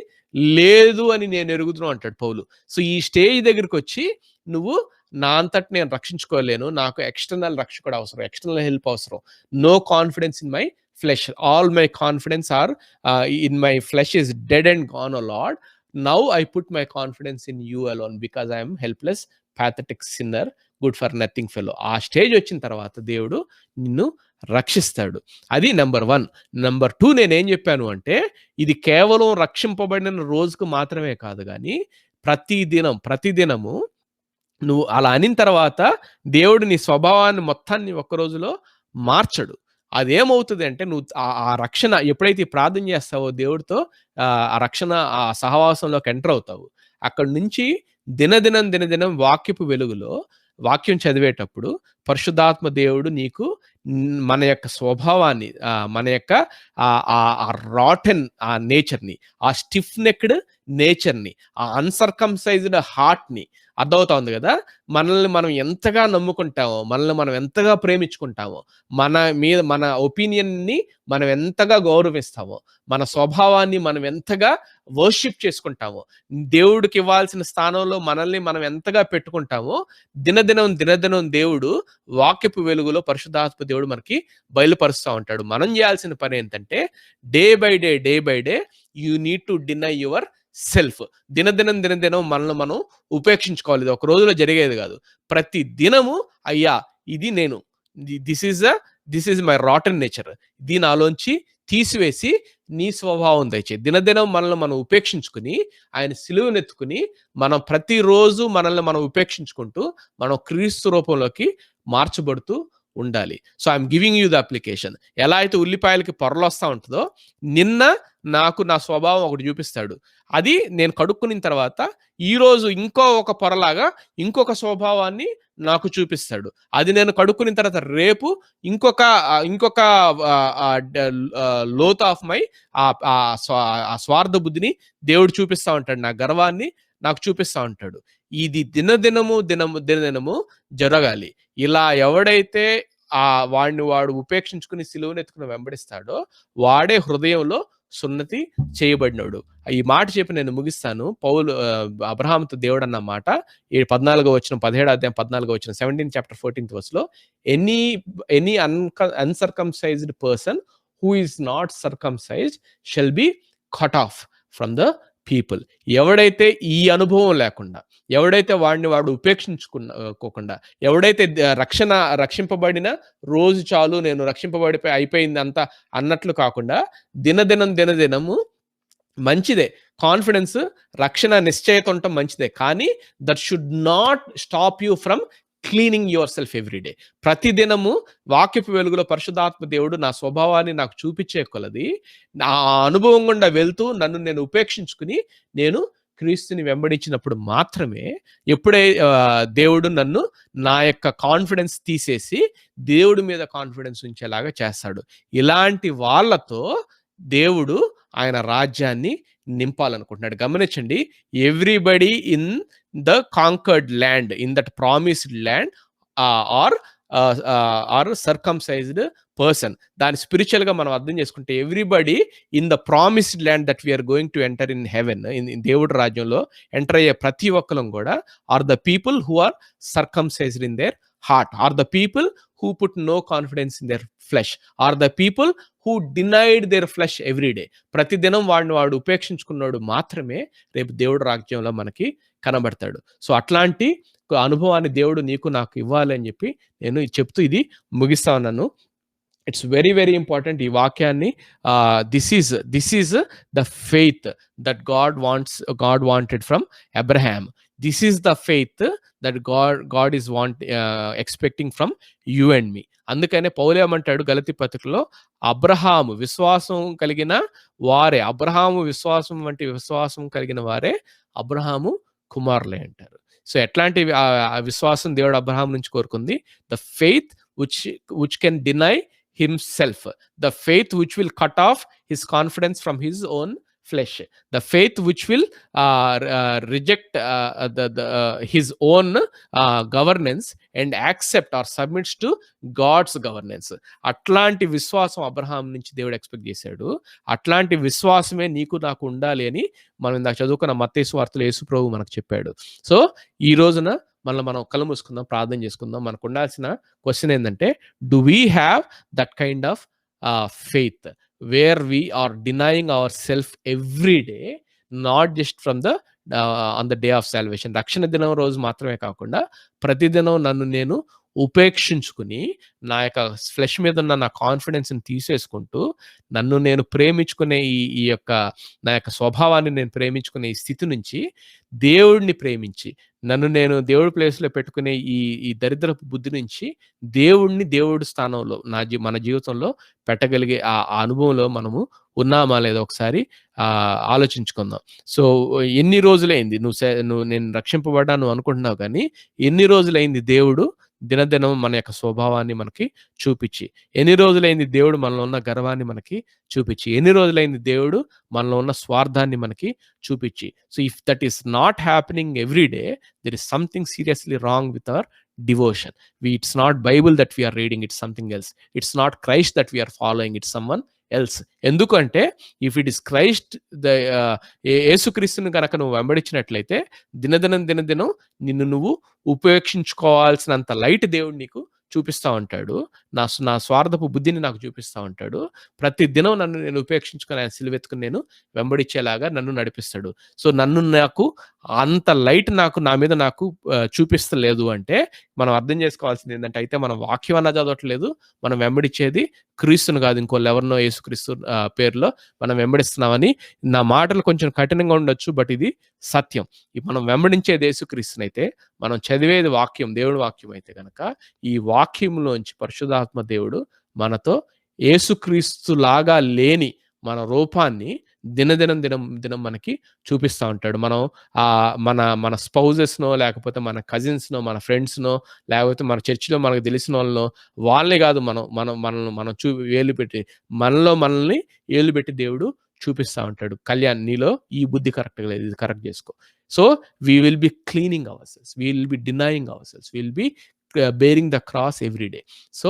లేదు అని నేను ఎరుగుదును అంటాడు పౌలు. సో ఈ స్టేజ్ దగ్గరికి వచ్చి నువ్వు నా అంతట నేను రక్షించుకోలేను, నాకు ఎక్స్టర్నల్ రక్షకుడు అవసరం, ఎక్స్టర్నల్ హెల్ప్ అవసరం. No confidence in my flesh, all my confidence are in my flesh is dead and gone, O Lord. Now I put my confidence in you alone because I am helpless, pathetic sinner. Good for nothing fellow. ఆ stage వచ్చిన తర్వాత దేవుడు నిన్ను రక్షిస్తాడు. అది number 1. Number 2 నేనేం చెప్పాను అంటే, ఇది కేవలం రక్షింపబడిన రోజుకు మాత్రమే కాదు గానీ, ప్రతిదినము నువ్వు అలా అనిన తర్వాత దేవుడు నీ స్వభావాన్ని మొత్తాన్ని ఒక్క రోజులో మార్చడు. అదేమవుతది అంటే నువ్వు ఆ రక్షణ ఎప్పుడైతే ప్రార్థన చేస్తావో దేవుడితో, ఆ రక్షణ ఆ సహవాసంలోకి ఎంటర్ అవుతావు. అక్కడి నుంచి దినదినం వాక్యపు వెలుగులో వాక్యం చదివేటప్పుడు పరిశుద్ధాత్మ దేవుడు నీకు మన యొక్క స్వభావాన్ని, మన యొక్క రాటెన్ నేచర్‌ని, ఆ స్టిఫ్ నెక్డ్ నేచర్‌ని, ఆ అన్‌సర్కమ్‌సైజ్డ్ హార్ట్‌ని, అర్థమవుతోంది గదా! మనల్ని మనం ఎంతగా నమ్ముకుంటామో, మనల్ని మనం ఎంతగా ప్రేమించుకుంటామో, మన ఒపీనియన్‌ని మనం ఎంతగా గౌరవిస్తామో, మన స్వభావాన్ని మనం ఎంతగా వర్షిప్ చేసుకుంటామో, దేవుడికి ఇవ్వాల్సిన స్థానంలో మనల్ని మనం ఎంతగా పెట్టుకుంటామో, దినదినం దేవుడు వాక్యపు వెలుగులో పరిశుద్ధాత్మ దేవుడు మనకి బయలుపరుస్తా ఉంటాడు. మనం చేయాల్సిన పని ఏంటంటే day by day you need to deny yourself. దినదినం మనల్ని మనం ఉపేక్షించుకోవాలి. ఇది ఒక రోజులో జరిగేది కాదు. ప్రతి దినము అయ్యా ఇది నేను, this is my rotten nature, ఇది నాలోంచి తీసివేసి నీ స్వభావం దయచేయి. దినదినం మనల్ని మనం ఉపేక్షించుకుని ఆయన సిలువనెత్తుకుని మనం ప్రతిరోజు మనల్ని మనం ఉపేక్షించుకుంటూ మనం క్రీస్తు రూపంలోకి మార్చబడుతూ ఉండాలి. So I'm giving you the application. ఎలా అయితే ఉల్లిపాయలకి పొరలొస్తా ఉంటుందో, నిన్న నాకు నా స్వభావం ఒకటి చూపిస్తాడు. అది నేను కడుక్కున్న తర్వాత ఈరోజు ఇంకో ఒక పొరలాగా ఇంకొక స్వభావాన్ని నాకు చూపిస్తాడు. అది నేను కడుక్కున్న తర్వాత రేపు ఇంకొక లోత్ ఆఫ్ మై స్వార్థ బుద్ధిని దేవుడు చూపిస్తా ఉంటాడు. నా గర్వాన్ని నాకు చూపిస్తా ఉంటాడు. ఇది దినదినము జరగాలి. ఇలా ఎవడైతే వాడు ఉపేక్షించుకుని సిలువనెత్తుకుని వెంబడిస్తాడో వాడే హృదయంలో సున్నతి చేయబడినోడు. ఈ మాట చెప్పి నేను ముగిస్తాను. అబ్రహాముతో దేవుడు అన్న మాట 14వ వచనం, 17వ అధ్యాయం 14వ వచనం, 17 చాప్టర్ 14th వర్స్‌లో, any uncircumcised person who is not circumcised shall be cut off from the people. ఎవడైతే ఈ అనుభవం లేకుండా, ఎవడైతే వాడు ఉపేక్షించుకోకుండా, ఎవడైతే రక్షింపబడిన రోజు చాలు నేను అయిపోయింది అంతా అన్నట్లు కాకుండా దినదినము మంచిదే. కాన్ఫిడెన్స్, రక్షణ నిశ్చయత ఉండటం మంచిదే. కానీ that should not stop you from cleaning your self every day. ప్రతిదినము వాక్యపు వెలుగులో పరిశుద్ధాత్మ దేవుడు నా స్వభావాన్ని నాకు చూపించే కొలది నా అనుభవం గుండా వెళ్తూ నన్ను నేను ఉపేక్షించుకుని నేను క్రీస్తుని వెంబడించినప్పుడు మాత్రమే దేవుడు నన్ను నా యొక్క కాన్ఫిడెన్స్ తీసేసి దేవుడి మీద కాన్ఫిడెన్స్ ఉంచేలాగా చేస్తాడు. ఇలాంటి వాళ్ళతో దేవుడు ఆయన రాజ్యాన్ని నింపాలనుకుంటున్నాడు. గమనించండి, everybody in the conquered land, in that promised land are circumcised person. దాని స్పిరిచువల్ గా మనం అర్థం చేసుకుంటే everybody in the promised land that we are going to enter in heaven, దేవుడి రాజ్యంలో ఎంటర్ అయ్యే ప్రతి ఒక్కరం కూడా are the people who are circumcised in there heart, are the people who put no confidence in their flesh, are the people who denied their flesh every day. ప్రతిదినం వాడు ఉపేక్షించుకున్నాడు మాత్రమే రేపు దేవుడు రాజ్యంలో మనకి కనబడతాడు. సో అట్లాంటి అనుభవాన్ని దేవుడు నీకు నాకు ఇవ్వాలి అని చెప్పి నేను చెప్తూ ఇది ముగిస్తా ఉన్నాను. ఇట్స్ వెరీ వెరీ ఇంపార్టెంట్ ఈ వాక్యాన్ని. This is the faith that God wanted from Abraham. This is the faith that God is expecting from you and me. అందుకనే పౌలు ఏమంటాడు గలతీ పత్రికలో, అబ్రహాము విశ్వాసం కలిగిన వారే, అబ్రహాము విశ్వాసం వంటి విశ్వాసం కలిగిన వారే అబ్రహాము కుమారులే అంటారు. సో ఎట్లాంటి విశ్వాసం దేవుడు అబ్రహాం నుంచి కోరుకుంది? The faith which can deny himself, the faith which will cut off his confidence from his own flesh, the faith which will reject his own governance and accept or submits to God's governance. అట్లాంటి విశ్వాసం Abraham నుంచి దేవుడు expect చేశాడు. అట్లాంటి విశ్వాసమే నీకు నాకు ఉండాలి అని మనం ఇందాక చదువుకున్న మత్తయి సువార్తలో యేసు ప్రభువు మనకు చెప్పాడు. సో ఈ రోజున మనం కళ్ళు మూసుకుందాం, ప్రార్థన చేసుకుందాం. మనకు ఉండాల్సిన క్వశ్చన్ ఏంటంటే, do we have that kind of faith where we are denying ourselves every day, not just from the on the day of salvation. రక్షణ దినం రోజు మాత్రమే కాకుండా ప్రతిదినం నన్ను నేను ఉపేక్షించుకుని, నా యొక్క ఫ్లెష్ మీద ఉన్న నా కాన్ఫిడెన్స్‌ని తీసేసుకుంటూ, నన్ను నేను ప్రేమించుకునే ఈ ఈ యొక్క నా యొక్క స్వభావాన్ని నేను ప్రేమించుకునే ఈ స్థితి నుంచి దేవుడిని ప్రేమించి, నన్ను నేను దేవుడి ప్లేస్‌లో పెట్టుకునే ఈ ఈ దరిద్రపు బుద్ధి నుంచి దేవుడి స్థానంలో మన జీవితంలో పెట్టగలిగే ఆ అనుభవంలో మనము ఉన్నామా లేదా ఒకసారి ఆలోచించుకుందాం. సో, ఎన్ని రోజులైంది నువ్వు నేను రక్షింపబడ్డాను అనుకుంటున్నావు కానీ, ఎన్ని రోజులైంది దేవుడు దినదినం మన యొక్క స్వభావాన్ని మనకి చూపిచ్చి, ఎన్ని రోజులైంది దేవుడు మనలో ఉన్న గర్వాన్ని మనకి చూపిచ్చి, ఎన్ని రోజులైంది దేవుడు మనలో ఉన్న స్వార్థాన్ని మనకి చూపిచ్చి. So, if that is not happening every day, there is something seriously wrong with our devotion. It's not Bible that we are reading, it's something else. It's not Christ that we are following, it's someone else. ఎందుకంటే if it is Christ, యేసుక్రీస్తుని గనక నువ్వు వెంబడించినట్లయితే దినదినం నిన్ను నువ్వు ఉపేక్షించుకోవాల్సినంత light దేవుడు నీకు చూపిస్తా ఉంటాడు. నా స్వార్థపు బుద్ధిని నాకు చూపిస్తా ఉంటాడు. ప్రతి దినం నన్ను నేను ఉపేక్షించుకొని ఆయన సిలువెత్తుకుని నేను వెంబడించేలాగా నన్ను నడిపిస్తాడు. సో, నాకు అంత లైట్ నా మీద చూపిస్తలేదు అంటే మనం అర్థం చేసుకోవాల్సింది ఏంటంటే, అయితే మనం వాక్యం అన్నా చదవట్లేదు, మనం వెంబడించేది క్రీస్తును కాదు, ఇంకోళ్ళెవరినో యేసుక్రీస్తు పేరులో మనం వెంబడిస్తున్నామని. నా మాటలు కొంచెం కఠినంగా ఉండొచ్చు, బట్ ఇది సత్యం. మనం వెంబడించేది యేసుక్రీస్తునైతే, మనం చదివేది వాక్యం, దేవుడి వాక్యం అయితే గనక, ఈ వాక్యంలోంచి పరిశుద్ధాత్మ దేవుడు మనతో యేసుక్రీస్తులాగా లేని మన రూపాన్ని దినం మనకి చూపిస్తా ఉంటాడు. మనం మన స్పౌజెస్‌నో, లేకపోతే మన కజిన్స్‌నో, మన ఫ్రెండ్స్‌నో, లేకపోతే మన చర్చ్‌లో మనకు తెలిసినోళ్ళనో, వాళ్ళని కాదు మనల్ని మనల్ని ఏలు పెట్టి దేవుడు చూపిస్తా ఉంటాడు. కళ్యాణ్, నీలో ఈ బుద్ధి కరెక్ట్‌గా లేదు, ఇది కరెక్ట్ చేసుకో. So, we will be cleaning our cells, we will be denying our cells, we will be bearing the cross every day. So,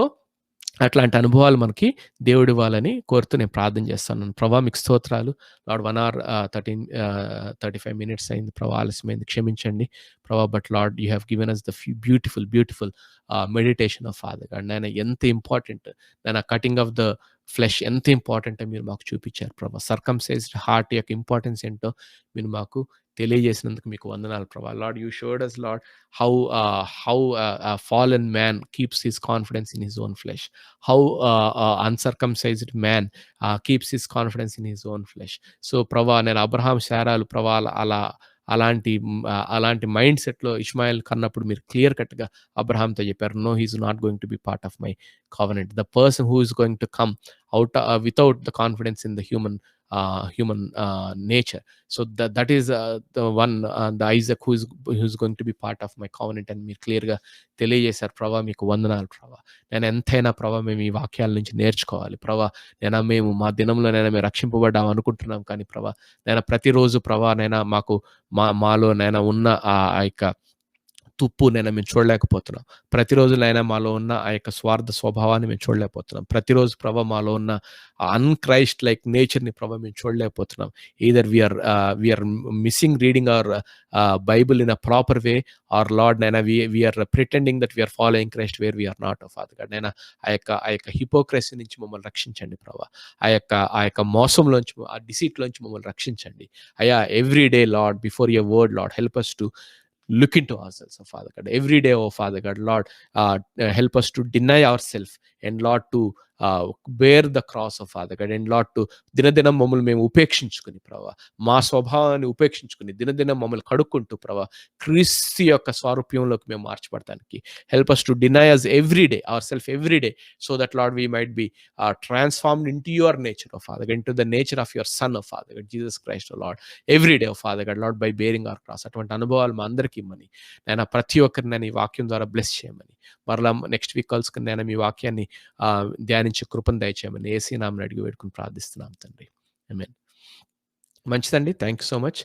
అట్లాంటి అనుభవాలు మనకి దేవుడు ఇవ్వాలని కోరుతూ నేను ప్రార్థన చేస్తున్నాను. ప్రభా, మీకు స్తోత్రాలు. లార్డ్ 1 hour 35 minutes అయింది ప్రభా, ఆలస్యమైంది, క్షమించండి ప్రభా. But lord, you have given us the beautiful meditation of father God. నాయన, ఎంత ఇంపార్టెంట్ నాయన కటింగ్ ఆఫ్ ద ఫ్లెష్ ఎంత ఇంపార్టెంట్ మీరు మాకు చూపించారు ప్రభా. సర్కంసైజ్డ్ హార్ట్ యొక్క ఇంపార్టెన్స్ ఏంటో మీరు మాకు తెలియజేసినందుకు మీకు వందనాలు ప్రభా. Lord, you showed us lord how a fallen man keeps his confidence in his own flesh, how uncircumcised man keeps his confidence in his own flesh. So ప్రభా, నేను అబ్రహాం శారాలు ప్రభా అలాంటి మైండ్ సెట్లో ఇష్మాయిల్ కన్నప్పుడు మీరు క్లియర్ కట్గా అబ్రహాంతో చెప్పారు, no, he is not going to be part of my covenant. The person who is going to come out without the confidence in the human nature. So that is the one, the Isaac who's going to be part of my covenant. And మీరు క్లియర్గా తెలియజేశారు ప్రభా. మీకు వందనాలు ప్రభా. నేను ఎంతైనా ప్రభా మేము ఈ వాక్యాల నుంచి నేర్చుకోవాలి ప్రభా. మేము మా దినంలో మేము రక్షింపబడ్డాం అనుకుంటున్నాం, కానీ ప్రభా ప్రతిరోజు ప్రభా మాలో ఉన్న ఆ యొక్క తుప్పు మేము చూడలేకపోతున్నాం. ప్రతిరోజు మాలో ఉన్న ఆ యొక్క స్వార్థ స్వభావాన్ని మేము చూడలేకపోతున్నాం. ప్రతిరోజు ప్రభా మాలో ఉన్న అన్క్రైస్ట్ లైక్ నేచర్ని ప్రభా మేము చూడలేకపోతున్నాం. Either we are missing reading our Bible in a proper way, or Lord we are pretending that we are following Christ where we are not of father God. ఆ యొక్క హిపోక్రసీ నుంచి మమ్మల్ని రక్షించండి ప్రభా. ఆ యొక్క మోసంలోంచి, ఆ డిసీట్లోంచి మమ్మల్ని రక్షించండి అయ్యా. Every day lord, before your word lord, help us to look into ourselves, oh Father God, every day, oh Father God, Lord, help us to deny ourselves, and Lord, to bear the cross of Father God, and Lord, to దినదినం మమ్మల్ని మేము ఉపేక్షించుకుని ప్రభా, మా స్వభావాన్ని ఉపేక్షించుకుని దినదినం మమ్మల్ని కడుక్కుంటూ ప్రభా క్రీస్తు యొక్క స్వారూప్యంలోకి మేము మార్చబడటానికి help us to deny us every day, ourselves every day, so that Lord, we might be transformed into your nature, oh Father God, into the nature of your Son, oh Father God, Jesus Christ, oh Lord, every day, oh Father God, Lord, by bearing our cross. అటువంటి అనుభవాలు మా అందరికీ ఇమ్మని, నేను ప్రతి ఒక్కరిని నేను ఈ వాక్యం ద్వారా బ్లెస్ చేయమని, మరలా నెక్స్ట్ వీక్ కలుసుకుని నేను మీ వాక్యాన్ని ధ్యానించే కృపను దయచేయమని యేసు నామమున అడిగి వేడుకుని ప్రార్థిస్తున్నాం తండ్రి. ఆమేన్. మంచిదండి. Thank you so much.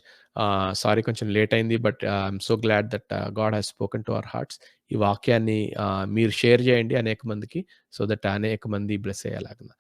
Sorry కొంచెం లేట్ అయింది, but I'm so glad that God has spoken to our hearts. ఈ వాక్యాన్ని మీరు షేర్ చేయండి అనేక మందికి, సో దట్ అనేక మంది బ్లెస్ అయ్యేలాగా.